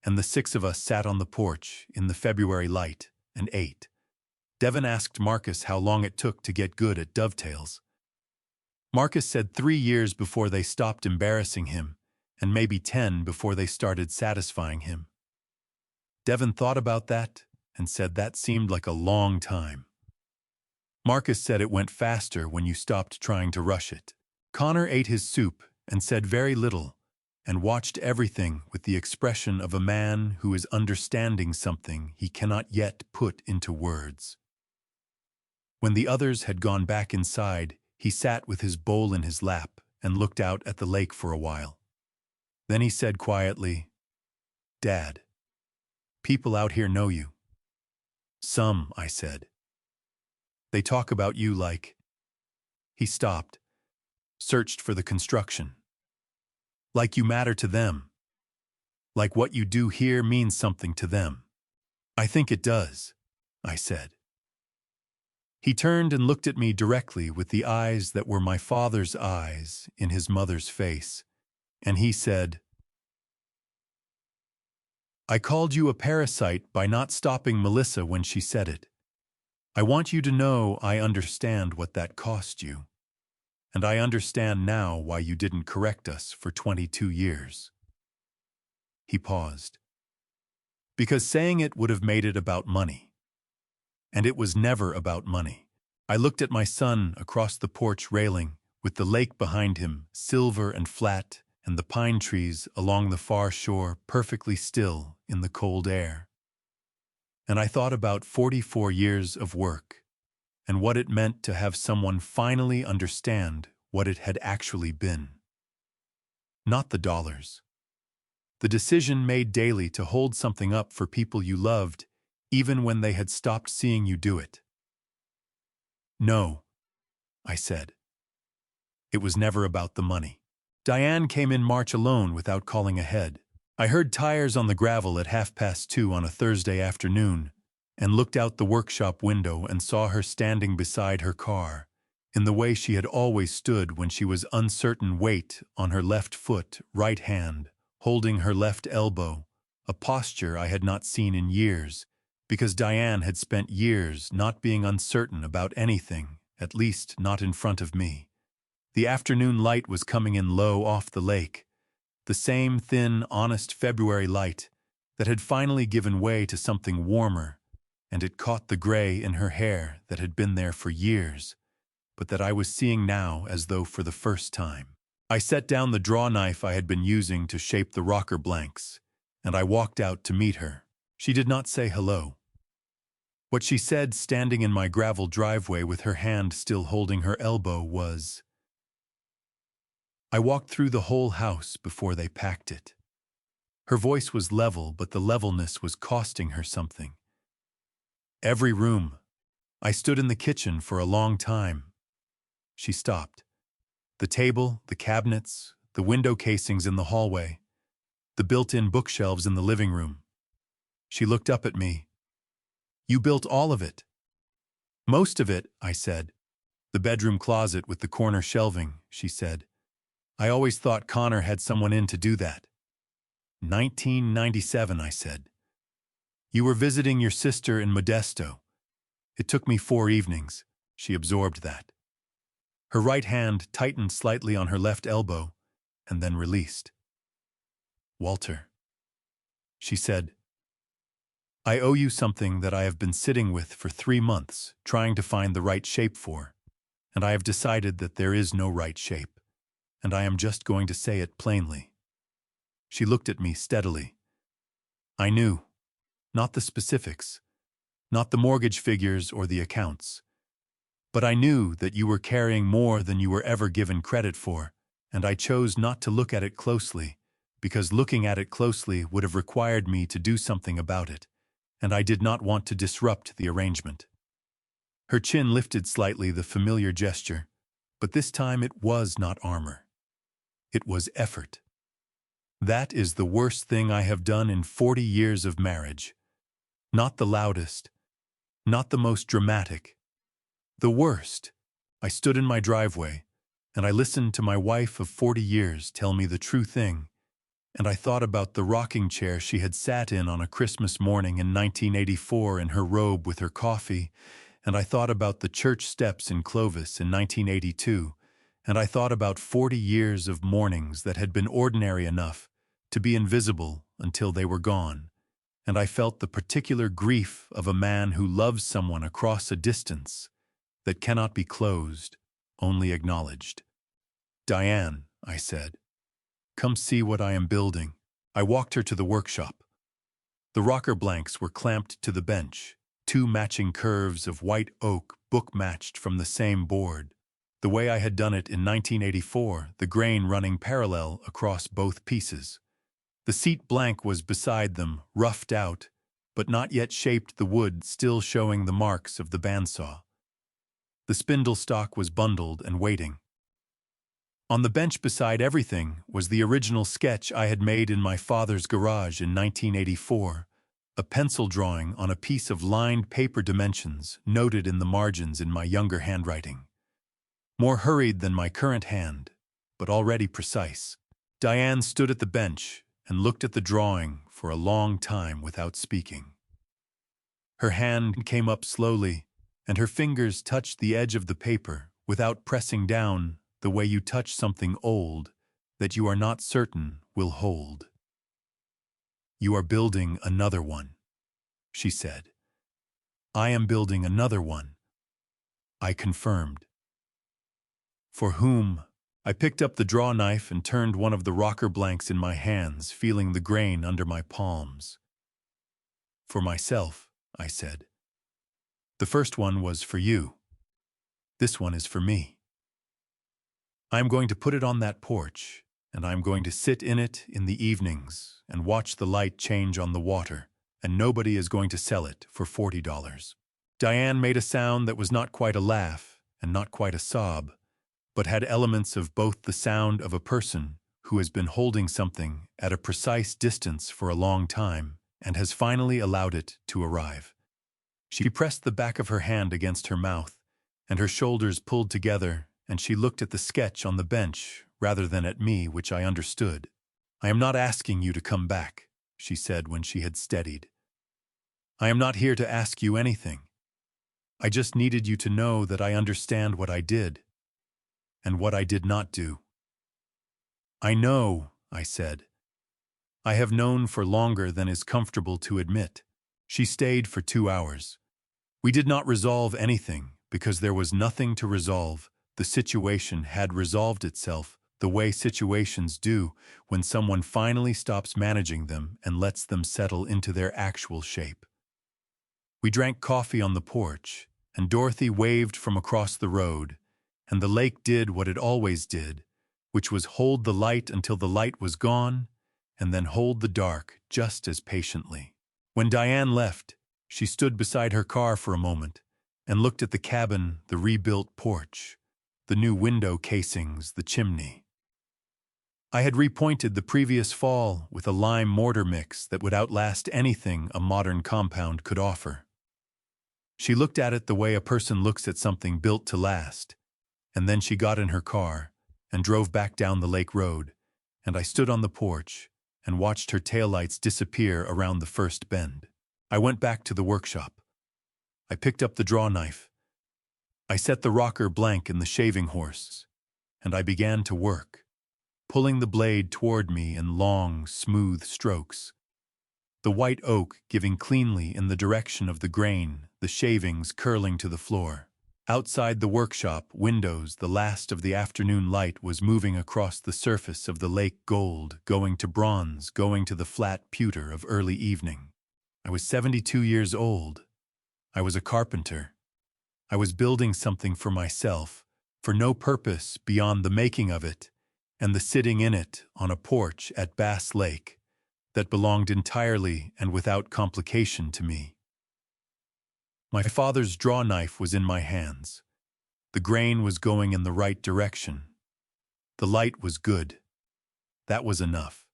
and the six of us sat on the porch in the February light and ate. Devon asked Marcus how long it took to get good at dovetails. Marcus said 3 years before they stopped embarrassing him, and maybe 10 before they started satisfying him. Devon thought about that and said that seemed like a long time. Marcus said it went faster when you stopped trying to rush it. Connor ate his soup and said very little, and watched everything with the expression of a man who is understanding something he cannot yet put into words. When the others had gone back inside, he sat with his bowl in his lap and looked out at the lake for a while. Then he said quietly, "Dad, people out here know you." "Some," I said. "They talk about you like—" He stopped, searched for the construction. "Like you matter to them. Like what you do here means something to them." "I think it does," I said. He turned and looked at me directly with the eyes that were my father's eyes in his mother's face, and he said, "I called you a parasite by not stopping Melissa when she said it. I want you to know I understand what that cost you. And I understand now why you didn't correct us for 22 years. He paused. "Because saying it would have made it about money. And it was never about money." I looked at my son across the porch railing, with the lake behind him, silver and flat, and the pine trees along the far shore perfectly still in the cold air. And I thought about 44 years of work, and what it meant to have someone finally understand what it had actually been. Not the dollars. The decision made daily to hold something up for people you loved, even when they had stopped seeing you do it. "No," I said. "It was never about the money." Diane came in March alone without calling ahead. I heard tires on the gravel at 2:30 on a Thursday afternoon, and looked out the workshop window and saw her standing beside her car, in the way she had always stood when she was uncertain, weight on her left foot, right hand, holding her left elbow, a posture I had not seen in years, because Diane had spent years not being uncertain about anything, at least not in front of me. The afternoon light was coming in low off the lake, the same thin, honest February light that had finally given way to something warmer, and it caught the gray in her hair that had been there for years, but that I was seeing now as though for the first time. I set down the draw knife I had been using to shape the rocker blanks, and I walked out to meet her. She did not say hello. What she said, standing in my gravel driveway with her hand still holding her elbow, was, "I walked through the whole house before they packed it." Her voice was level, but the levelness was costing her something. "Every room. I stood in the kitchen for a long time." She stopped. "The table, the cabinets, the window casings in the hallway, the built-in bookshelves in the living room." She looked up at me. "You built all of it." "Most of it," I said. "The bedroom closet with the corner shelving," she said. "I always thought Connor had someone in to do that." 1997, I said. "You were visiting your sister in Modesto. It took me 4 evenings." She absorbed that. Her right hand tightened slightly on her left elbow, and then released. "Walter," she said, "I owe you something that I have been sitting with for 3 months, trying to find the right shape for, and I have decided that there is no right shape, and I am just going to say it plainly." She looked at me steadily. "I knew, not the specifics, not the mortgage figures or the accounts, but I knew that you were carrying more than you were ever given credit for, and I chose not to look at it closely, because looking at it closely would have required me to do something about it, and I did not want to disrupt the arrangement. Her chin lifted slightly, the familiar gesture, but this time it was not armor. It was effort. That is the worst thing I have done in 40 years of marriage. Not the loudest, not the most dramatic. The worst. I stood in my driveway, and I listened to my wife of 40 years tell me the true thing, and I thought about the rocking chair she had sat in on a Christmas morning in 1984 in her robe with her coffee, and I thought about the church steps in Clovis in 1982, and I thought about 40 years of mornings that had been ordinary enough to be invisible until they were gone, and I felt the particular grief of a man who loves someone across a distance that cannot be closed, only acknowledged. "Diane," I said, "come see what I am building." I walked her to the workshop. The rocker blanks were clamped to the bench, two matching curves of white oak book-matched from the same board, the way I had done it in 1984, the grain running parallel across both pieces. The seat blank was beside them, roughed out, but not yet shaped, the wood still showing the marks of the bandsaw. The spindle stock was bundled and waiting. On the bench beside everything was the original sketch I had made in my father's garage in 1984, a pencil drawing on a piece of lined paper, dimensions noted in the margins in my younger handwriting. More hurried than my current hand, but already precise. Diane stood at the bench and looked at the drawing for a long time without speaking. Her hand came up slowly, and her fingers touched the edge of the paper without pressing down, the way you touch something old that you are not certain will hold. "You are building another one," she said. "I am building another one," I confirmed. "For whom?" I picked up the draw knife and turned one of the rocker blanks in my hands, feeling the grain under my palms. "For myself," I said. "The first one was for you. This one is for me. I am going to put it on that porch, and I am going to sit in it in the evenings and watch the light change on the water, and nobody is going to sell it for $40. Diane made a sound that was not quite a laugh and not quite a sob, but had elements of both, the sound of a person who has been holding something at a precise distance for a long time and has finally allowed it to arrive. She pressed the back of her hand against her mouth, and her shoulders pulled together, and she looked at the sketch on the bench rather than at me, which I understood. "I am not asking you to come back," she said when she had steadied. "I am not here to ask you anything. I just needed you to know that I understand what I did and what I did not do." "I know," I said. "I have known for longer than is comfortable to admit." She stayed for 2 hours. We did not resolve anything because there was nothing to resolve. The situation had resolved itself the way situations do when someone finally stops managing them and lets them settle into their actual shape. We drank coffee on the porch, and Dorothy waved from across the road, and the lake did what it always did, which was hold the light until the light was gone, and then hold the dark just as patiently. When Diane left, she stood beside her car for a moment and looked at the cabin, the rebuilt porch, the new window casings, the chimney. I had repointed the previous fall with a lime mortar mix that would outlast anything a modern compound could offer. She looked at it the way a person looks at something built to last, and then she got in her car and drove back down the lake road, and I stood on the porch and watched her taillights disappear around the first bend. I went back to the workshop. I picked up the draw knife. I set the rocker blank in the shaving horse, and I began to work, pulling the blade toward me in long, smooth strokes. The white oak giving cleanly in the direction of the grain, the shavings curling to the floor. Outside the workshop windows, the last of the afternoon light was moving across the surface of the lake, gold, going to bronze, going to the flat pewter of early evening. I was 72 years old. I was a carpenter. I was building something for myself, for no purpose beyond the making of it, and the sitting in it on a porch at Bass Lake that belonged entirely and without complication to me. My father's draw knife was in my hands. The grain was going in the right direction. The light was good. That was enough.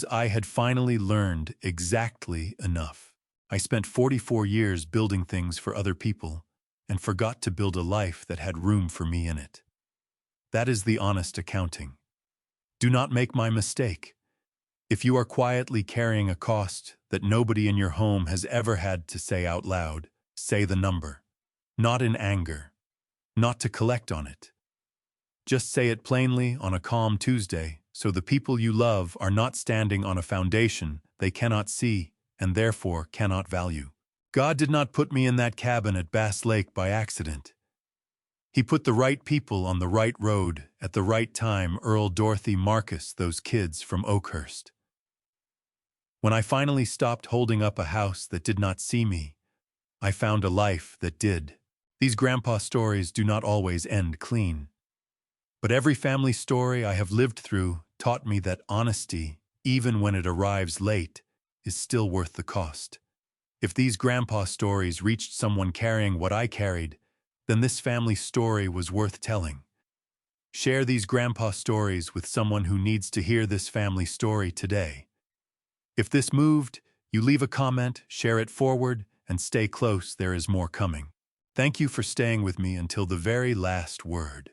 I had finally learned exactly enough. I spent 44 years building things for other people and forgot to build a life that had room for me in it. That is the honest accounting. Do not make my mistake. If you are quietly carrying a cost that nobody in your home has ever had to say out loud, say the number. Not in anger. Not to collect on it. Just say it plainly on a calm Tuesday, so the people you love are not standing on a foundation they cannot see and therefore cannot value. God did not put me in that cabin at Bass Lake by accident. He put the right people on the right road at the right time. Earl, Dorothy, Marcus, those kids from Oakhurst. When I finally stopped holding up a house that did not see me, I found a life that did. These grandpa stories do not always end clean. But every family story I have lived through taught me that honesty, even when it arrives late, is still worth the cost. If these grandpa stories reached someone carrying what I carried, then this family story was worth telling. Share these grandpa stories with someone who needs to hear this family story today. If this moved, you leave a comment, share it forward, and stay close, there is more coming. Thank you for staying with me until the very last word.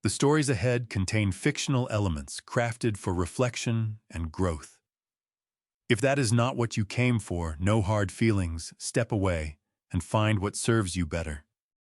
The stories ahead contain fictional elements crafted for reflection and growth. If that is not what you came for, no hard feelings, step away and find what serves you better.